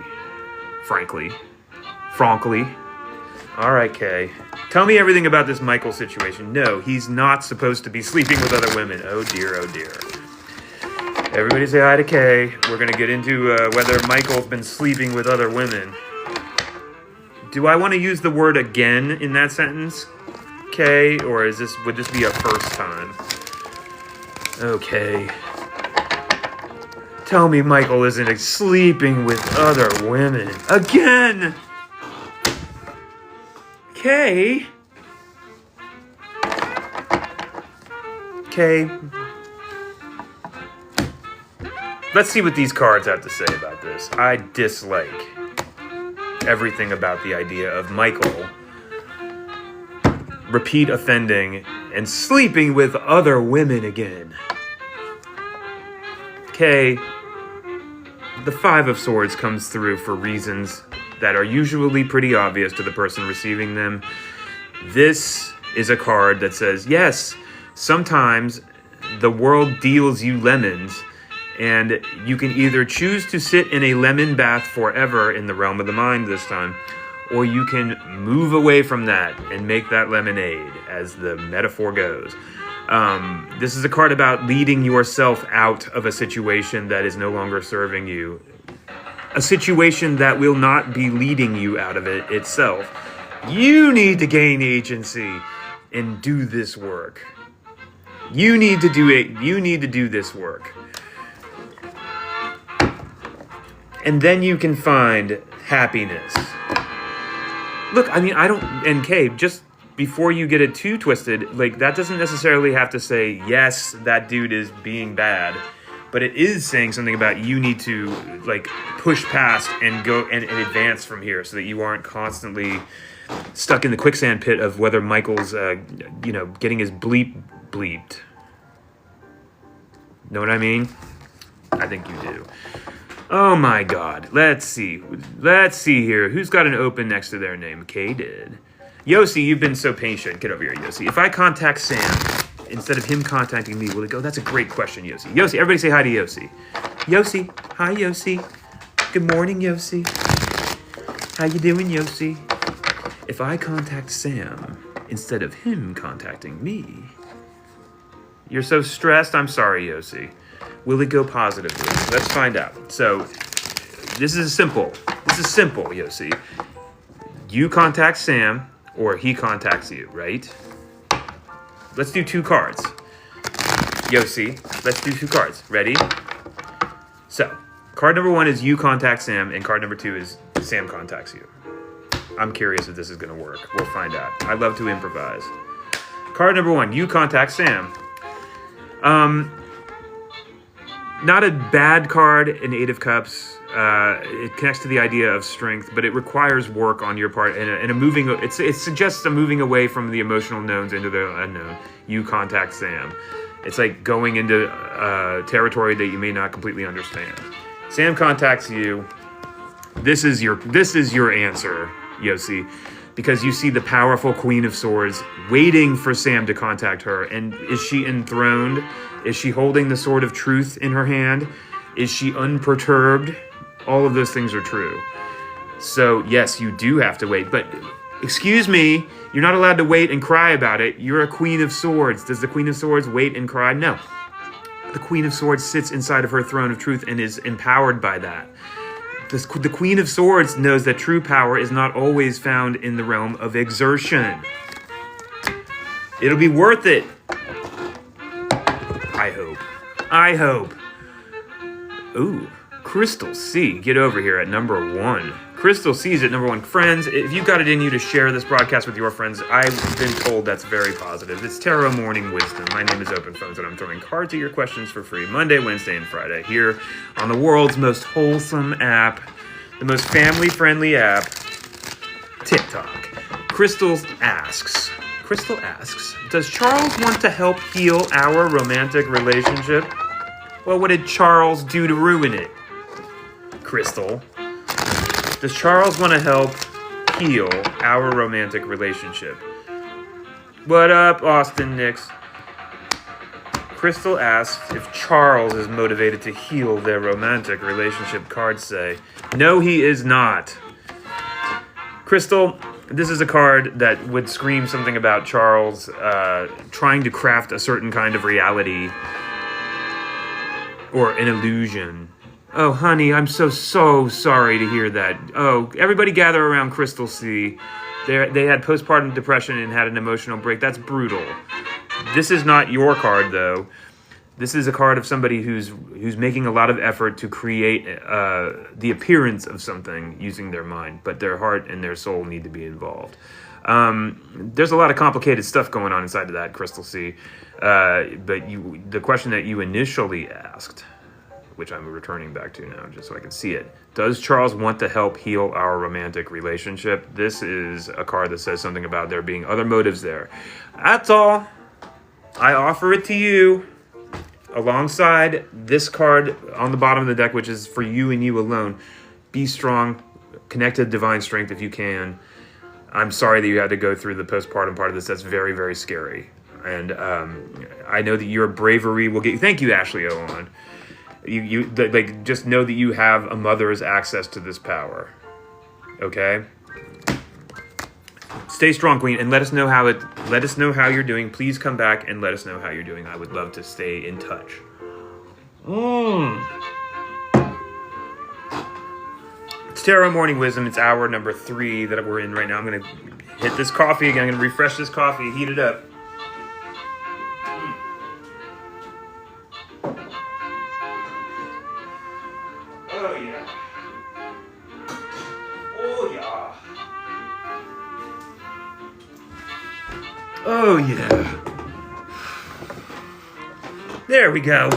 Frankly. All right, Kay. Tell me everything about this Michael situation. No, he's not supposed to be sleeping with other women. Oh dear, oh dear. Everybody say hi to Kay. We're going to get into whether Michael's been sleeping with other women. Do I want to use the word again in that sentence, Kay? Or would this be a first time? Okay. Tell me Michael isn't sleeping with other women. Again! Kay? Kay? Let's see what these cards have to say about this. I dislike everything about the idea of Michael repeat offending and sleeping with other women again. Okay, the Five of Swords comes through for reasons that are usually pretty obvious to the person receiving them. This is a card that says, yes, sometimes the world deals you lemons, and you can either choose to sit in a lemon bath forever in the realm of the mind this time, or you can move away from that and make that lemonade, as the metaphor goes. This is a card about leading yourself out of a situation that is no longer serving you. A situation that will not be leading you out of it itself. You need to gain agency and do this work. You need to do it. You need to do this work. And then you can find happiness. Look, I mean, and Kay, just before you get it too twisted, like, that doesn't necessarily have to say, yes, that dude is being bad, but it is saying something about you need to, like, push past and go and advance from here so that you aren't constantly stuck in the quicksand pit of whether Michael's, getting his bleeped. Know what I mean? I think you do. Oh my God. Let's see here. Who's got an open next to their name? Kay did. Yossi, you've been so patient. Get over here, Yossi. If I contact Sam, instead of him contacting me, will it go? That's a great question, Yossi. Yossi, everybody say hi to Yossi. Yossi. Hi, Yossi. Good morning, Yossi. How you doing, Yossi? If I contact Sam, instead of him contacting me. You're so stressed? I'm sorry, Yossi. Will it go positively? Let's find out. So, this is simple, Yossi. You contact Sam, or he contacts you, right? Let's do 2 cards. Yossi, let's do 2 cards. Ready? So, card number 1 is you contact Sam, and card number 2 is Sam contacts you. I'm curious if this is going to work. We'll find out. I love to improvise. Card number 1, you contact Sam. Not a bad card, an 8 of Cups. It connects to the idea of strength, but it requires work on your part and a moving. It suggests a moving away from the emotional knowns into the unknown. You contact Sam. It's like going into territory that you may not completely understand. Sam contacts you. This is your answer, Yossi, because you see the powerful Queen of Swords waiting for Sam to contact her. And is she enthroned? Is she holding the sword of truth in her hand? Is she unperturbed? All of those things are true. So, yes, you do have to wait. But, excuse me, you're not allowed to wait and cry about it. You're a Queen of Swords. Does the Queen of Swords wait and cry? No. The Queen of Swords sits inside of her throne of truth and is empowered by that. The Queen of Swords knows that true power is not always found in the realm of exertion. It'll be worth it. I hope. Ooh, Crystal C. Get over here at number 1. Crystal C is at number 1. Friends, if you've got it in you to share this broadcast with your friends, I've been told that's very positive. It's Tarot Morning Wisdom. My name is Open Phones, and I'm throwing cards at your questions for free Monday, Wednesday, and Friday here on the world's most wholesome app, the most family-friendly app, TikTok. Crystal asks, does Charles want to help heal our romantic relationship? Well, what did Charles do to ruin it? Crystal. Does Charles want to help heal our romantic relationship? What up, Austin Nix? Crystal asks if Charles is motivated to heal their romantic relationship. Cards say, no, he is not. Crystal, this is a card that would scream something about Charles trying to craft a certain kind of reality or an illusion. Oh, honey, I'm so sorry to hear that. Oh, everybody gather around Crystal C. They had postpartum depression and had an emotional break. That's brutal. This is not your card, though. This is a card of somebody who's making a lot of effort to create the appearance of something using their mind, but their heart and their soul need to be involved. There's a lot of complicated stuff going on inside of that, Crystal C. But the question that you initially asked, which I'm returning back to now just so I can see it. Does Charles want to help heal our romantic relationship? This is a card that says something about there being other motives there. That's all. I offer it to you alongside this card on the bottom of the deck, which is for you and you alone. Be strong. Connect to divine strength if you can. I'm sorry that you had to go through the postpartum part of this. That's very, very scary. And I know that your bravery will get you. Thank you, Ashley Owen. Just know that you have a mother's access to this power. Okay? Stay strong, Queen, and let us know how you're doing. Please come back and let us know how you're doing. I would love to stay in touch. It's Tarot Morning Wisdom. It's hour number 3 that we're in right now. I'm going to hit this coffee again. I'm going to refresh this coffee, heat it up. Oh, yeah. Oh, yeah. Oh, yeah. There we go.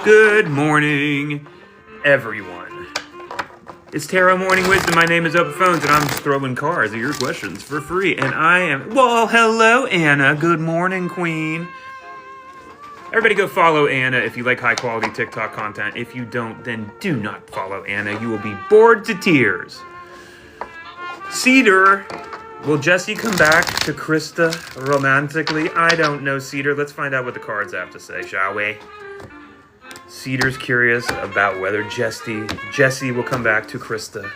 Good morning, everyone. It's Tarot Morning Wisdom. My name is Open Phones, and I'm just throwing cards at your questions for free. And I am... Well, hello, Anna. Good morning, Queen. Everybody go follow Anna if you like high-quality TikTok content. If you don't, then do not follow Anna. You will be bored to tears. Cedar... Will Jesse come back to Krista romantically? I don't know, Cedar. Let's find out what the cards have to say, shall we? Cedar's curious about whether Jesse will come back to Krista.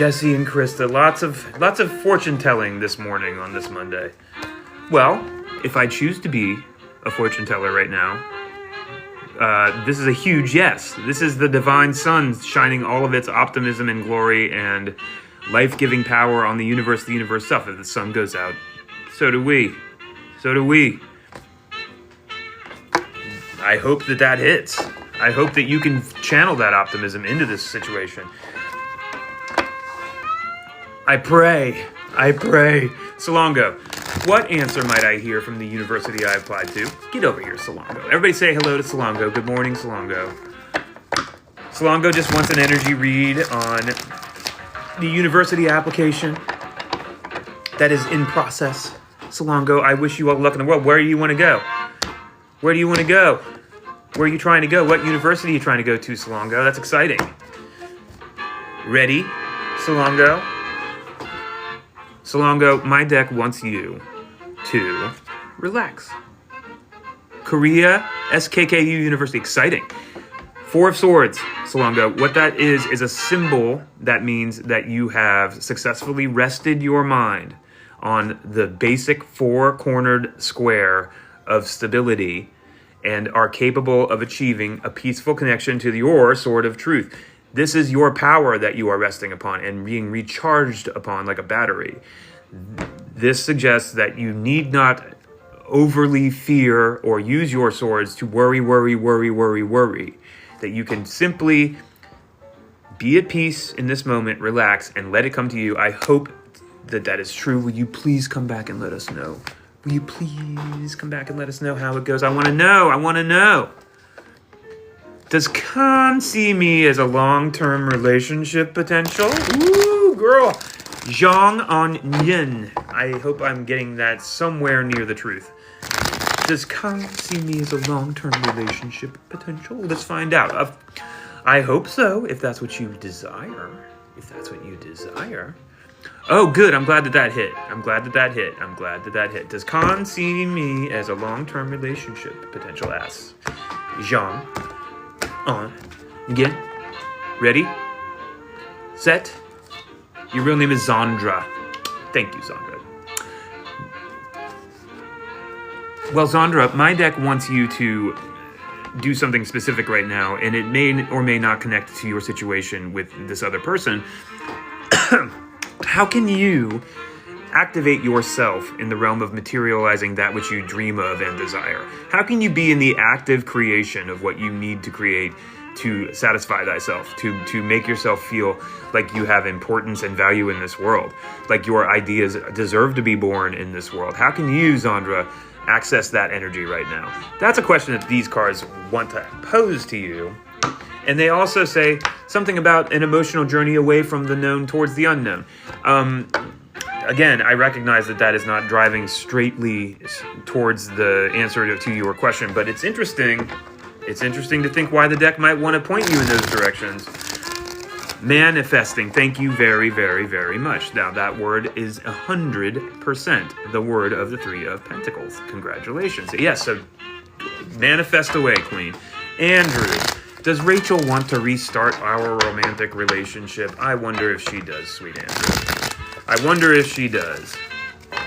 Jesse and Krista, lots of fortune telling this morning on this Monday. Well, if I choose to be a fortune teller right now, this is a huge yes. This is the divine sun shining all of its optimism and glory and life-giving power on the universe stuff. If the sun goes out, so do we. So do we. I hope that hits. I hope that you can channel that optimism into this situation. I pray. Salongo, what answer might I hear from the university I applied to? Get over here, Salongo. Everybody say hello to Salongo. Good morning, Salongo. Salongo just wants an energy read on the university application that is in process. Salongo, I wish you all luck in the world. Where do you want to go? Where do you want to go? Where are you trying to go? What university are you trying to go to, Salongo? That's exciting. Ready, Salongo? Salongo, my deck wants you to relax. Korea SKKU University, exciting. Four of Swords, Salongo. What that is a symbol that means that you have successfully rested your mind on the basic four-cornered square of stability and are capable of achieving a peaceful connection to your sword of truth. This is your power that you are resting upon and being recharged upon like a battery. This suggests that you need not overly fear or use your swords to worry. That you can simply be at peace in this moment, relax, and let it come to you. I hope that is true. Will you please come back and let us know? Will you please come back and let us know how it goes? I want to know. Does Khan see me as a long-term relationship potential? Ooh, girl. Zhang on Yin. I hope I'm getting that somewhere near the truth. Does Khan see me as a long-term relationship potential? Let's find out. I hope so, if that's what you desire. Oh, good. I'm glad that hit. Does Khan see me as a long-term relationship potential? Asks Zhang. On. Again. Ready? Set. Your real name is Zandra. Thank you, Zandra. Well, Zandra, my deck wants you to do something specific right now, and it may or may not connect to your situation with this other person. How can you activate yourself in the realm of materializing that which you dream of and desire? How can you be in the active creation of what you need to create to satisfy thyself, to make yourself feel like you have importance and value in this world, like your ideas deserve to be born in this world? How can you, Zandra, access that energy right now? That's a question that these cards want to pose to you. And they also say something about an emotional journey away from the known towards the unknown. Again, I recognize that is not driving straightly towards the answer to your question, but it's interesting. It's interesting to think why the deck might want to point you in those directions. Manifesting. Thank you very, very, very much. Now, that word is 100% the word of the Three of Pentacles. Congratulations. Yes, so manifest away, Queen. Andrew, does Rachel want to restart our romantic relationship? I wonder if she does, sweet Andrew. I wonder if she does.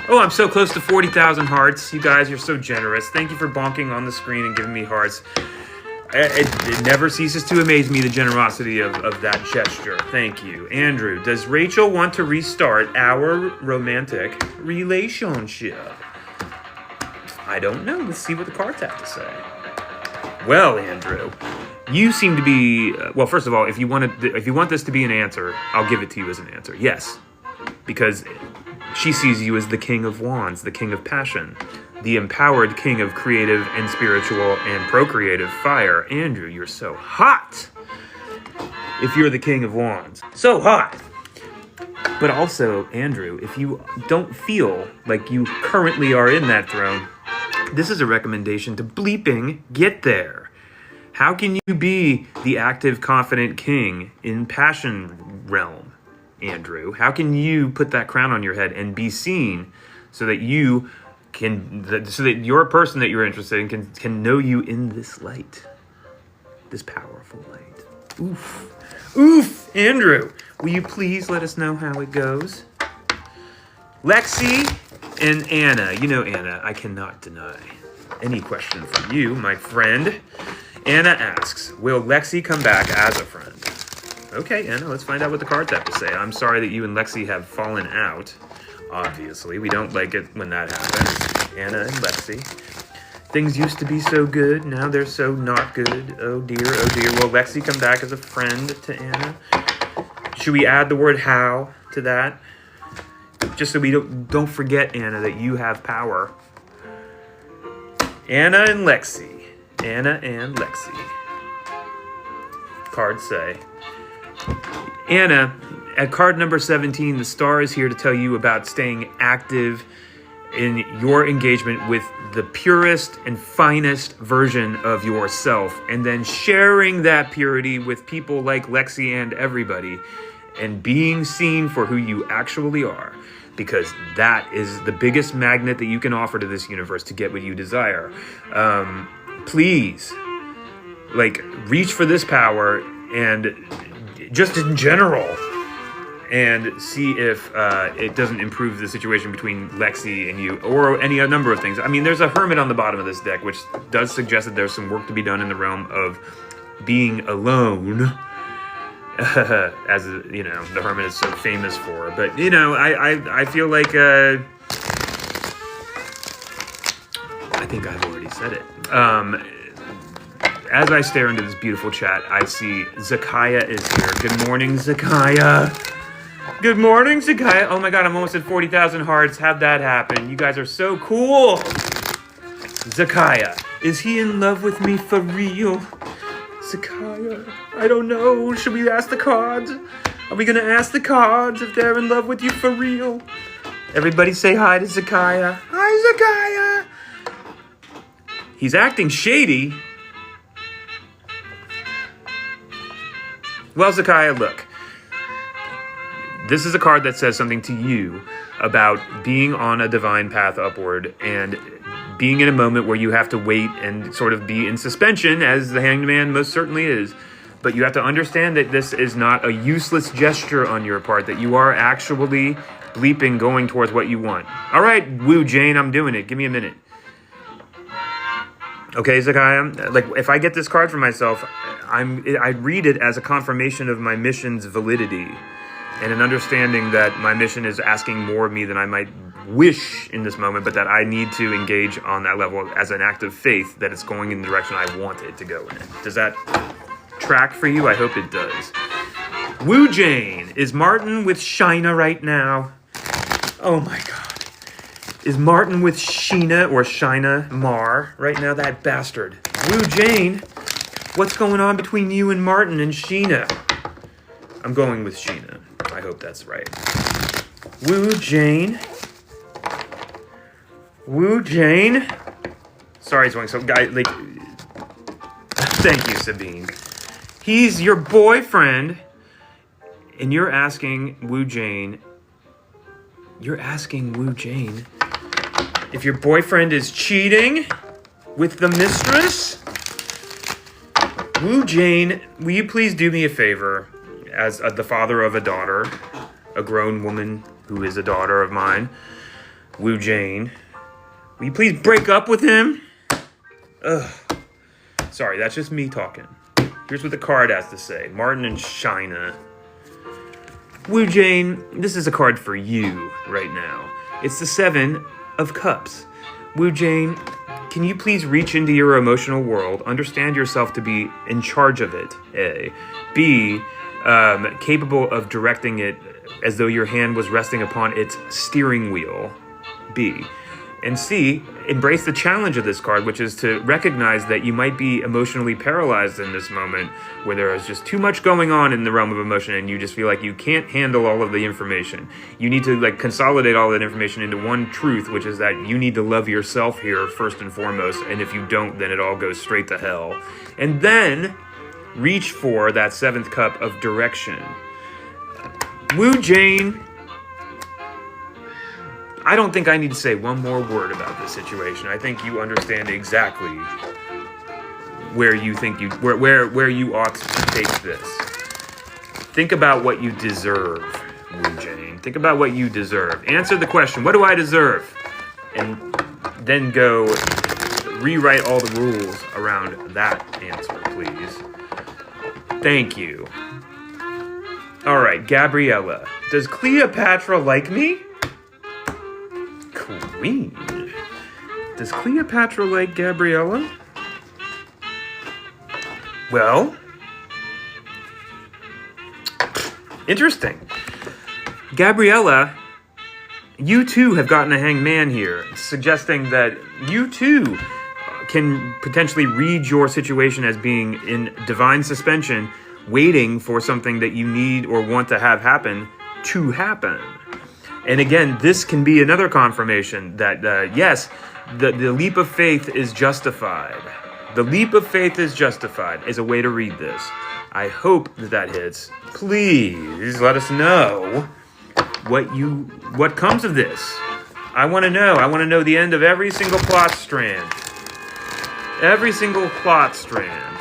Oh, I'm so close to 40,000 hearts. You guys, you're so generous. Thank you for bonking on the screen and giving me hearts. It never ceases to amaze me, the generosity of that gesture. Thank you. Andrew, does Rachel want to restart our romantic relationship? I don't know. Let's see what the cards have to say. Well, Andrew, you seem to be... well, first of all, if you want this to be an answer, I'll give it to you as an answer. Yes, because she sees you as the King of Wands, the King of Passion, the empowered king of creative and spiritual and procreative fire. Andrew, you're so hot. If you're the King of Wands. So hot. But also, Andrew, if you don't feel like you currently are in that throne, this is a recommendation to bleeping get there. How can you be the active, confident king in passion realm, Andrew? How can you put that crown on your head and be seen so that you so that your person that you're interested in can know you in this light, this powerful light? Oof. Oof, Andrew, will you please let us know how it goes? Lexi and Anna. You know Anna, I cannot deny any question from you, my friend. Anna asks, will Lexi come back as a friend? Okay, Anna, let's find out what the cards have to say. I'm sorry that you and Lexi have fallen out. Obviously, we don't like it when that happens. Anna and Lexi. Things used to be so good, now they're so not good. Oh dear, oh dear. Will Lexi come back as a friend to Anna? Should we add the word how to that? Just so we don't forget, Anna, that you have power. Anna and Lexi. Anna and Lexi. Cards say. Anna, at card number 17, the star is here to tell you about staying active in your engagement with the purest and finest version of yourself, and then sharing that purity with people like Lexi and everybody, and being seen for who you actually are, because that is the biggest magnet that you can offer to this universe to get what you desire. Please, reach for this power, and just in general, and see if it doesn't improve the situation between Lexi and you, or any number of things. I mean, there's a hermit on the bottom of this deck, which does suggest that there's some work to be done in the realm of being alone, as the hermit is so famous for. But I feel like I think I've already said it. As I stare into this beautiful chat, I see Zakaya is here. Good morning, Zakaya. Good morning, Zakaya. Oh my god, I'm almost at 40,000 hearts. How'd that happen? You guys are so cool. Zakaya, is he in love with me for real? Zakaya, I don't know. Should we ask the cards? Are we gonna ask the cards if they're in love with you for real? Everybody say hi to Zakaya. Hi, Zakaya. He's acting shady. Well, Zakaya, look. This is a card that says something to you about being on a divine path upward and being in a moment where you have to wait and sort of be in suspension, as the Hanged Man most certainly is. But you have to understand that this is not a useless gesture on your part, that you are actually leaping, going towards what you want. All right, Woo Jane, I'm doing it. Give me a minute. Okay, Zakaya, if I get this card for myself, I read it as a confirmation of my mission's validity, and an understanding that my mission is asking more of me than I might wish in this moment, but that I need to engage on that level as an act of faith that it's going in the direction I want it to go in. Does that track for you? I hope it does. Woo Jane, is Martin with Shina right now? Oh my god. Is Martin with Sheena or Shina Mar right now? That bastard. Woo Jane, what's going on between you and Martin and Sheena? I'm going with Sheena. I hope that's right. Woo Jane. Woo Jane. Sorry, some guy, thank you, Sabine. He's your boyfriend, and you're asking Woo Jane if your boyfriend is cheating with the mistress. Woo Jane, will you please do me a favor? As the father of a daughter, a grown woman who is a daughter of mine, Woo Jane, will you please break up with him? Ugh. Sorry, that's just me talking. Here's what the card has to say. Martin and Shina. Woo Jane, this is a card for you right now. It's the 7 of Cups. Woo Jane, can you please reach into your emotional world, understand yourself to be in charge of it, A. B, capable of directing it as though your hand was resting upon its steering wheel, B. And C, embrace the challenge of this card, which is to recognize that you might be emotionally paralyzed in this moment, where there is just too much going on in the realm of emotion, and you just feel like you can't handle all of the information. You need to consolidate all that information into one truth, which is that you need to love yourself here first and foremost, and if you don't, then it all goes straight to hell. And then reach for that 7th cup of direction. Woo Jane, I don't think I need to say one more word about this situation. I think you understand exactly where you think where you ought to take this. Think about what you deserve, Wu Jane. Think about what you deserve. Answer the question, what do I deserve? And then go rewrite all the rules around that answer, please. Thank you. All right, Gabriella. Does Cleopatra like me? Queen. Does Cleopatra like Gabriella? Well, interesting. Gabriella, you too have gotten a hanged man here, suggesting that you too can potentially read your situation as being in divine suspension, waiting for something that you need or want to have happen to happen. And again, this can be another confirmation that, yes, the leap of faith is justified. The leap of faith is justified is a way to read this. I hope that hits. Please let us know what comes of this. I want to know. I want to know the end of every single plot strand. Every single plot strand.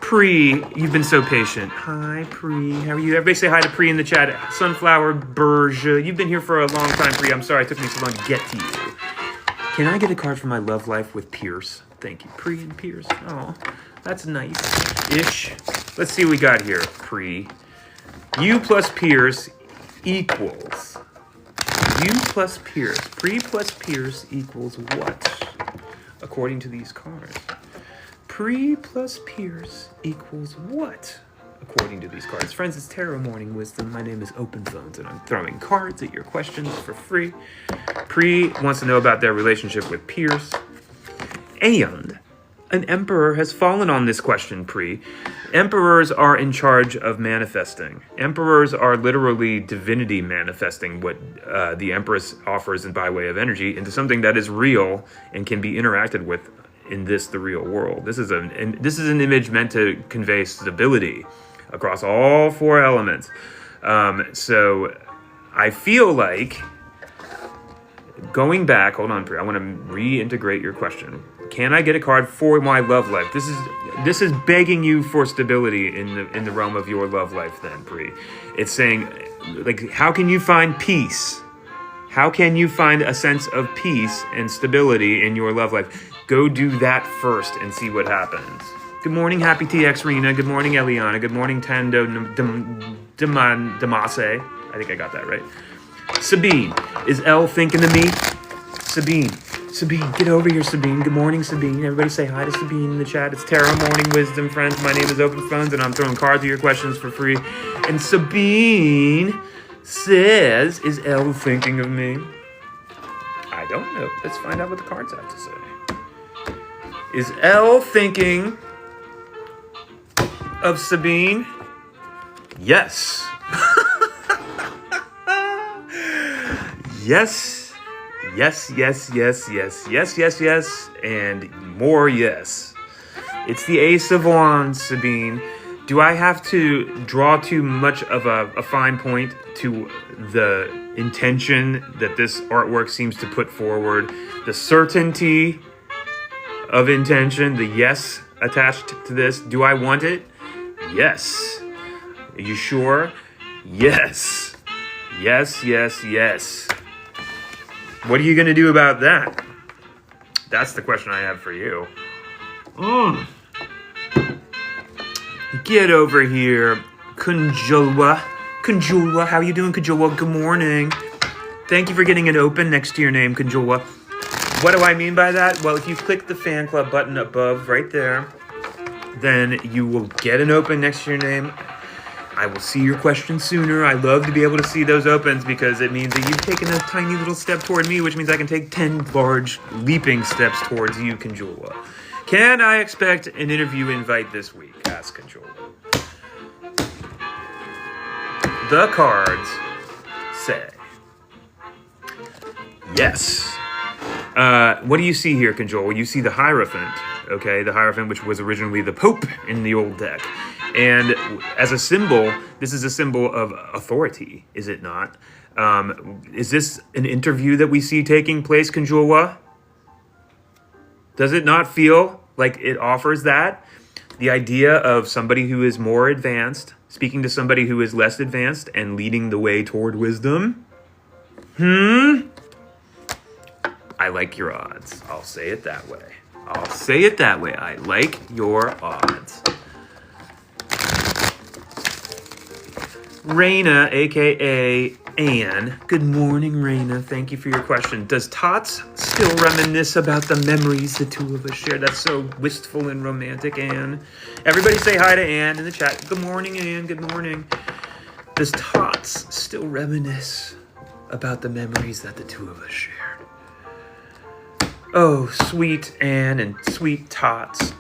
Pre, you've been so patient. Hi, Pre. How are you? Everybody say hi to Pre in the chat. Sunflower Burge. You've been here for a long time, Pre. I'm sorry it took me so long to get to you. Can I get a card for my love life with Pierce? Thank you. Pre and Pierce. Oh, that's nice-ish. Let's see what we got here, Pre. You plus Pierce equals. You plus Pierce. Pre plus Pierce equals what? According to these cards. Pre plus Pierce equals what? According to these cards. Friends, it's Tarot Morning Wisdom. My name is Open Phones, and I'm throwing cards at your questions for free. Pre wants to know about their relationship with Pierce. And an emperor has fallen on this question, Pre. Emperors are in charge of manifesting. Emperors are literally divinity manifesting what the Empress offers by way of energy into something that is real and can be interacted with in the real world. This is an image meant to convey stability across all four elements. So I feel like going back, hold on, Pri, I want to reintegrate your question. Can I get a card for my love life? This is begging you for stability in the realm of your love life then, Pri. It's saying, like, how can you find peace? How can you find a sense of peace and stability in your love life? Go do that first and see what happens. Good morning, Happy TX Rena. Good morning, Eliana. Good morning, Tando Damase. I think I got that right. Sabine, is Elle thinking of me? Sabine, get over here, Sabine. Good morning, Sabine. Everybody say hi to Sabine in the chat. It's Tarot Morning Wisdom, friends. My name is Open Phones, and I'm throwing cards at your questions for free. And Sabine says, is Elle thinking of me? I don't know. Let's find out what the cards have to say. Is Elle thinking of Sabine? Yes. Yes. Yes, and more yes. It's the Ace of Wands, Sabine. Do I have to draw too much of a fine point to the intention that this artwork seems to put forward? The certainty of intention, the yes attached to this. Do I want it? Yes. Are you sure? Yes. Yes. What are you going to do about that? That's the question I have for you. Get over here, Kunjulwa. Kunjulwa, how you doing, Kunjulwa? Good morning. Thank you for getting it open next to your name, Kunjulwa. What do I mean by that? Well, if you click the fan club button above right there, then you will get an open next to your name. I will see your question sooner. I love to be able to see those opens because it means that you've taken a tiny little step toward me, which means I can take 10 large leaping steps towards you, Conjola. Can I expect an interview invite this week? Ask Conjola. The cards say yes. What do you see here, Conjola? You see the Hierophant, okay? The Hierophant, which was originally the Pope in the old deck. And as a symbol, this is a symbol of authority, is it not? Is this an interview that we see taking place, Conjola? Does it not feel like it offers that? The idea of somebody who is more advanced speaking to somebody who is less advanced and leading the way toward wisdom. I like your odds. I'll say it that way. I like your odds. Raina, a.k.a. Anne. Good morning, Raina. Thank you for your question. Does Tots still reminisce about the memories the two of us shared? That's so wistful and romantic, Anne. Everybody say hi to Anne in the chat. Good morning, Anne. Good morning. Does Tots still reminisce about the memories that the two of us shared? Oh, sweet Anne and sweet Tots.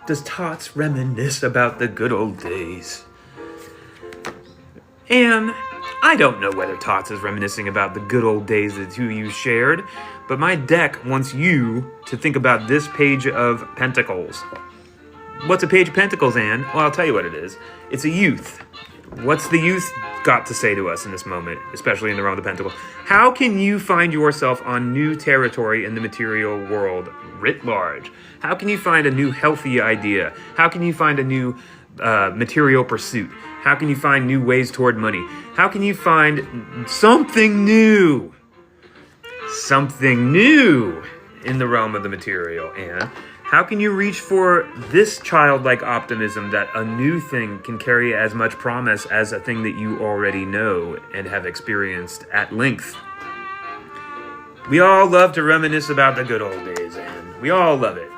Does Tots reminisce about the good old days? And I don't know whether Tots is reminiscing about the good old days the two of you shared, but my deck wants you to think about this page of pentacles. What's a page of pentacles, Anne? Well, I'll tell you what it is. It's a youth. What's the youth got to say to us in this moment, especially in the realm of the pentacle? How can you find yourself on new territory in the material world writ large? How can you find a new healthy idea? How can you find a new material pursuit? How can you find new ways toward money? How can you find something new? Something new in the realm of the material, Anne. How can you reach for this childlike optimism that a new thing can carry as much promise as a thing that you already know and have experienced at length? We all love to reminisce about the good old days, Anne. We all love it.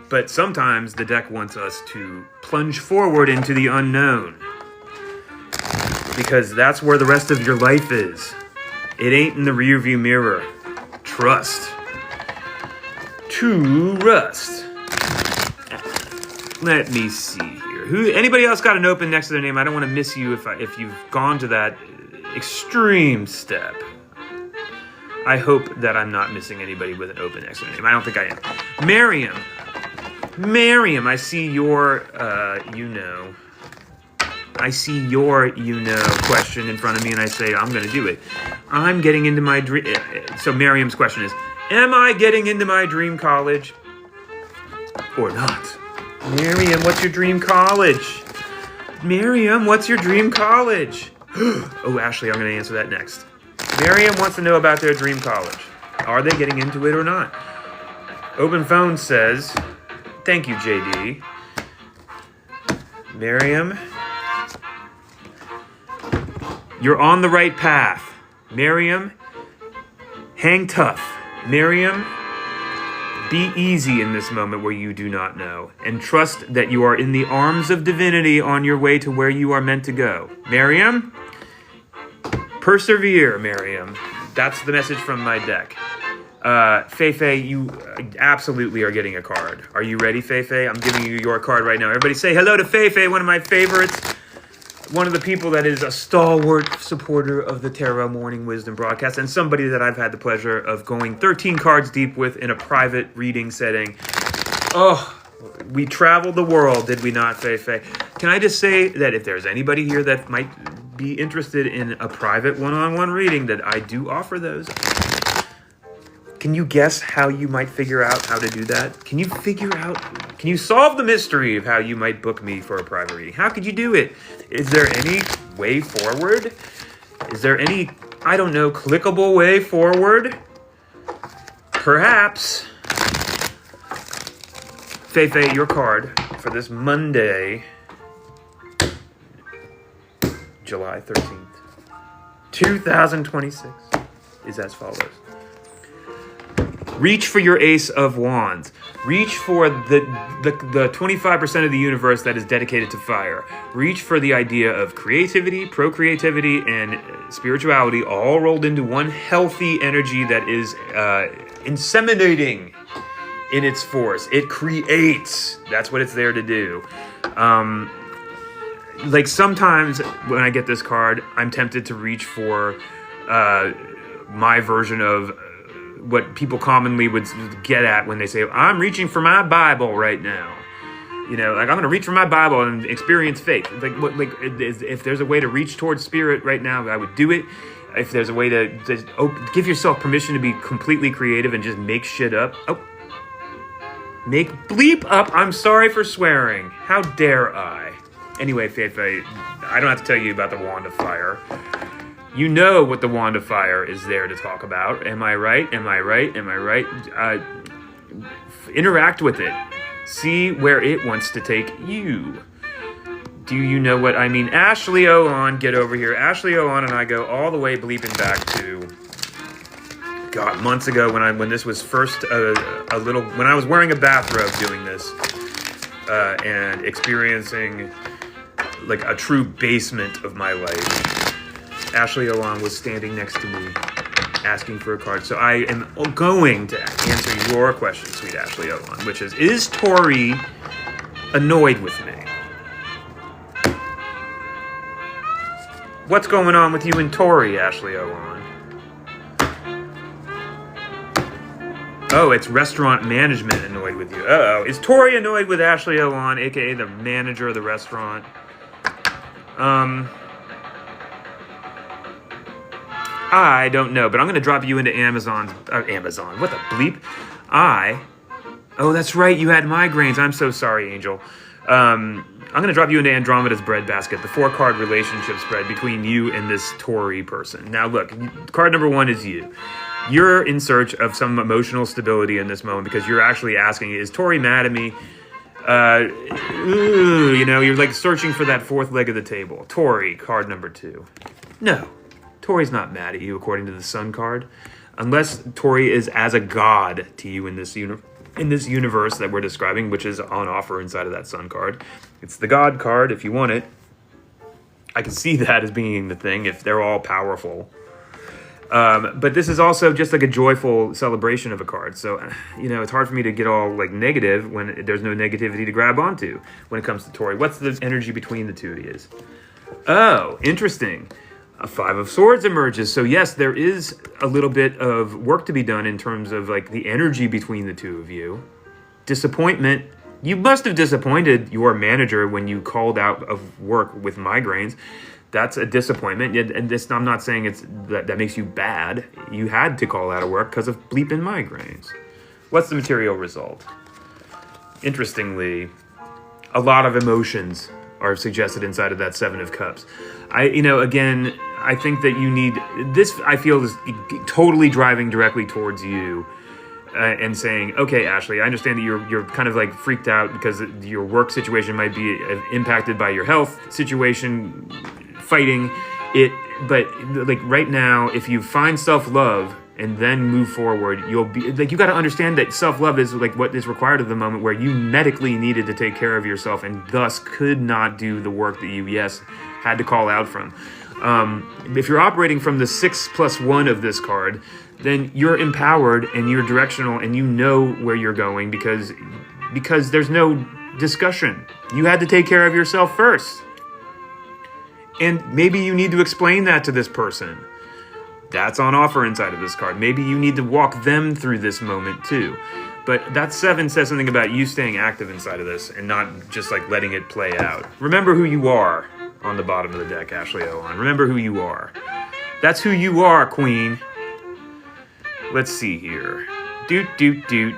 But sometimes the deck wants us to plunge forward into the unknown, because that's where the rest of your life is. It ain't in the rearview mirror. Trust. To rust. Let me see here. Anybody else got an open next to their name? I don't want to miss you if you've gone to that extreme step. I hope that I'm not missing anybody with an open next to their name. I don't think I am. Miriam, I see your, question in front of me, and I say, I'm going to do it. I'm getting into my dream. So Miriam's question is, am I getting into my dream college or not? Miriam, what's your dream college? Miriam, what's your dream college? Oh, Ashley, I'm going to answer that next. Miriam wants to know about their dream college. Are they getting into it or not? Open Phone says, thank you, JD. Miriam, you're on the right path. Miriam, hang tough. Miriam, be easy in this moment where you do not know, and trust that you are in the arms of divinity on your way to where you are meant to go. Miriam, persevere, Miriam. That's the message from my deck. Feifei, you absolutely are getting a card. Are you ready, Feifei? I'm giving you your card right now. Everybody say hello to Feifei, one of my favorites. One of the people that is a stalwart supporter of the Tarot Morning Wisdom broadcast, and somebody that I've had the pleasure of going 13 cards deep with in a private reading setting. Oh, we traveled the world, did we not, Feifei? Can I just say that if there's anybody here that might be interested in a private one-on-one reading, that I do offer those. Can you guess how you might figure out how to do that? Can you solve the mystery of how you might book me for a private reading? How could you do it? Is there any way forward? Is there any, clickable way forward? Perhaps. Feifei, your card for this Monday, July 13th, 2026, is as follows. Reach for your Ace of Wands. Reach for the 25% of the universe that is dedicated to fire. Reach for the idea of creativity, procreativity, and spirituality all rolled into one healthy energy that is inseminating in its force. It creates. That's what it's there to do. Like sometimes when I get this card, I'm tempted to reach for my version of what people commonly would get at when they say, I'm reaching for my Bible right now. I'm going to reach for my Bible and experience faith. If there's a way to reach towards spirit right now, I would do it. If there's a way to give yourself permission to be completely creative and just make shit up. Make bleep up. I'm sorry for swearing. How dare I? Anyway, Faith, I don't have to tell you about the Wand of Fire. You know what the Wand of Fire is there to talk about. Am I right? Am I right? Am I right? Interact with it. See where it wants to take you. Do you know what I mean? Ashley Owen, get over here. Ashley Owen and I go all the way bleeping back to, God, months ago when this was first when I was wearing a bathrobe doing this and experiencing like a true basement of my life. Ashley Owen was standing next to me asking for a card. So I am going to answer your question, sweet Ashley Owen, which is Tori annoyed with me? What's going on with you and Tori, Ashley Owen? Oh, it's restaurant management annoyed with you. Uh-oh. Is Tori annoyed with Ashley Owen, a.k.a. the manager of the restaurant? I don't know, but I'm going to drop you into Amazon. What the bleep? Oh, that's right. You had migraines. I'm so sorry, Angel. I'm going to drop you into Andromeda's breadbasket, the 4-card relationship spread between you and this Tori person. Now, look, card number 1 is you. You're in search of some emotional stability in this moment because you're actually asking, is Tori mad at me? You're like searching for that 4th leg of the table. Tori, card number 2. No, Tori's not mad at you according to the Sun card. Unless Tori is as a god to you in this universe that we're describing, which is on offer inside of that Sun card. It's the God card if you want it. I can see that as being the thing if they're all powerful. But this is also just like a joyful celebration of a card. So, it's hard for me to get all like negative when there's no negativity to grab onto when it comes to Tori. What's the energy between the two of you? Oh, interesting. A 5 of Swords emerges. So yes, there is a little bit of work to be done in terms of like the energy between the two of you. Disappointment. You must have disappointed your manager when you called out of work with migraines. That's a disappointment. And this, I'm not saying that makes you bad. You had to call out of work because of bleeping migraines. What's the material result? Interestingly, a lot of emotions are suggested inside of that 7 of Cups. Again, I think that you need this. I feel is totally driving directly towards you and saying, "Okay, Ashley, I understand that you're kind of like freaked out because your work situation might be impacted by your health situation, fighting it. But like right now, if you find self-love and then move forward, you'll be like you got to understand that self-love is like what is required at the moment where you medically needed to take care of yourself and thus could not do the work that you had to call out from. If you're operating from the 6+1 of this card, then you're empowered and you're directional and you know where you're going because there's no discussion. You had to take care of yourself first. And maybe you need to explain that to this person. That's on offer inside of this card. Maybe you need to walk them through this moment too. But that 7 says something about you staying active inside of this and not just like letting it play out. Remember who you are on the bottom of the deck, Ashley Owen. Remember who you are. That's who you are, Queen. Let's see here. Doot.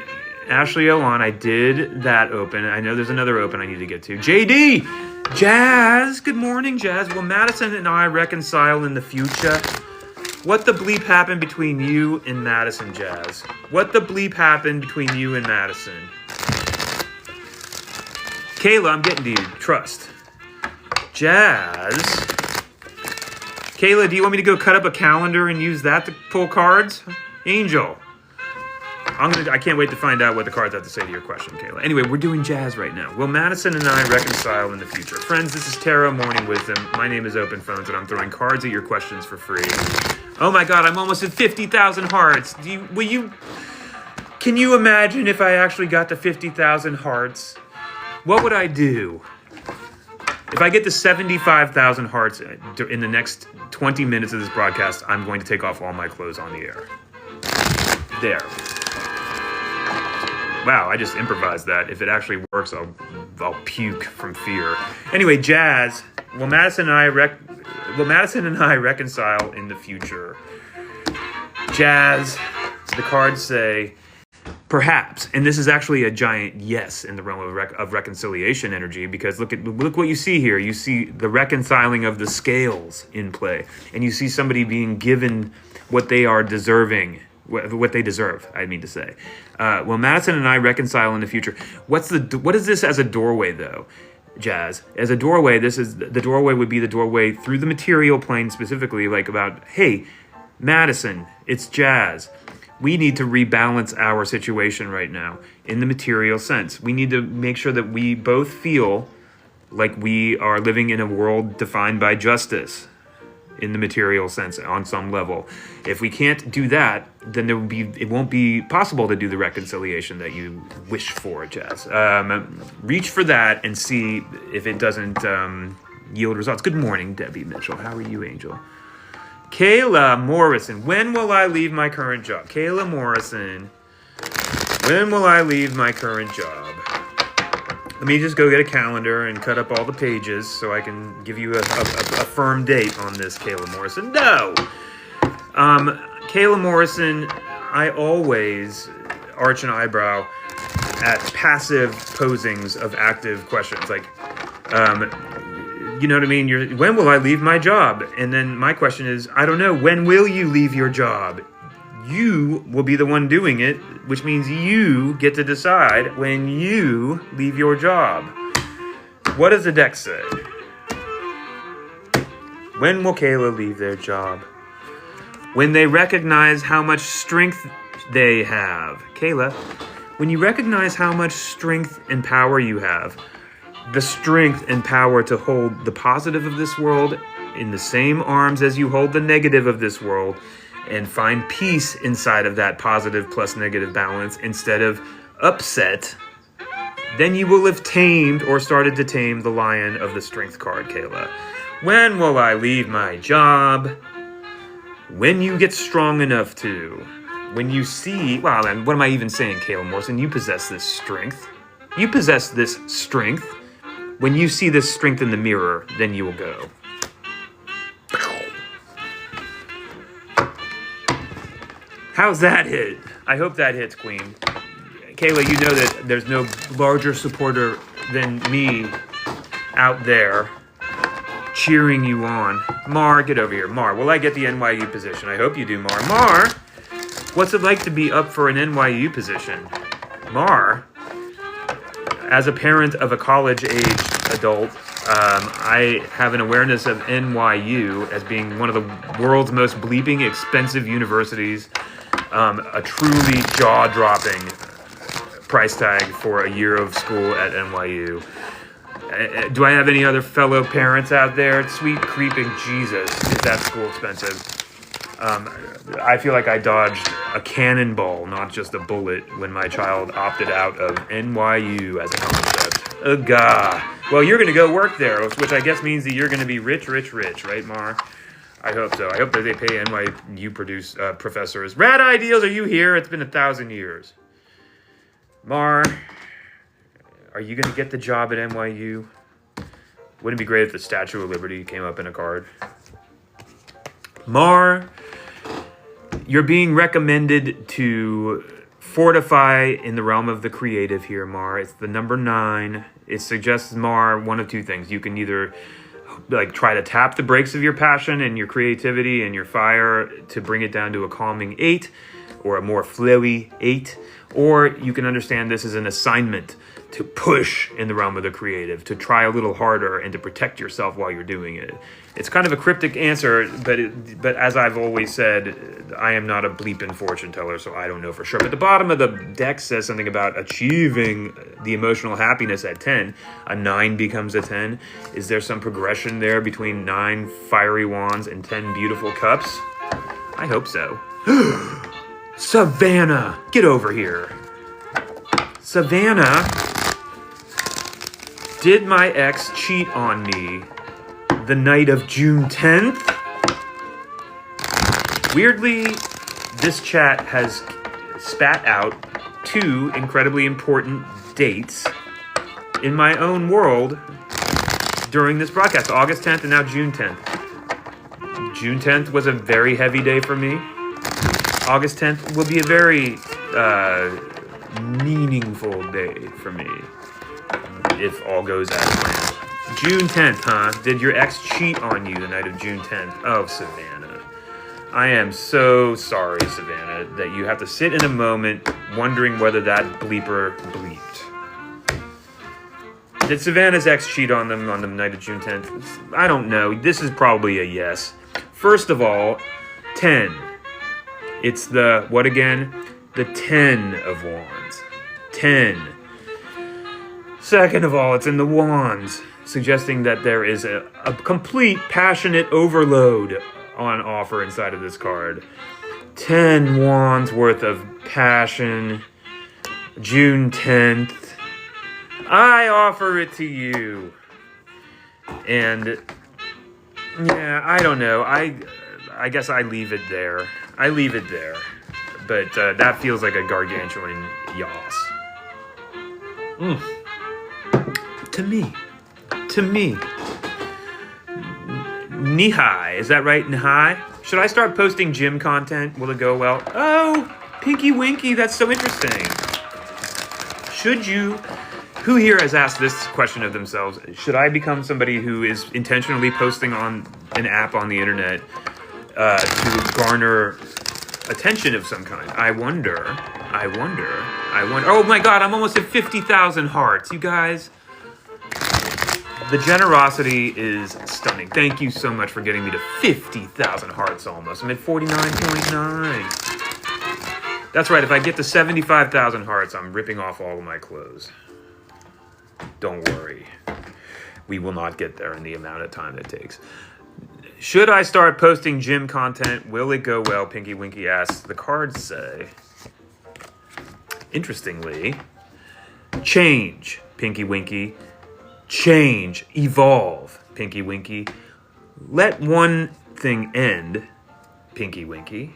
Ashley Owen, I did that open. I know there's another open I need to get to. JD! Jazz! Good morning, Jazz. Will Madison and I reconcile in the future? What the bleep happened between you and Madison, Jazz? What the bleep happened between you and Madison? Kayla, I'm getting to you. Trust. Jazz. Kayla, do you want me to go cut up a calendar and use that to pull cards? Angel. I can't wait to find out what the cards have to say to your question, Kayla. Anyway, we're doing Jazz right now. Will Madison and I reconcile in the future? Friends, this is Tarot Morning Wisdom. My name is Open Phones, and I'm throwing cards at your questions for free. Oh my God, I'm almost at 50,000 hearts. Can you imagine if I actually got to 50,000 hearts? What would I do? If I get to 75,000 hearts in the next 20 minutes of this broadcast, I'm going to take off all my clothes on the air. There. Wow, I just improvised that. If it actually works, I'll puke from fear. Anyway, Jazz, will Madison and I reconcile in the future? Jazz, the cards say, Perhaps, and this is actually a giant yes in the realm of reconciliation energy, because look what you see here. You see the reconciling of the scales in play, and you see somebody being given what they are deserving, what they deserve. I mean to say, well, Madison and I reconcile in the future. What is this as a doorway, though? Jazz, as a doorway, the doorway would be the doorway through the material plane, specifically, like about, hey, Madison, it's Jazz. We need to rebalance our situation right now in the material sense. We need to make sure that we both feel like we are living in a world defined by justice in the material sense on some level. If we can't do that, then it won't be possible to do the reconciliation that you wish for, Jazz. Reach for that and see if it doesn't yield results. Good morning, Debbie Mitchell. How are you, Angel? Kayla Morrison, when will I leave my current job? Kayla Morrison, when will I leave my current job? Let me just go get a calendar and cut up all the pages so I can give you a firm date on this, Kayla Morrison. No! Kayla Morrison, I always arch an eyebrow at passive posings of active questions. Like, you know what I mean? When will I leave my job? And then my question is, I don't know. When will you leave your job? You will be the one doing it, which means you get to decide when you leave your job. What does the deck say? When will Kayla leave their job? When they recognize how much strength they have. Kayla, when you recognize how much strength and power you have, the strength and power to hold the positive of this world in the same arms as you hold the negative of this world, and find peace inside of that positive plus negative balance instead of upset, then you will have tamed or started to tame the lion of the strength card, Kayla. When will I leave my job? When you get strong enough to. When you see, well, and what am I even saying, Kayla Morrison? You possess this strength. You possess this strength. When you see this strength in the mirror, then you will go. How's that hit? I hope that hits, Queen. Kayla, you know that there's no larger supporter than me out there cheering you on. Mar, get over here. Mar, will I get the NYU position? I hope you do, Mar. Mar, what's it like to be up for an NYU position? Mar, as a parent of a college-age adult, I have an awareness of NYU as being one of the world's most bleeping expensive universities. A truly jaw-dropping price tag for a year of school at NYU. Do I have any other fellow parents out there? Sweet creeping Jesus, is that school expensive? I feel like I dodged a cannonball, not just a bullet, when my child opted out of NYU as a concept. Ugh. Well, you're going to go work there, which I guess means that you're going to be rich, right, Mar? I hope so. I hope that they pay NYU professors. Rad Ideals, are you here? It's been 1,000 years. Mar, are you going to get the job at NYU? Wouldn't it be great if the Statue of Liberty came up in a card? Mar, you're being recommended to fortify in the realm of the creative here, Mar. It's the number 9. It suggests, Mar, one of two things. You can either try to tap the brakes of your passion and your creativity and your fire to bring it down to a calming 8 or a more flowy 8, or you can understand this as an assignment to push in the realm of the creative, to try a little harder and to protect yourself while you're doing it. It's kind of a cryptic answer, but as I've always said, I am not a bleeping fortune teller, so I don't know for sure. But the bottom of the deck says something about achieving the emotional happiness at 10. A 9 becomes a 10. Is there some progression there between 9 fiery wands and 10 beautiful cups? I hope so. Savannah, get over here. Savannah, did my ex cheat on me the night of June 10th? Weirdly, this chat has spat out 2 incredibly important dates in my own world during this broadcast. August 10th and now June 10th. June 10th was a very heavy day for me. August 10th will be a very meaningful day for me, if all goes as planned. June 10th, huh? Did your ex cheat on you the night of June 10th? Oh, Savannah. I am so sorry, Savannah, that you have to sit in a moment wondering whether that bleeper bleeped. Did Savannah's ex cheat on them on the night of June 10th? I don't know. This is probably a yes. First of all, 10. It's the, what again? The 10 of wands. 10. Second of all, it's in the wands, suggesting that there is a complete passionate overload on offer inside of this card. 10 wands worth of passion. June 10th. I offer it to you. And yeah, I don't know. I guess I leave it there. I leave it there. But that feels like a gargantuan yas. To me. Nihai, is that right, Nihai? Should I start posting gym content? Will it go well? Oh, Pinky Winky, that's so interesting. Should you... Who here has asked this question of themselves? Should I become somebody who is intentionally posting on an app on the internet to garner attention of some kind? I wonder. Oh my god, I'm almost at 50,000 hearts, you guys. The generosity is stunning. Thank you so much for getting me to 50,000 hearts almost. I'm at 49.9. That's right, if I get to 75,000 hearts, I'm ripping off all of my clothes. Don't worry. We will not get there in the amount of time it takes. Should I start posting gym content? Will it go well? Pinky Winky asks. The cards say, interestingly, change, Pinky Winky. Change, evolve, Pinky Winky. Let one thing end, Pinky Winky,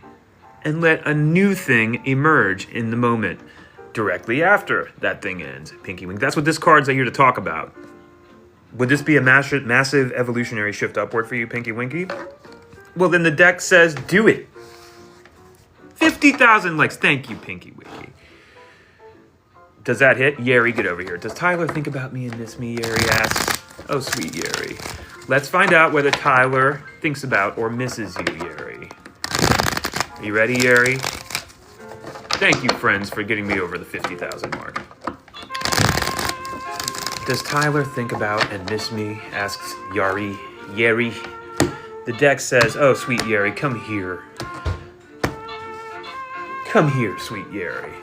and let a new thing emerge in the moment directly after that thing ends, Pinky Winky. That's what this card's here to talk about. Would this be a massive evolutionary shift upward for you, Pinky Winky? Well, then the deck says do it. 50,000 likes. Thank you, Pinky Winky. Does that hit? Yeri, get over here. Does Tyler think about me and miss me, Yeri asks. Oh, sweet Yeri. Let's find out whether Tyler thinks about or misses you, Yeri. Are you ready, Yeri? Thank you, friends, for getting me over the 50,000 mark. Does Tyler think about and miss me? Asks Yeri. The deck says, oh, sweet Yeri, come here. Come here, sweet Yeri.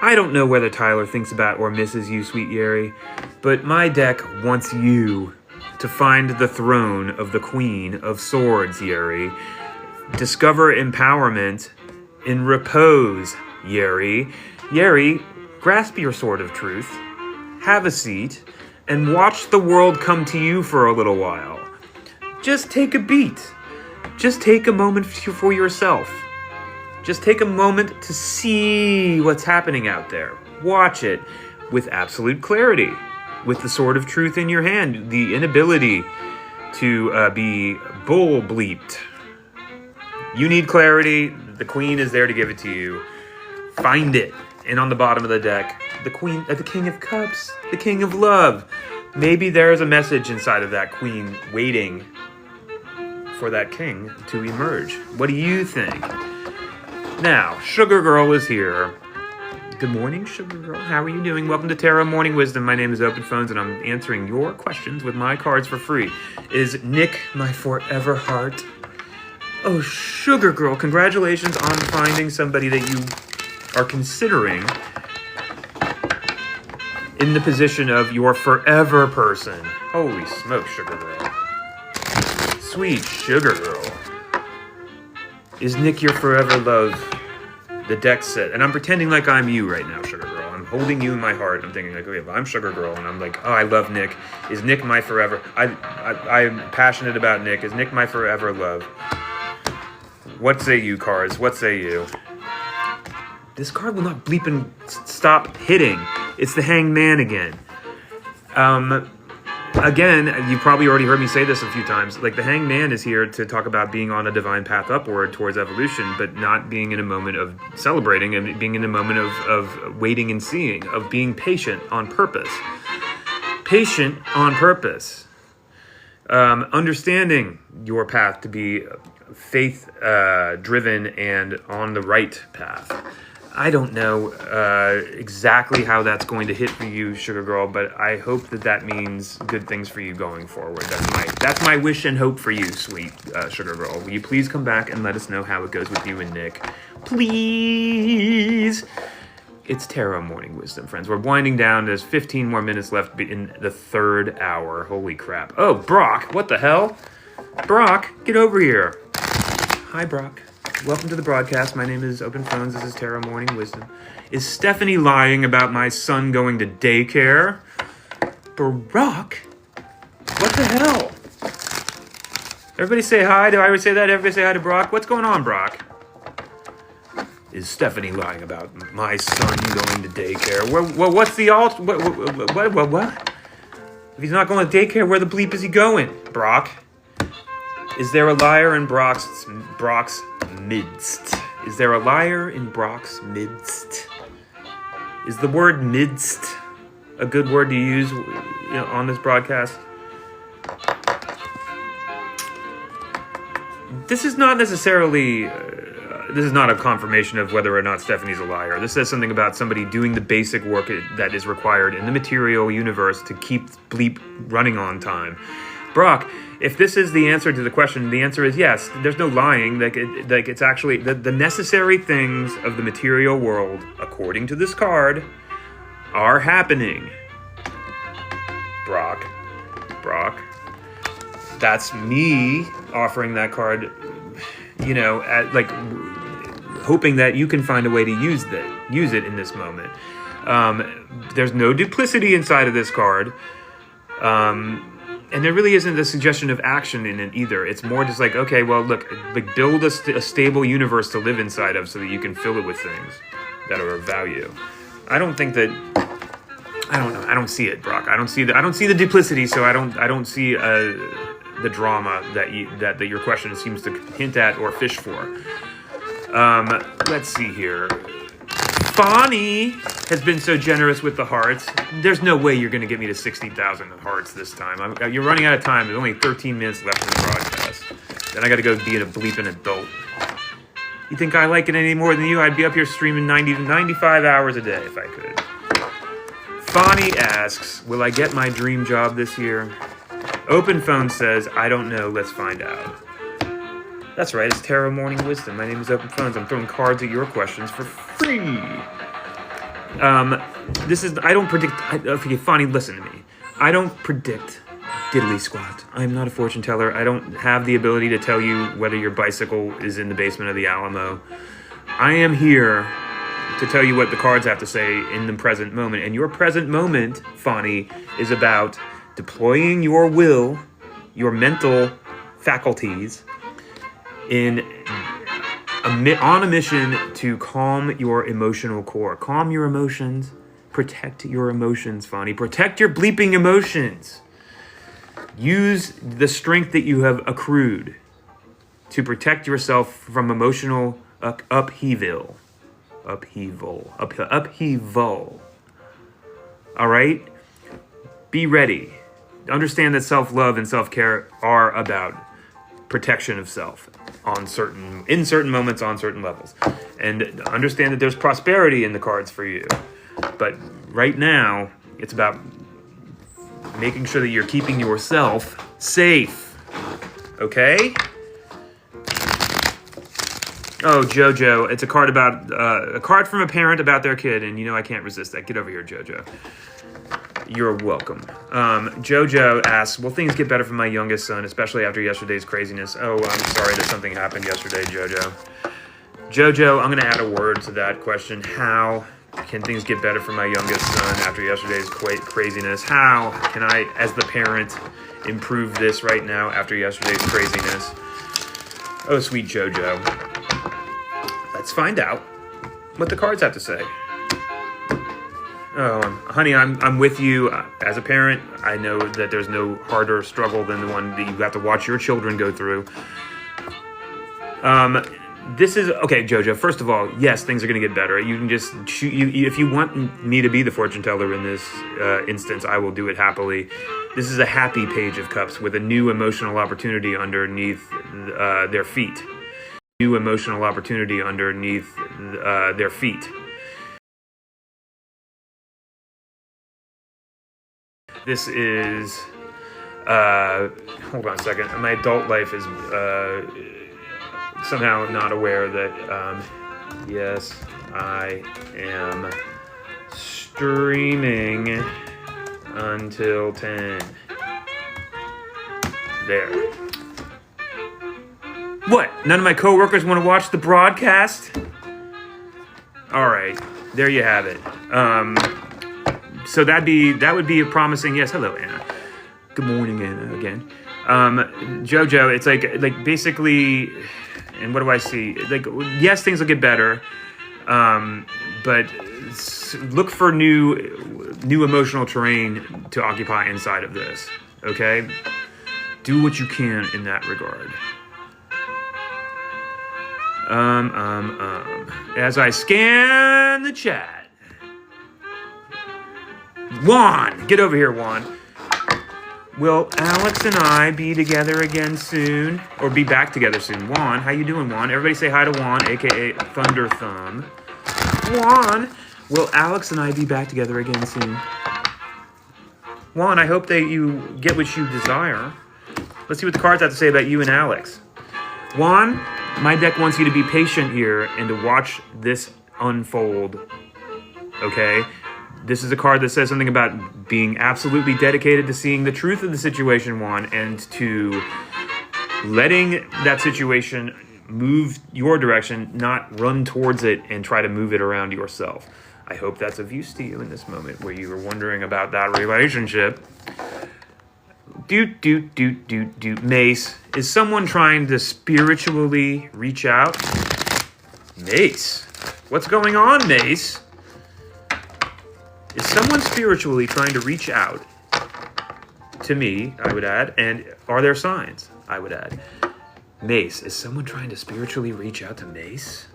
I don't know whether Tyler thinks about or misses you, sweet Yeri, but my deck wants you to find the throne of the Queen of Swords, Yeri. Discover empowerment in repose, Yeri. Yeri, grasp your sword of truth, have a seat, and watch the world come to you for a little while. Just take a beat. Just take a moment for yourself. Just take a moment to see what's happening out there. Watch it with absolute clarity, with the sword of truth in your hand, the inability to be bull bleeped. You need clarity. The Queen is there to give it to you. Find it. And on the bottom of the deck, the King of Cups, the King of Love. Maybe there's a message inside of that Queen waiting for that King to emerge. What do you think? Now, Sugar Girl is here. Good morning, Sugar Girl. How are you doing? Welcome to Tarot Morning Wisdom. My name is Open Phones, and I'm answering your questions with my cards for free. Is Nick my forever heart? Oh, Sugar Girl, congratulations on finding somebody that you are considering in the position of your forever person. Holy smoke, Sugar Girl. Sweet Sugar Girl. Is Nick your forever love? The deck said, and I'm pretending like I'm you right now, Sugar Girl. I'm holding you in my heart. I'm thinking like, okay, if I'm Sugar Girl, and I'm like, oh, I love Nick. Is Nick my forever? I'm passionate about Nick. Is Nick my forever love? What say you, cards? What say you? This card will not bleep and stop hitting. It's the Hanged Man again. Again, you've probably already heard me say this a few times. Like, the Hanged Man is here to talk about being on a divine path upward towards evolution, but not being in a moment of celebrating and being in a moment of waiting and seeing, of being patient on purpose. Patient on purpose. Understanding your path to be faith driven and on the right path. I don't know exactly how that's going to hit for you, Sugar Girl, but I hope that means good things for you going forward. That's my wish and hope for you, sweet Sugar Girl. Will you please come back and let us know how it goes with you and Nick? Please! It's Tarot Morning Wisdom, friends. We're winding down. There's 15 more minutes left in the third hour. Holy crap. Oh, Brock, what the hell? Brock, get over here. Hi, Brock. Welcome to the broadcast. My name is Open Phones. This is Tarot Morning Wisdom. Is Stephanie lying about my son going to daycare? Brock? What the hell? Everybody say hi. Do I always say that? Everybody say hi to Brock. What's going on, Brock? Is Stephanie lying about my son going to daycare? Well, what's the what? If he's not going to daycare, where the bleep is he going, Brock? Is there a liar in Brock's midst? Is there a liar in Brock's midst? Is the word midst a good word to use on this broadcast? This is not necessarily... this is not a confirmation of whether or not Stephanie's a liar. This says something about somebody doing the basic work that is required in the material universe to keep bleep running on time. Brock, if this is the answer to the question, the answer is yes. There's no lying. It's actually the necessary things of the material world, according to this card, are happening. Brock. That's me offering that card, hoping that you can find a way to use it in this moment. There's no duplicity inside of this card. And there really isn't a suggestion of action in it either. It's more just like, okay, well, look, build a stable universe to live inside of so that you can fill it with things that are of value. I don't think that... I don't know. I don't see it, Brock. I don't see the duplicity, so I don't see the drama that your question seems to hint at or fish for. Let's see here. Bonnie has been so generous with the hearts. There's no way you're going to get me to 60,000 hearts this time. You're running out of time. There's only 13 minutes left in the broadcast. Then I got to go be a bleeping adult. You think I like it any more than you? I'd be up here streaming 90 to 95 hours a day if I could. Bonnie asks, will I get my dream job this year? Open Phone says, I don't know. Let's find out. That's right, it's Tarot Morning Wisdom. My name is Open Phones. I'm throwing cards at your questions for free. I don't predict... Fonnie, listen to me. I don't predict diddly squat. I'm not a fortune teller. I don't have the ability to tell you whether your bicycle is in the basement of the Alamo. I am here to tell you what the cards have to say in the present moment. And your present moment, Fonnie, is about deploying your will, your mental faculties, on a mission to calm your emotional core. Calm your emotions. Protect your emotions, Fonnie. Protect your bleeping emotions. Use the strength that you have accrued to protect yourself from emotional upheaval. All right? Be ready. Understand that self-love and self-care are about protection of self in certain moments, on certain levels. And understand that there's prosperity in the cards for you. But right now, it's about making sure that you're keeping yourself safe. Okay? Oh, Jojo, it's a card about a card from a parent about their kid, and I can't resist that. Get over here, Jojo. You're welcome. Jojo asks, will things get better for my youngest son, especially after yesterday's craziness? Oh, I'm sorry that something happened yesterday, Jojo. Jojo, I'm going to add a word to that question. How can things get better for my youngest son after yesterday's craziness? How can I, as the parent, improve this right now after yesterday's craziness? Oh, sweet Jojo. Let's find out what the cards have to say. Oh, honey, I'm with you. As a parent, I know that there's no harder struggle than the one that you have to watch your children go through. This is okay, Jojo. First of all, yes, things are going to get better. You can just shoot. If you want me to be the fortune teller in this instance, I will do it happily. This is a happy page of cups with a new emotional opportunity underneath their feet. New emotional opportunity underneath their feet. This is, hold on a second. My adult life is somehow not aware that, yes, I am streaming until 10. There. What? None of my coworkers want to watch the broadcast? All right, there you have it. So that would be a promising. Yes, hello, Anna. Good morning, Anna, again. Jojo, it's like basically, and what do I see? Like, yes, things will get better, but look for new emotional terrain to occupy inside of this. Okay, do what you can in that regard. As I scan the chat. Juan! Get over here, Juan. Will Alex and I be together again soon? Or be back together soon? Juan, how you doing, Juan? Everybody say hi to Juan, a.k.a. Thunder Thumb. Juan! Will Alex and I be back together again soon? Juan, I hope that you get what you desire. Let's see what the cards have to say about you and Alex. Juan, my deck wants you to be patient here and to watch this unfold. Okay? This is a card that says something about being absolutely dedicated to seeing the truth of the situation, Juan, and to letting that situation move your direction, not run towards it and try to move it around yourself. I hope that's of use to you in this moment where you were wondering about that relationship. Mace, is someone trying to spiritually reach out? Mace, what's going on, Mace? Is someone spiritually trying to reach out to me, I would add, and are there signs, I would add. Mace, is someone trying to spiritually reach out to Mace?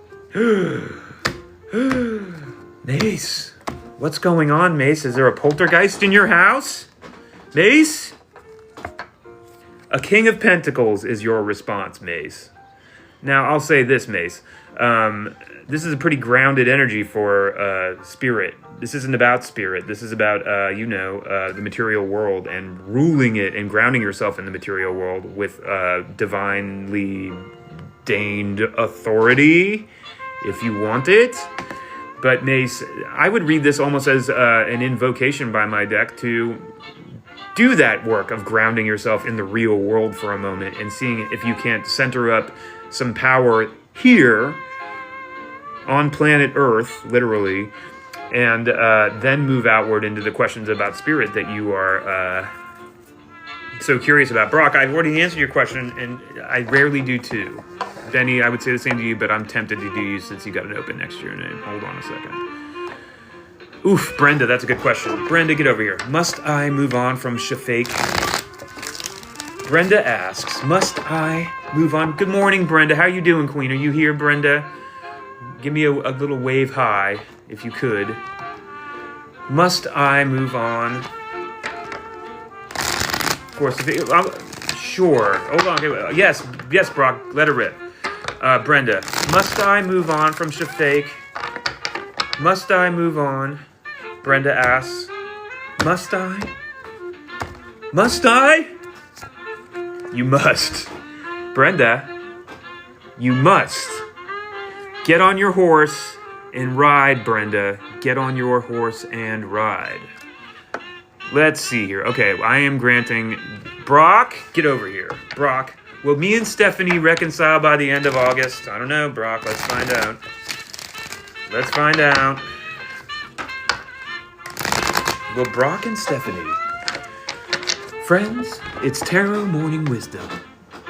Mace, what's going on, Mace? Is there a poltergeist in your house? Mace? A King of Pentacles is your response, Mace. Now, I'll say this, Mace. This is a pretty grounded energy for spirit. This isn't about spirit. This is about, the material world and ruling it and grounding yourself in the material world with divinely deigned authority, if you want it. But Mace, I would read this almost as an invocation by my deck to do that work of grounding yourself in the real world for a moment and seeing if you can't center up some power here on planet Earth, literally, and then move outward into the questions about spirit that you are so curious about. Brock, I've already answered your question, and I rarely do too. Benny, I would say the same to you, but I'm tempted to do you since you got it open next to your name. Hold on a second. Oof, Brenda, that's a good question. Brenda, get over here. Must I move on from Shafiq? Brenda asks, must I move on? Good morning, Brenda. How you doing, Queen? Are you here, Brenda? Give me a little wave high, if you could. Must I move on? Of course, sure. Hold on. Okay. Yes, Brock. Let her rip. Brenda, must I move on from Shafiq? Must I move on? Brenda asks. Must I? Must I? You must. Brenda, you must. Get on your horse and ride, Brenda. Get on your horse and ride. Let's see here. Okay, I am granting... Brock, get over here. Brock, will me and Stephanie reconcile by the end of August? I don't know, Brock. Let's find out. Let's find out. Will Brock and Stephanie... Friends, it's Tarot Morning Wisdom.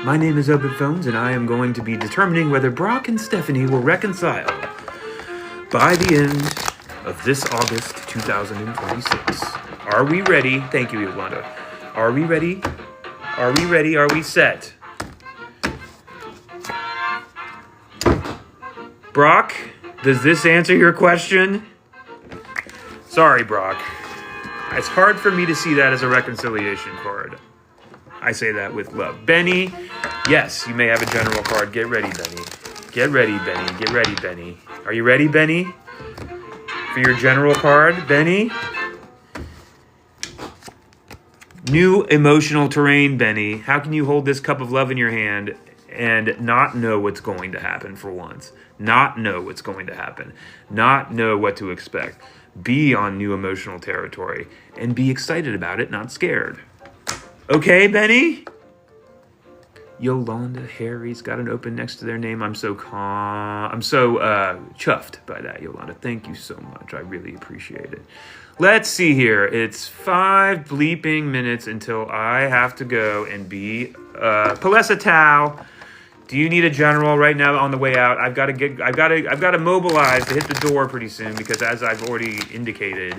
My name is Open Phones, and I am going to be determining whether Brock and Stephanie will reconcile by the end of this August 2026. Are we ready? Thank you, Yolanda. Are we ready? Are we ready? Are we set? Brock, does this answer your question? Sorry, Brock. It's hard for me to see that as a reconciliation card. I say that with love. Benny, yes, you may have a general card. Get ready, Benny. Get ready, Benny. Get ready, Benny. Are you ready, Benny? For your general card, Benny? New emotional terrain, Benny. How can you hold this cup of love in your hand and not know what's going to happen for once? Not know what's going to happen. Not know what to expect. Be on new emotional territory and be excited about it, not scared. Okay, Benny? Yolanda Harry's got an open next to their name. I'm so chuffed by that, Yolanda. Thank you so much. I really appreciate it. Let's see here. It's 5 bleeping minutes until I have to go and be Palessa Tau. Do you need a general right now on the way out? I've got to mobilize to hit the door pretty soon because, as I've already indicated,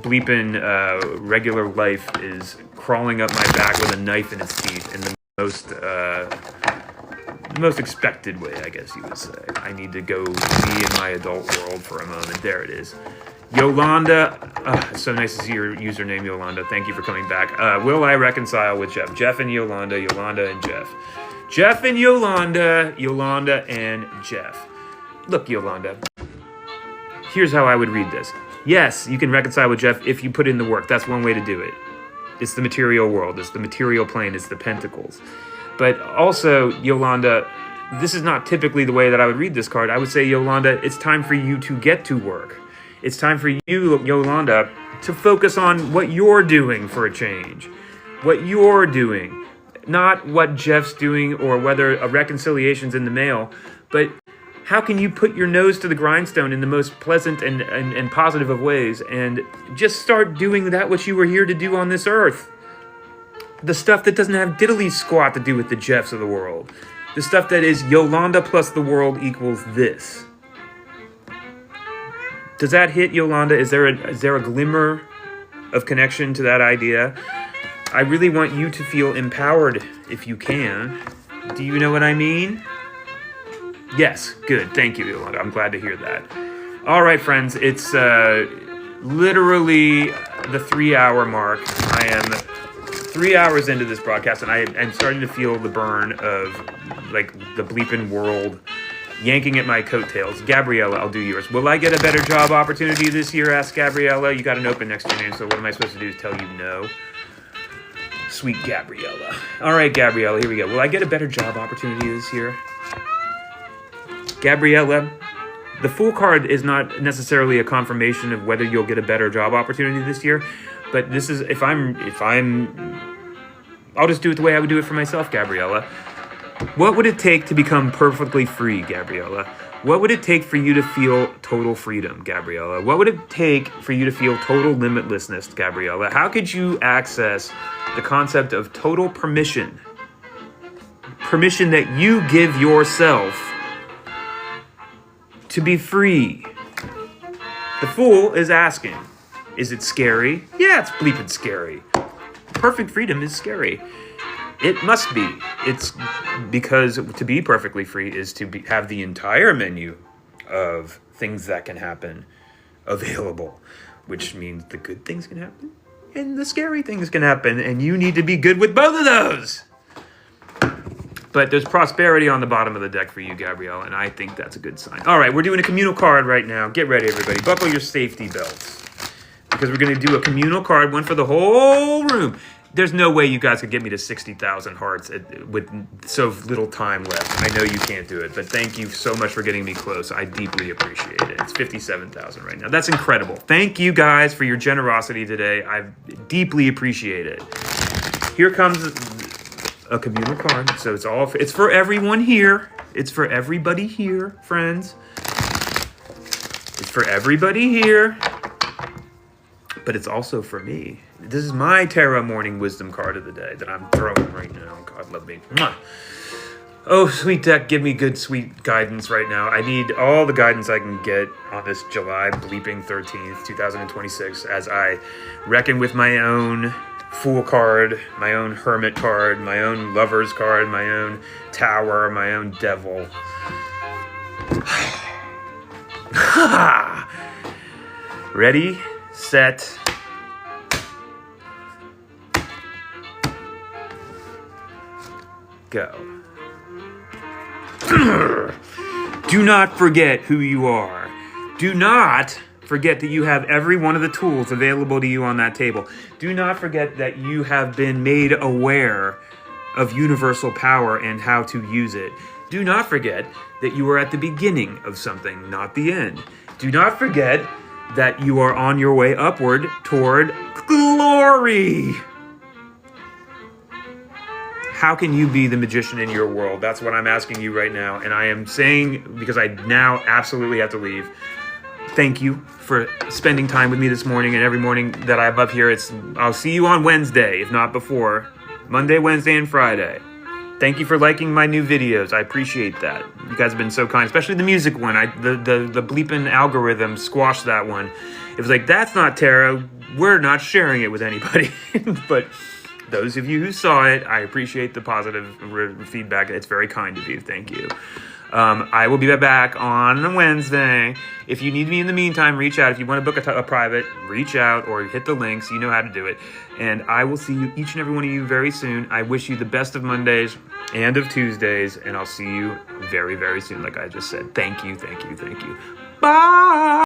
bleeping regular life is crawling up my back with a knife in its teeth in the most expected way, I guess you would say. I need to go be in my adult world for a moment. There it is. Yolanda, it's so nice to see your username, Yolanda. Thank you for coming back. Will I reconcile with Jeff? Jeff and Yolanda, Yolanda and Jeff. Jeff and Yolanda, Yolanda and Jeff. Look, Yolanda, here's how I would read this. Yes, you can reconcile with Jeff if you put in the work. That's one way to do it. It's the material world. It's the material plane. It's the pentacles. But also, Yolanda, this is not typically the way that I would read this card. I would say, Yolanda, it's time for you to get to work. It's time for you, Yolanda, to focus on what you're doing for a change. What you're doing. Not what Jeff's doing or whether a reconciliation's in the mail, but how can you put your nose to the grindstone in the most pleasant and positive of ways and just start doing that which you were here to do on this earth? The stuff that doesn't have diddly squat to do with the Jeffs of the world. The stuff that is Yolanda plus the world equals this. Does that hit, Yolanda? Is there a glimmer of connection to that idea? I really want you to feel empowered if you can. Do you know what I mean? Yes, good. Thank you, Yolanda. I'm glad to hear that. All right, friends. It's literally the 3-hour mark. I am 3 hours into this broadcast, and I'm starting to feel the burn of like the bleeping world yanking at my coattails. Gabriella, I'll do yours. Will I get a better job opportunity this year? Asked Gabriella. You got an open next to your name, so what am I supposed to do? Tell you no? Sweet Gabriella. All right, Gabriella, here we go. Will I get a better job opportunity this year? Gabriella, the Fool card is not necessarily a confirmation of whether you'll get a better job opportunity this year, but this is, I'll just do it the way I would do it for myself, Gabriella. What would it take to become perfectly free, Gabriella? What would it take for you to feel total freedom, Gabriella? What would it take for you to feel total limitlessness, Gabriella? How could you access the concept of total permission? Permission that you give yourself to be free. The Fool is asking, is it scary? Yeah, it's bleeping scary. Perfect freedom is scary. It must be. It's because to be perfectly free is to have the entire menu of things that can happen available, which means the good things can happen and the scary things can happen, and you need to be good with both of those. But there's prosperity on the bottom of the deck for you, Gabrielle, and I think that's a good sign. All right, we're doing a communal card right now. Get ready, everybody. Buckle your safety belts, because we're going to do a communal card, one for the whole room. There's no way you guys could get me to 60,000 hearts with so little time left. I know you can't do it, but thank you so much for getting me close. I deeply appreciate it. It's 57,000 right now. That's incredible. Thank you guys for your generosity today. I deeply appreciate it. Here comes a communal card. So it's for everyone here. It's for everybody here, friends. It's for everybody here. But it's also for me. This is my Tarot Morning Wisdom card of the day that I'm throwing right now. God love me. Mwah. Oh, sweet deck, give me good, sweet guidance right now. I need all the guidance I can get on this July bleeping 13th, 2026, as I reckon with my own Fool card, my own Hermit card, my own Lover's card, my own Tower, my own Devil. Ready, set, go. Do not forget who you are. Do not forget that you have every one of the tools available to you on that table. Do not forget that you have been made aware of universal power and how to use it. Do not forget that you are at the beginning of something, not the end. Do not forget that you are on your way upward toward glory. How can you be the magician in your world? That's what I'm asking you right now. And I am saying, because I now absolutely have to leave, thank you for spending time with me this morning, and every morning that I'm up here, I'll see you on Wednesday, if not before. Monday, Wednesday, and Friday. Thank you for liking my new videos. I appreciate that. You guys have been so kind, especially the music one. The bleeping algorithm squashed that one. It was like, that's not tarot. We're not sharing it with anybody. But those of you who saw it, I appreciate the positive feedback. It's very kind of you. Thank you. I will be back on Wednesday. If you need me in the meantime, reach out. If you want to book a private, reach out or hit the links. You know how to do it. And I will see you, each and every one of you, very soon. I wish you the best of Mondays and of Tuesdays. And I'll see you very, very soon, like I just said. Thank you, thank you, thank you. Bye!